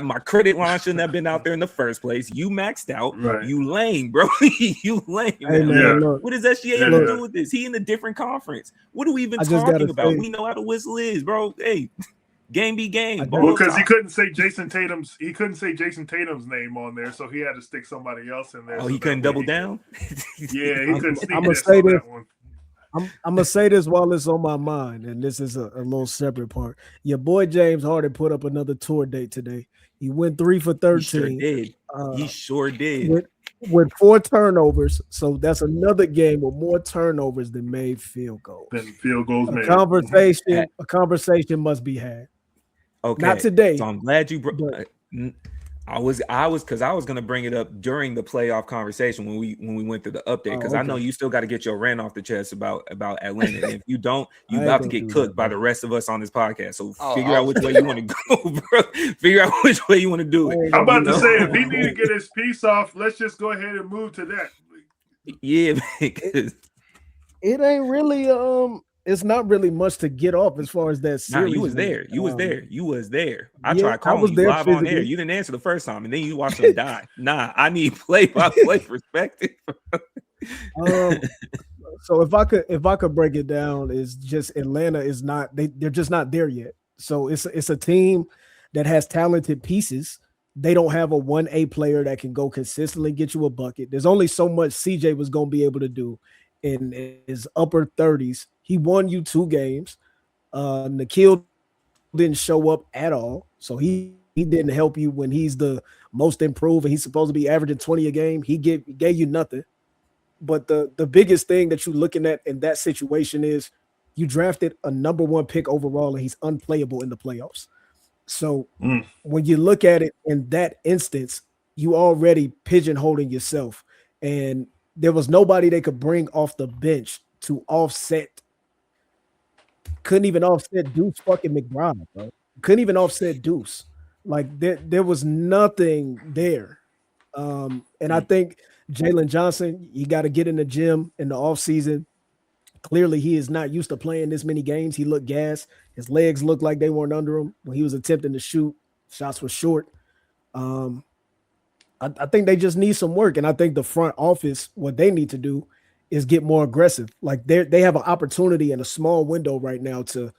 My credit line shouldn't have been out there in the first place. You maxed out. Right. You lame, bro. You lame. Hey, man, what does SGA have to do with this? He in a different conference. What are we even talking about? We know how the whistle is, bro. Hey, Game be game. Well, because he couldn't say Jason Tatum's name on there, so he had to stick somebody else in there. Oh, so he couldn't double down? Yeah, he couldn't sneak I'm gonna this say on this. that one. I'm gonna say this while it's on my mind, and this is a little separate part. Your boy James Harden put up another tour date today. He went 3 for 13. He sure did. He sure did. With 4 turnovers, so that's another game with more turnovers than made field goals. Then field goals made. A conversation must be had. Okay, not today. So I'm glad you brought. I was because I was gonna bring it up during the playoff conversation when we went through the update, because I know you still got to get your rant off the chest about Atlanta. And if you don't, you about to get cooked by the rest of us on this podcast. So figure out which way you want to go, bro. Figure out which way you want to do it. I'm about to say, if he need to get his piece off, let's just go ahead and move to that. Yeah, because it ain't really it's not really much to get off as far as that series. Nah, you was there. You was there. I tried calling you live on air. You didn't answer the first time, and then you watched them die. Nah, I need play-by-play perspective. So if I could break it down, is just Atlanta is not they're just not there yet. So it's a team that has talented pieces. They don't have a 1A player that can go consistently get you a bucket. There's only so much CJ was going to be able to do in his upper 30s. He won you 2 games. Nikhil didn't show up at all, so he didn't help you when he's the most improved and he's supposed to be averaging 20 a game. He gave you nothing. But the biggest thing that you're looking at in that situation is you drafted a number 1 pick overall and he's unplayable in the playoffs. So when you look at it in that instance, you already pigeonholing yourself, and there was nobody they could bring off the bench to offset. Couldn't even offset Deuce fucking McBride, bro. Couldn't even offset Deuce. Like there was nothing there. And I think Jaylen Johnson, you got to get in the gym in the offseason. Clearly, he is not used to playing this many games. He looked gassed. His legs looked like they weren't under him when he was attempting to shoot. Shots were short. I think they just need some work. And I think the front office, what they need to do is get more aggressive. Like they have an opportunity in a small window right now to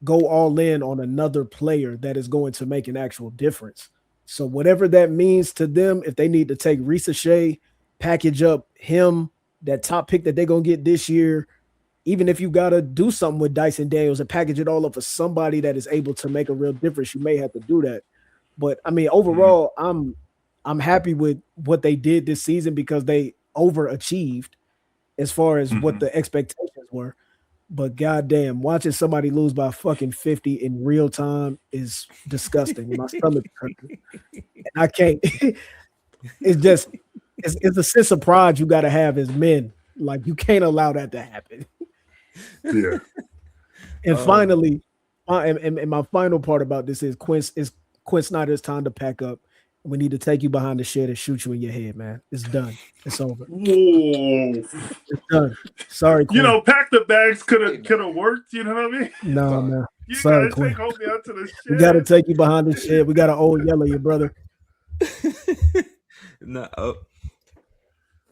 go all in on another player that is going to make an actual difference. So whatever that means to them, if they need to take Risa Shea, package up him, that top pick that they're going to get this year, even if you got to do something with Dyson Daniels and package it all up for somebody that is able to make a real difference, you may have to do that. But I mean, overall, I'm happy with what they did this season because they overachieved as far as what the expectations were. But goddamn, watching somebody lose by fucking 50 in real time is disgusting. My stomach hurts. And I can't. It's a sense of pride you got to have as men. Like, you can't allow that to happen. Yeah. And finally, and my final part about this is Quinn Snyder's time to pack up. We need to take you behind the shed and shoot you in your head, man. It's done. It's over. Whoa. It's done. Sorry, Quinn. You know, pack the bags could have worked. You know what I mean? No, man. You Sorry, gotta Quinn. take homie out to the shed. We gotta take you behind the shed. We got an old yellow, your brother. No,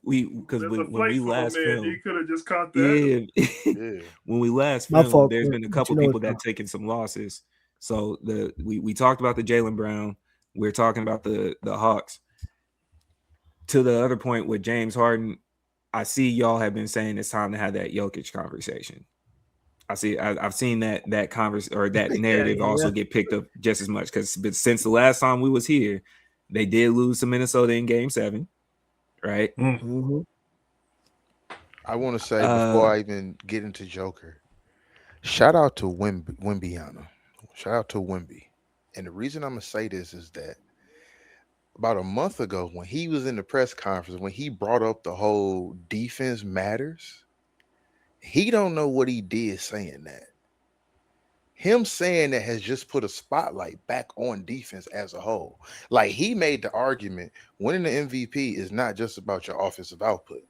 when we last filmed, you could have just caught that. Yeah. When we last filmed, there's been a couple people that taken some losses. So we talked about the Jaylen Brown. We're talking about the Hawks. To the other point with James Harden, I see y'all have been saying it's time to have that Jokic conversation. I've seen that narrative also get picked up just as much because since the last time we was here, they did lose to Minnesota in Game 7, right? Mm-hmm. I want to say before I even get into Joker, shout out to Wembyana. Shout out to Wemby. And the reason I'm going to say this is that about a month ago, when he was in the press conference, when he brought up the whole defense matters, he don't know what he did saying that. Him saying that has just put a spotlight back on defense as a whole. Like, he made the argument, winning the MVP is not just about your offensive output.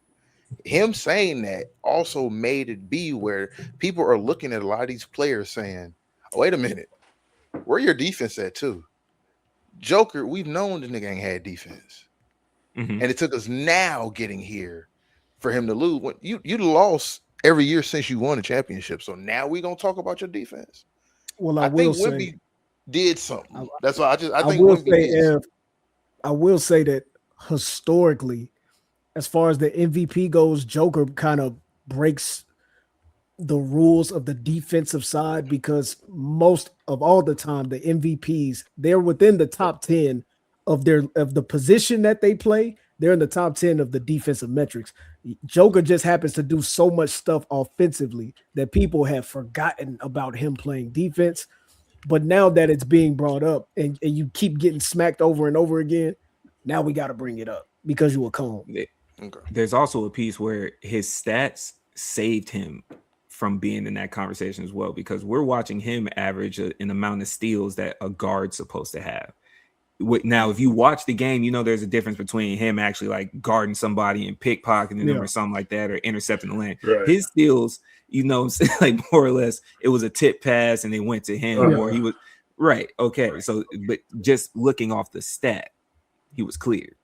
Him saying that also made it be where people are looking at a lot of these players saying, oh, wait a minute, where your defense at too? Joker, we've known the nigga ain't had defense. And it took us now getting here for him to lose. When you lost every year since you won a championship. So now we're going to talk about your defense. Well, I will say, did something. That's why I think I will say that historically, as far as the MVP goes, Joker kind of breaks the rules of the defensive side because most of all the time the MVPs, they're within the top 10 of the position that they play. They're in the top 10 of the defensive metrics. Joker just happens to do so much stuff offensively that people have forgotten about him playing defense. But now that it's being brought up and you keep getting smacked over and over again, now we got to bring it up because you were calm. There's also a piece where his stats saved him from being in that conversation as well, because we're watching him average an amount of steals that a guard's supposed to have. Now, if you watch the game, there's a difference between him actually like guarding somebody and pickpocketing them or something like that, or intercepting the lane. Right. His steals, like more or less, it was a tip pass and they went to him, or he was right. Okay, right. So, but just looking off the stat, he was clear.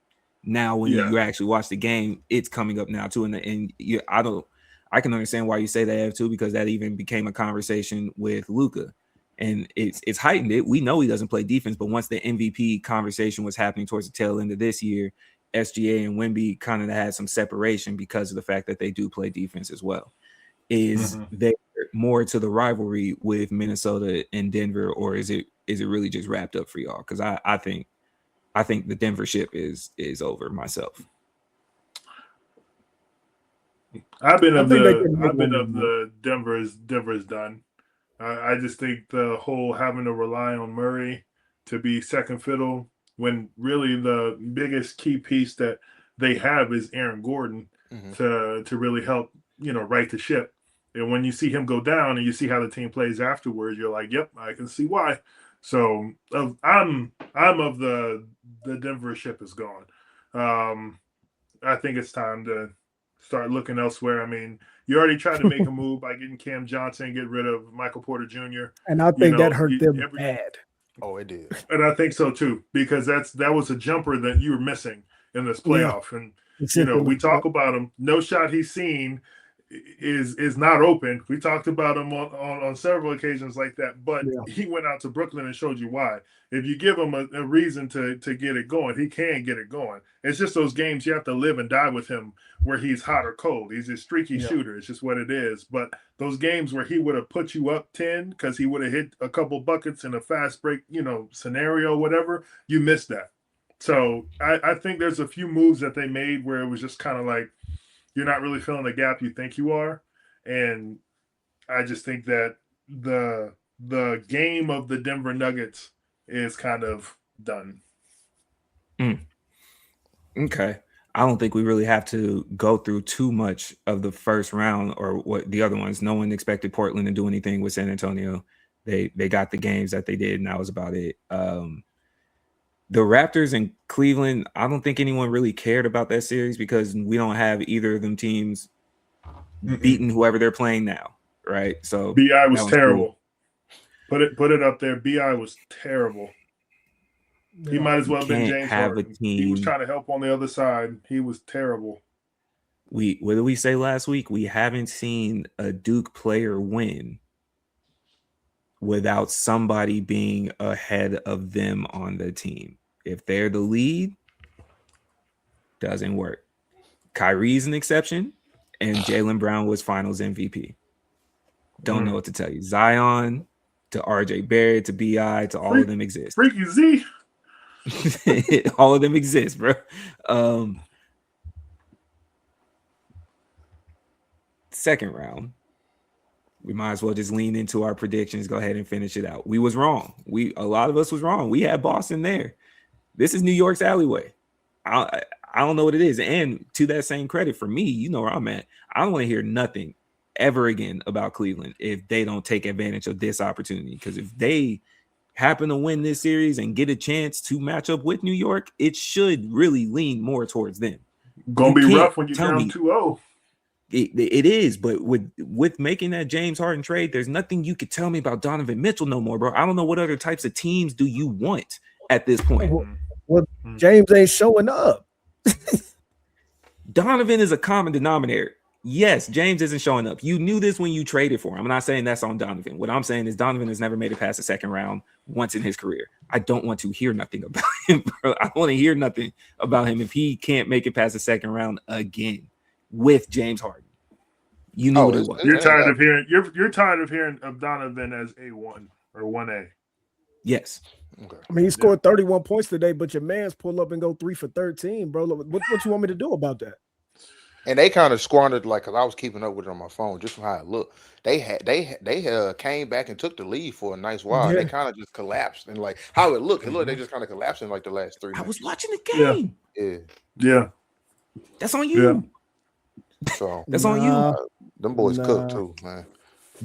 Now, when you actually watch the game, it's coming up now too, I can understand why you say that too, because that even became a conversation with Luka. And it's heightened it. We know he doesn't play defense, but once the MVP conversation was happening towards the tail end of this year, SGA and Wemby kind of had some separation because of the fact that they do play defense as well. Is there more to the rivalry with Minnesota and Denver, or is it really just wrapped up for y'all? Because I think the Denver ship is over myself. I've been of the Denver's done. I just think the whole having to rely on Murray to be second fiddle when really the biggest key piece that they have is Aaron Gordon to really help, right the ship. And when you see him go down and you see how the team plays afterwards, you're like, yep, I can see why. So I'm of the Denver ship is gone. I think it's time to start looking elsewhere. I mean, you already tried to make a move by getting Cam Johnson, get rid of Michael Porter Jr. And I think that hurt them bad. Oh, it did. And I think so too, because that was a jumper that you were missing in this playoff. Yeah. And we talk about him. No shot he's seen is not open. We talked about him on several occasions like that, but he went out to Brooklyn and showed you why. If you give him a reason to get it going, he can get it going. It's just those games you have to live and die with him where he's hot or cold. He's a streaky shooter. It's just what it is. But those games where he would have put you up 10 because he would have hit a couple buckets in a fast break, scenario, whatever, you missed that. So I think there's a few moves that they made where it was just kind of like, you're not really filling the gap you think you are. And I just think that the game of the Denver Nuggets is kind of done. Okay. I don't think we really have to go through too much of the first round or what the other ones. No one expected Portland to do anything with San Antonio. They got the games that they did, and that was about it. The Raptors and Cleveland, I don't think anyone really cared about that series because we don't have either of them teams beating whoever they're playing now, right? So BI was terrible. Cool. Put it up there. BI was terrible. He might as well have been James Harden. He was trying to help on the other side. He was terrible. What did we say last week? We haven't seen a Duke player win without somebody being ahead of them on the team. If they're the lead, doesn't work. Kyrie's an exception, and Jaylen Brown was finals MVP. Don't know what to tell you. Zion to RJ Barrett to BI to all of them exist. Freaky Z. All of them exist, bro. Second round. We might as well just lean into our predictions. Go ahead and finish it out. We was wrong. A lot of us was wrong. We had Boston there. This is New York's alleyway. I don't know what it is. And to that same credit for me, you know where I'm at. I don't want to hear nothing ever again about Cleveland if they don't take advantage of this opportunity. Because if they happen to win this series and get a chance to match up with New York, it should really lean more towards them. Gonna be rough when you're down 2-0. It is, but with making that James Harden trade, there's nothing you could tell me about Donovan Mitchell no more, bro. I don't know what other types of teams do you want at this point. Well, James ain't showing up. Donovan is a common denominator. Yes, James isn't showing up. You knew this when you traded for him. I'm not saying that's on Donovan. What I'm saying is Donovan has never made it past the second round once in his career. I don't want to hear nothing about him, bro. I don't want to hear nothing about him if he can't make it past the second round again with James Harden. You knew what it was. You're tired of hearing you're tired of hearing of Donovan as A1 or 1A. Yes. Okay. I mean, he scored 31 points today, but your man's pull up and go 3 for 13, bro. What you want me to do about that? And they kind of squandered, like, because I was keeping up with it on my phone, just from how it looked. They came back and took the lead for a nice while. Yeah. They kind of just collapsed, and like how it looked, they just kind of collapsed in like the last 3 minutes. I was watching the game. Yeah. That's on you. So that's on you. Them boys cooked too, man.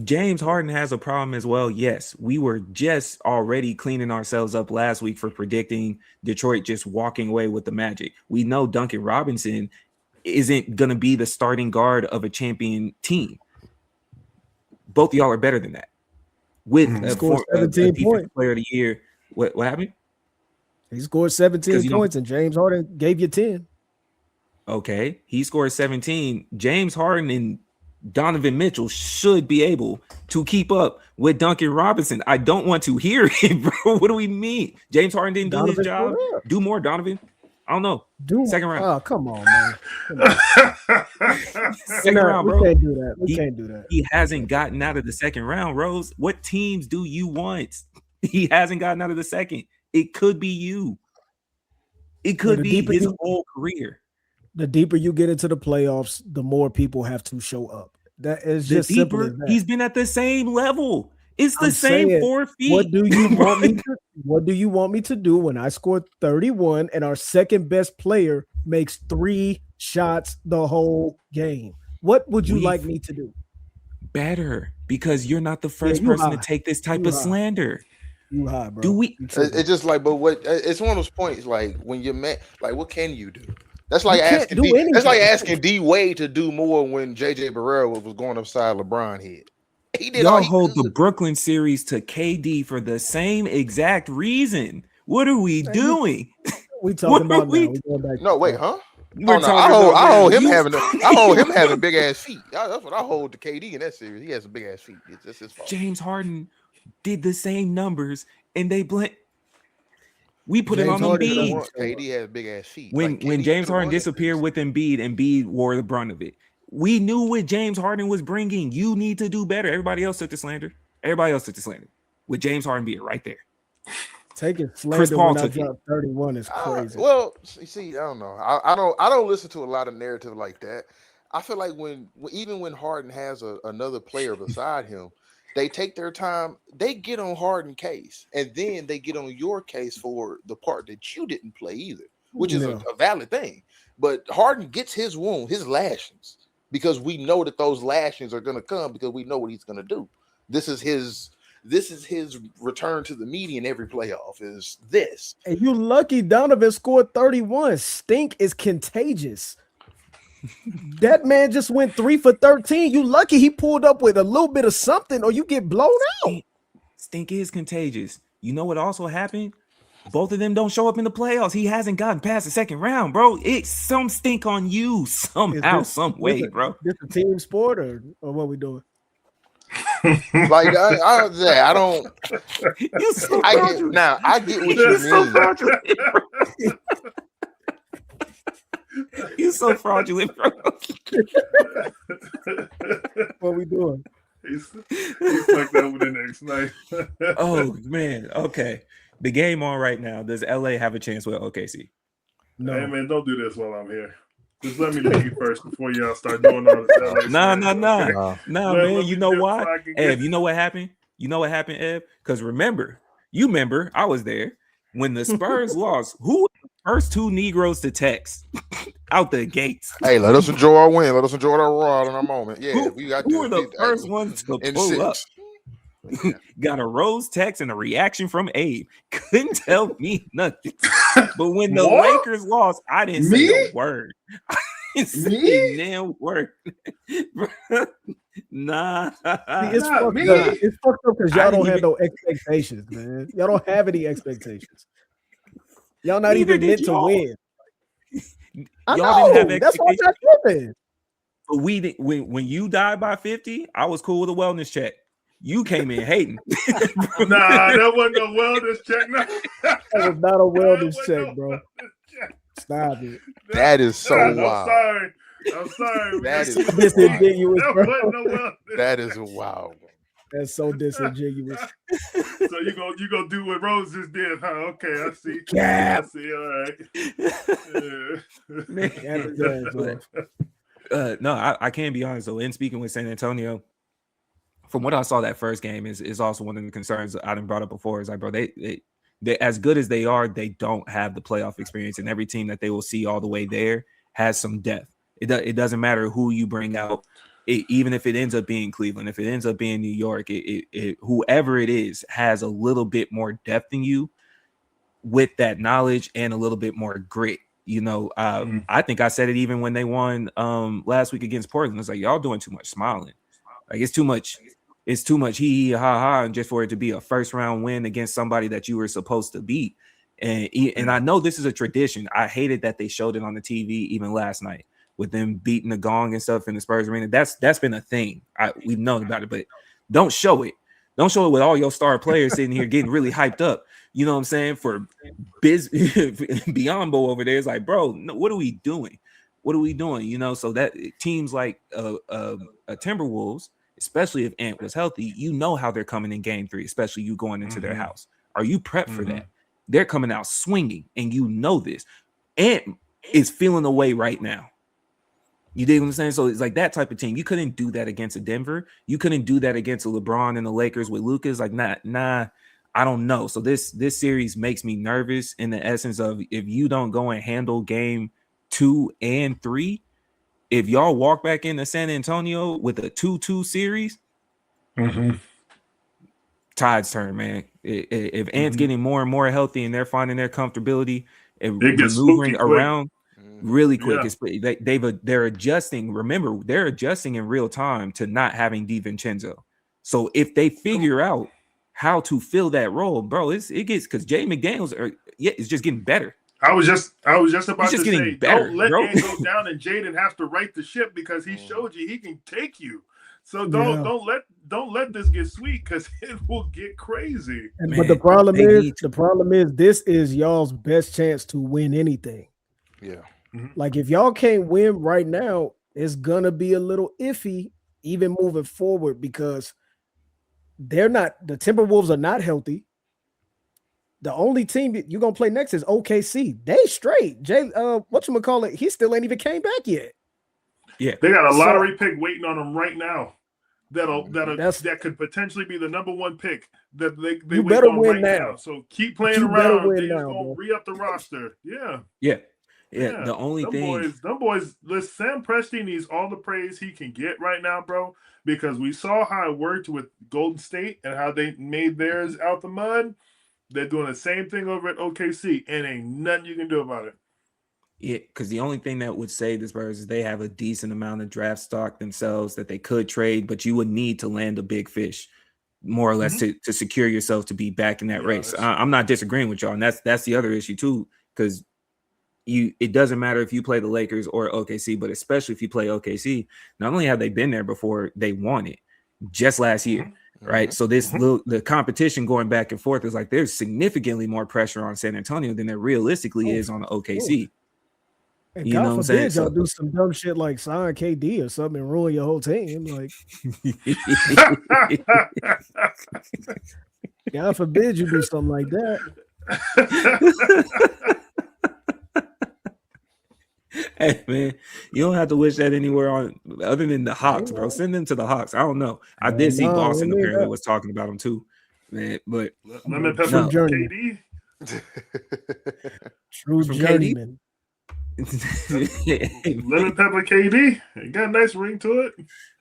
James Harden has a problem as well. Yes, we were just already cleaning ourselves up last week for predicting Detroit just walking away with the Magic. We know Duncan Robinson isn't going to be the starting guard of a champion team. Both of y'all are better than that. With a 17 points player of the year. What happened? He scored 17 points and James Harden gave you 10. Okay, he scored 17. James Harden and Donovan Mitchell should be able to keep up with Duncan Robinson. I don't want to hear it, bro. What do we mean? James Harden didn't do his job. Do more, Donovan. I don't know. Second round. Oh, come on, man. Second round, bro. We can't do that. We can't do that. He hasn't gotten out of the second round, Rose. What teams do you want? He hasn't gotten out of the second. It could be you. It could be his whole career. The deeper you get into the playoffs, the more people have to show up. That is just simple as that. He's been at the same level. It's the same 4 feet. What do you want me to do when I score 31 and our second best player makes 3 shots the whole game? What would you like me to do? Better, because you're not the first person to take this type of slander. You high, bro. Do we? It's just like, but what? It's one of those points. Like when you're mad, like what can you do? That's like asking. That's like asking D Wade to do more when JJ Barrera was going upside LeBron head. He did. Y'all hold the Brooklyn series to KD for the same exact reason. What are we doing? We talking about now. No, wait, huh? I hold him having big ass feet. That's what I hold to KD in that series. He has big ass feet. It's his fault. James Harden did the same numbers, and they blend. We put it on Embiid. KD has big ass feet. When James Harden disappeared with Embiid wore the brunt of it. We knew what James Harden was bringing. You need to do better. Everybody else took the slander. With James Harden being right there. Taking slander when I dropped 31 is crazy. Well, see, I don't know. I don't listen to a lot of narrative like that. I feel like even when Harden has another player beside him, they take their time. They get on Harden's case, and then they get on your case for the part that you didn't play either, which is a valid thing. But Harden gets his wound, his lashings, because we know that those lashings are going to come because we know what he's going to do. This is his return to the media in every playoff is this. And you lucky Donovan scored 31. Stink is contagious. That man just went 3 for 13. You lucky he pulled up with a little bit of something or you get blown out. Stink is contagious. You know what also happened? Both of them don't show up in the playoffs. He hasn't gotten past the second round, bro. It's some stink on you somehow, some way, bro. This a team sport or what we doing? Like I don't. I get what you mean. So fraudulent, you so fraudulent, bro. What we doing? He's like that with the next night. Oh man, okay. The game on right now. Does LA have a chance with OKC? No. Hey man, don't do this while I'm here. Just let me leave first before y'all start doing all this. Nah, man. You know why? Ev, you know what happened? Ev? Because remember, I was there when the Spurs lost. Who were the first 2 Negroes to text out the gates? Hey, let us enjoy our win. Let us enjoy our ride in our moment. Yeah, we got. Who were the first ones to pull up? Got a Rose text and a reaction from Abe. Couldn't tell me nothing. But when the Lakers lost, I didn't say a word. I didn't say a damn word. Nah. It's fucked up because y'all don't have no expectations, man. Y'all don't have any expectations. Y'all not even meant to win. I know. That's why y'all tripping. But when you died by 50, I was cool with a wellness check. You came in hating. Nah, that wasn't a wellness check. No. That was not a wellness check, bro. Stop it. That is so I'm wild. I'm sorry. That is disingenuous, That bro. wasn't no wellness. That is wild. That's so disingenuous. So you gonna do what Rose just did, huh? Okay, I see. Cap. I see. All right. No, I can be honest though. In speaking with San Antonio, from what I saw that first game is also one of the concerns I done brought up before. Is like, bro, they as good as they are, they don't have the playoff experience, and every team that they will see all the way there has some depth. It doesn't matter who you bring out. Even if it ends up being Cleveland, if it ends up being New York, whoever it is has a little bit more depth than you with that knowledge and a little bit more grit. You know, I think I said it even when they won last week against Portland. It's like, y'all doing too much smiling. Like, it's too much hee ha ha, and just for it to be a first round win against somebody that you were supposed to beat. And I know this is a tradition. I hated that they showed it on the TV even last night with them beating the gong and stuff in the Spurs arena. That's been a thing. We've known about it, but don't show it. Don't show it with all your star players sitting here getting really hyped up. You know what I'm saying? For Biombo over there is like, bro, no, what are we doing? What are we doing? You know, so that teams like Timberwolves, especially if Ant was healthy, you know how they're coming in game 3, especially you going into their house. Are you prepped for that? They're coming out swinging, and you know this. Ant is feeling away right now. You dig what I'm saying? So it's like that type of team. You couldn't do that against a Denver. You couldn't do that against a LeBron and the Lakers with Lucas. Like, nah, I don't know. So this series makes me nervous in the essence of, if you don't go and handle game 2 and 3, if y'all walk back into San Antonio with a 2-2 series, tide's turn, man. If Ant's getting more and more healthy and they're finding their comfortability and maneuvering around really quick, they're adjusting. Remember, they're adjusting in real time to not having DiVincenzo. So if they figure out how to fill that role, bro, it gets, because Jay McDaniels it's just getting better. I was just about to say, better, don't let Ant go down and Jaylen have to right the ship, because he showed you he can take you. So don't let this get sweet, because it will get crazy. But the problem is this is y'all's best chance to win anything. Yeah. Like, if y'all can't win right now, it's gonna be a little iffy even moving forward, because the Timberwolves are not healthy. The only team that you're gonna play next is OKC. They straight. Whatchamacallit, he still ain't even came back yet. Yeah, they got a lottery pick waiting on them right now. That could potentially be the number 1 pick. That they better win right now. So keep playing around. They're just gonna re-up the roster. Yeah. The only thing, them boys, listen, Sam Presti needs all the praise he can get right now, bro, because we saw how it worked with Golden State and how they made theirs out the mud. They're doing the same thing over at OKC, and ain't nothing you can do about it. Yeah, because the only thing that would save the Spurs is they have a decent amount of draft stock themselves that they could trade, but you would need to land a big fish, more or less, to secure yourself to be back in that race. I'm not disagreeing with y'all, and that's the other issue too, because it doesn't matter if you play the Lakers or OKC, but especially if you play OKC, not only have they been there before, they won it just last year, right? So the competition going back and forth is like, there's significantly more pressure on San Antonio than there realistically is on the OKC. And God forbid y'all do some dumb shit like sign KD or something and ruin your whole team. Like, God forbid you do something like that. Hey, man, you don't have to wish that anywhere on other than the Hawks, bro. Send them to the Hawks. I don't know. I did see Boston apparently was talking about them too, man. But lemon pepper KD, true journeyman. Lemon pepper KD, it got a nice ring to it.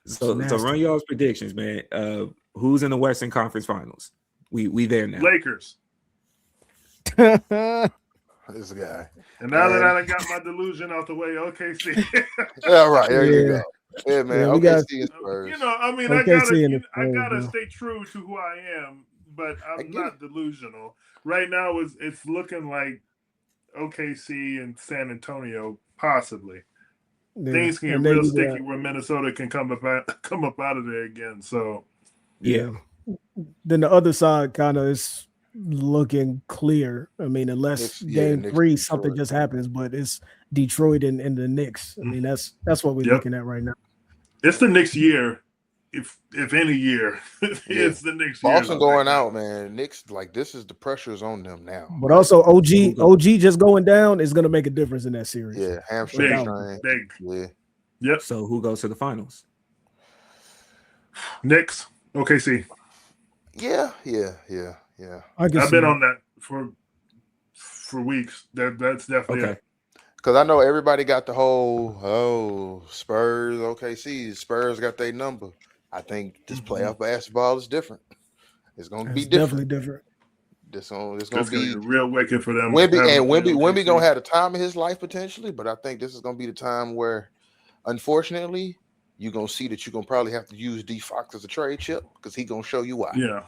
So run y'all's predictions, man. Who's in the Western Conference Finals? We there now. Lakers. This guy. And now that I got my delusion out the way, OKC. All right, there you go. Yeah, man. OKC is Spurs. You know, I mean, I gotta stay true to who I am, but I'm not delusional. Right now, it's looking like OKC and San Antonio, possibly. things can get And real sticky where Minnesota can come up out of there again. So yeah. Then the other side kind of is looking clear. I mean, unless game 3 something just happens, but it's Detroit and the Knicks. I mean, that's what we're looking at right now. It's the Knicks year. If any year, it's the Knicks year. Boston going out, man. Knicks, like, this is the pressure's on them now. But also OG just going down is going to make a difference in that series. Yeah, hamstring. Big. Yeah. Yep. So who goes to the finals? Knicks. OKC. Yeah. I've been on that for weeks. That's definitely okay. Because I know everybody got the whole Spurs, OKC. Spurs got their number. I think this playoff basketball is different. It's going to be different. Definitely different. It's going to be real wicked for them. Wemby going to have the time of his life potentially, but I think this is going to be the time where, unfortunately, you're going to see that you're going to probably have to use D Fox as a trade chip because he's going to show you why. Yeah.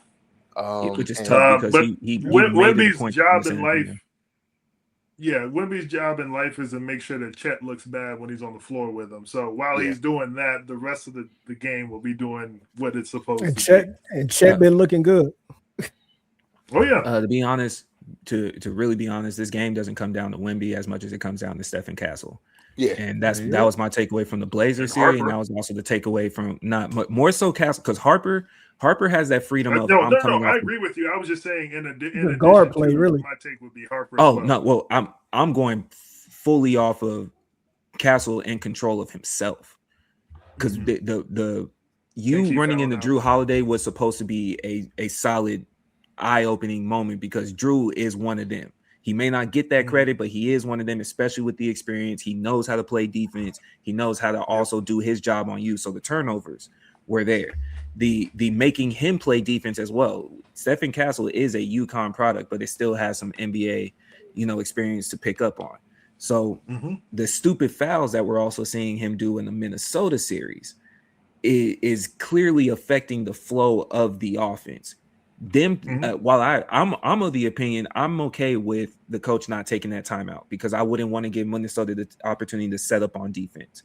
Which is tough because he Wemby's job in life. Yeah, Wemby's job in life is to make sure that Chet looks bad when he's on the floor with him. So while he's doing that, the rest of the game will be doing what it's supposed to be. And Chet been looking good. Oh, yeah. To be honest, to really be honest, this game doesn't come down to Wemby as much as it comes down to Stefon Castle. Yeah. And that was my takeaway from the Blazers series, and that was also the takeaway from more so Castle, because Harper has that freedom of I agree with you. I was just saying in a guard play, really. My take would be Harper. No, I'm going fully off of Castle in control of himself, because the running into Drew Holiday was supposed to be a solid eye-opening moment because Drew is one of them. He may not get that credit, but he is one of them, especially with the experience. He knows how to play defense. He knows how to also do his job on you. So the turnovers were there. The making him play defense as well. Stefon Castle is a UConn product, but it still has some NBA, experience to pick up on. So the stupid fouls that we're also seeing him do in the Minnesota series is clearly affecting the flow of the offense. While I'm of the opinion I'm okay with the coach not taking that timeout because I wouldn't want to give Minnesota the opportunity to set up on defense.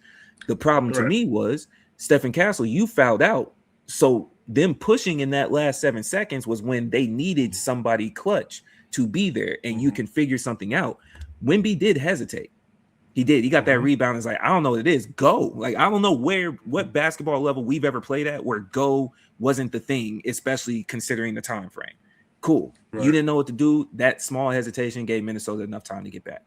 The problem to me was Stefon Castle, you fouled out. So them pushing in that last 7 seconds was when they needed somebody clutch to be there and you can figure something out. Wemby did hesitate. He did. He got that rebound. It's like, I don't know what it is. Go. Like, I don't know what basketball level we've ever played at where go wasn't the thing, especially considering the time frame. Cool. Right. You didn't know what to do. That small hesitation gave Minnesota enough time to get back.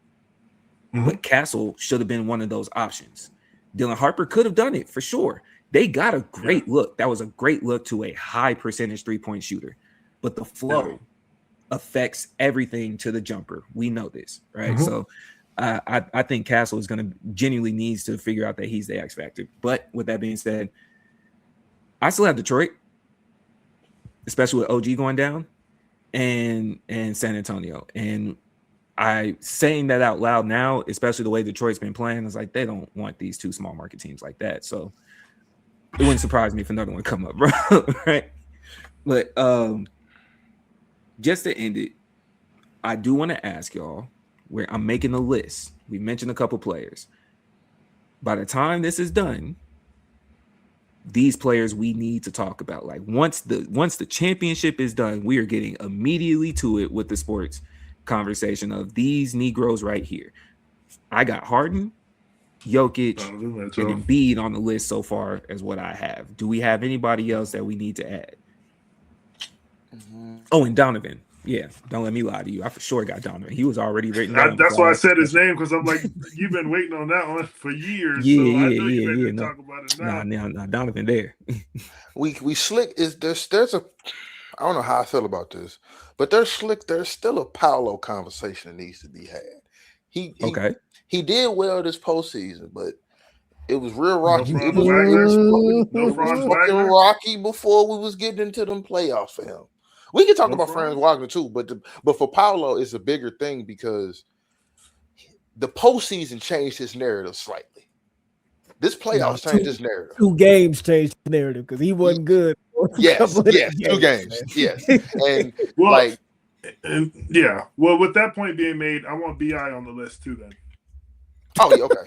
But Castle should have been one of those options. Dylan Harper could have done it for sure. They got a great look. That was a great look to a high percentage three-point shooter. But the flow affects everything to the jumper. We know this, right? So I think Castle is going to genuinely needs to figure out that he's the X factor. But with that being said, I still have Detroit, especially with OG going down, and San Antonio. And I saying that out loud now, especially the way Detroit's been playing, is like they don't want these two small market teams like that. So it wouldn't surprise me if another one come up, bro. Right? But just to end it, I do want to ask y'all, where I'm making a list. We mentioned a couple players. By the time this is done, these players we need to talk about. Like once the championship is done, we are getting immediately to it with the sports conversation of these Negroes right here. I got Harden, Jokic, and Embiid on the list so far as what I have. Do we have anybody else that we need to add? Oh, and Donovan. Yeah, don't let me lie to you. I for sure got Donovan. He was already written down. That's why I said his name, because I'm like, you've been waiting on that one for years. Talk about it now. Nah, Donovan there. we slick is there's a I don't know how I feel about this, but there's still a Paolo conversation that needs to be had. He did well this postseason, but it was real rocky. It was fucking rocky before we was getting into them playoffs for him. We can talk about Franz Wagner too, but for Paolo, it's a bigger thing because the postseason changed his narrative slightly. This playoffs changed his narrative. 2 games changed the narrative because he wasn't good. Yes, 2 games. Yes, and well, Well, with that point being made, I want BI on the list too. Then. Oh, yeah, okay.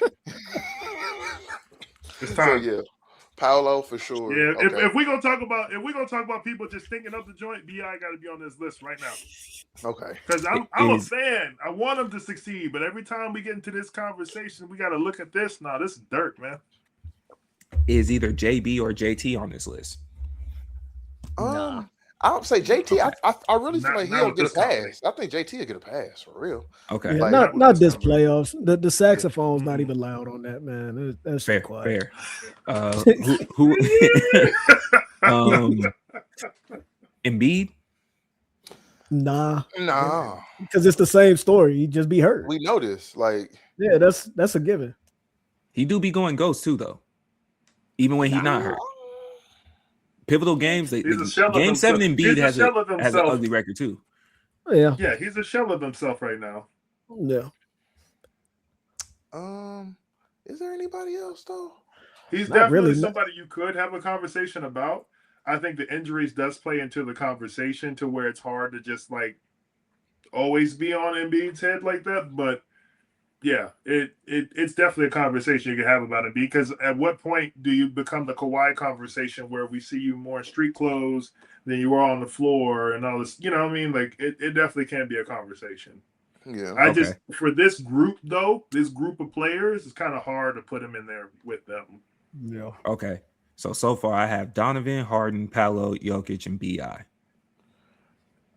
It's So time. yeah, Paolo for sure. Yeah, Okay. if we're gonna talk about people just thinking up the joint, BI got to be on this list right now. Okay. Because I'm a fan. I want him to succeed, but every time we get into this conversation, we got to look at this. Nah, this is dirt, man. Is either JB or JT on this list? Nah. I would say JT. Okay. I really feel like Not he'll with get a this company. pass. I think JT will get a pass for real. Okay. Yeah, Like, not this company. playoffs. The saxophone's not even loud on that, man. That's Fair, quiet. who Embiid? Nah, nah. because it's the same story. He'd just be hurt. We know this. Like, Yeah, that's a given. He do be going ghost too, though. Even when he's not hurt. Pivotal games, Game 7 Embiid has an ugly record too. Yeah. Yeah, he's a shell of himself right now. Yeah. is there anybody else though? He's Not definitely really. somebody you could have a conversation about. I think the injuries does play into the conversation to where it's hard to just like always be on Embiid's head like that. But yeah, it's definitely a conversation you can have about Embiid, because at what point do you become the Kawhi conversation where we see you more in street clothes than you are on the floor and all this? You know what I mean? Like it definitely can be a conversation. Yeah. I just, for this group though, this group of players, it's kind of hard to put him in there with them. Yeah. Okay. So far I have Donovan, Harden, Paolo, Jokic, and BI.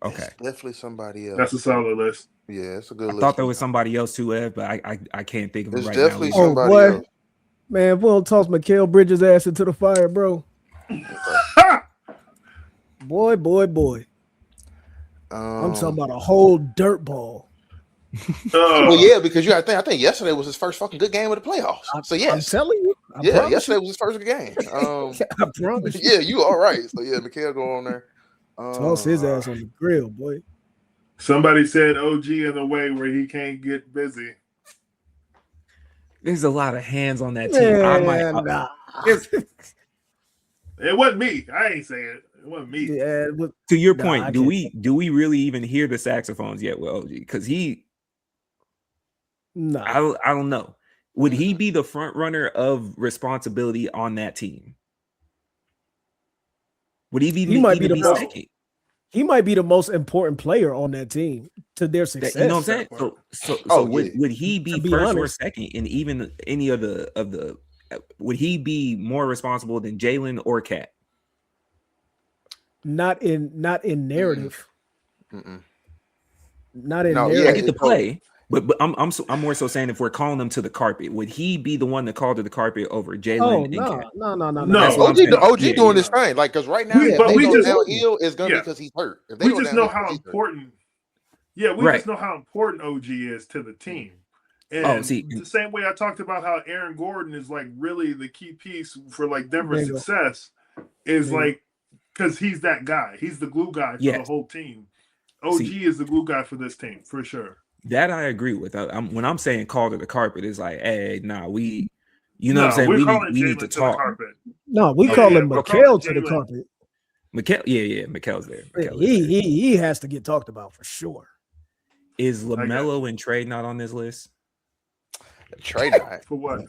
Okay. It's definitely somebody else. That's a solid list. Yeah, it's a good I list. thought there was somebody else too, Ev, but I can't think of it right definitely now. somebody boy. else. Man, we'll toss Mikal Bridges' ass into the fire, bro. Boy. I'm talking about a whole dirt ball. Well, yeah, because you got to think. I think yesterday was his first fucking good game of the playoffs. So yes, I'm telling you. I promise yesterday you. was his first good game. I promise you. Yeah, you all right. So yeah, Mikal go on there. Toss his ass on the grill, boy. Somebody said OG in a way where he can't get busy. There's a lot of hands on that team. Nah. It wasn't me. I ain't saying it. It wasn't me. Yeah, To your point, do we really even hear the saxophones yet with OG? Because no. I don't know. Would he be the front runner of responsibility on that team? Would he be? He might be the most. second? He might be the most important player on that team to their success. You know what I'm saying? So would he be first or second in even any of the? Would he be more responsible than Jaylen or Cat? Not in narrative. Mm-mm. Not in No, narrative. I get the play, but I'm more so saying if we're calling him to the carpet, would he be the one to call to the carpet over Jaylen? No. OG doing this thing, like, because right now, if they go downhill, it's gonna be because he's hurt. If they We just know how important. Yeah, we just know how important OG is to the team. And the same way I talked about how Aaron Gordon is like really the key piece for like Denver's success is like because he's that guy. He's the glue guy for the whole team. OG is the glue guy for this team for sure. That I agree with. When I'm saying call to the carpet, it's like, hey, you know what I'm saying? We need to talk. No, we call him Mikal to the carpet. Mikal, yeah, Mikal's there. He has to get talked about for sure. Is LaMelo and Trey not on this list? Trey not. For what?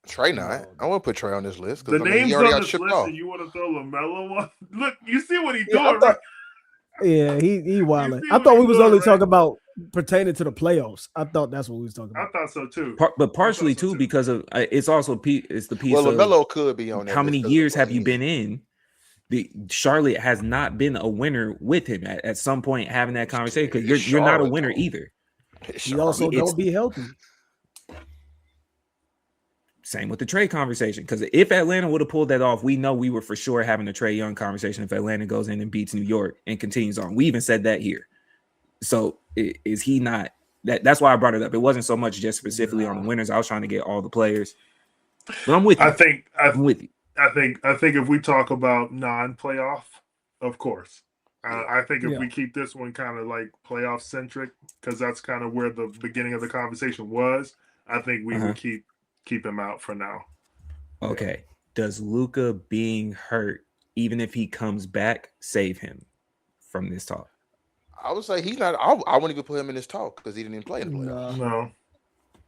Trey not. I want to put Trey on this list because he already got shipped off. And you want to throw LaMelo on? Look, you see what he's doing, right? Yeah, he wilding. I thought we was only talking about pertaining to the playoffs. I thought that's what we was talking about. I thought so too. But partially too because of it's also it's the piece. Well, LaMelo could be on that. How many years have you been in? Charlotte has not been a winner with him at some point having that conversation because you're not a winner either. He also don't be healthy. Same with the Trey conversation, because if Atlanta would have pulled that off, we know we were for sure having a Trey Young conversation if Atlanta goes in and beats New York and continues on. We even said that here. So is he not? That's why I brought it up. It wasn't so much just specifically on the winners. I was trying to get all the players. But I'm with you. I'm with you. I think if we talk about non-playoff, of course. I think if we keep this one kind of like playoff centric, because that's kind of where the beginning of the conversation was, I think we would keep him out for now. Okay. Does Luka being hurt, even if he comes back, save him from this talk? I would say he's not. I wouldn't even put him in this talk because he didn't even play in the playoffs. No.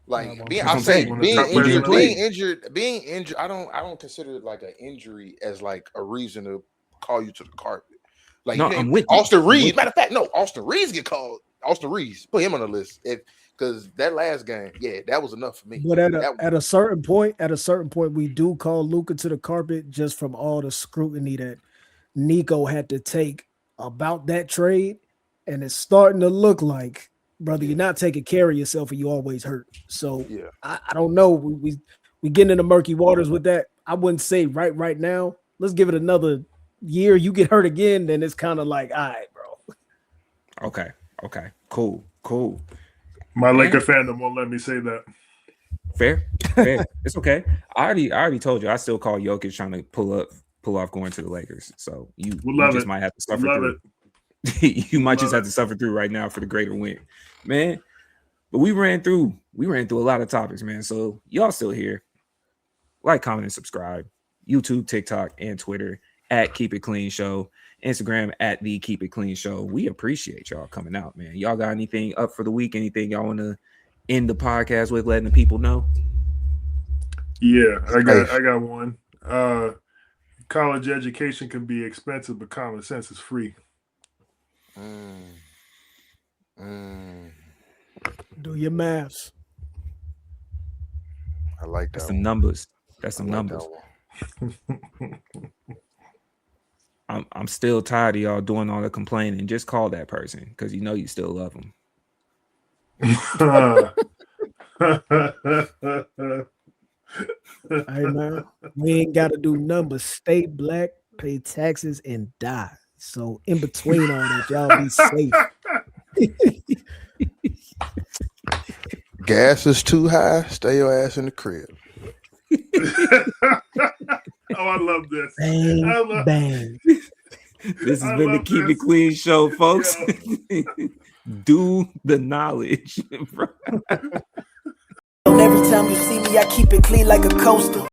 Like No, being, that's I what I'm say saying. being injured. I don't consider it like an injury as like a reason to call you to the carpet. Like No, you I'm can't. with you. Austin I'm with Reeves. you. Matter of fact, no. Austin Reeves get called. Austin Reeves. Put him on the list because that last game, yeah, that was enough for me. But at a certain point, we do call Luka to the carpet just from all the scrutiny that Nico had to take about that trade, and it's starting to look like, brother, you're not taking care of yourself, and you always hurt. So yeah. I don't know. We getting into murky waters with that. I wouldn't say right now. Let's give it another year. You get hurt again, then it's kind of like, all right, bro. Okay. Cool. My Yeah. Laker fandom won't let me say that. Fair. It's okay. I already told you. I still call Jokic trying to pull off going to the Lakers. So you just might have to suffer through. You might just have to suffer through right now for the greater win, man. But we ran through a lot of topics, man. So y'all still here. Like, comment, and subscribe. YouTube, TikTok, and Twitter at Keep It Clean Show. Instagram at the Keep It Clean Show. We appreciate y'all coming out, man. Y'all got anything up for the week? Anything y'all want to end the podcast with, letting the people know? Yeah, I got one. College education can be expensive, but common sense is free. Do your math. I like that. That's some numbers. That's some numbers. I'm still tired of y'all doing all the complaining. Just call that person because you know you still love them. Hey man, we ain't got to do numbers. Stay black, pay taxes, and die. So in between all that, y'all be safe. Gas is too high. Stay your ass in the crib. Oh, I love this. Bang, bang. This has been the Keep It Clean Show, folks. Do the knowledge. Every time you see me, I keep it clean like a coaster.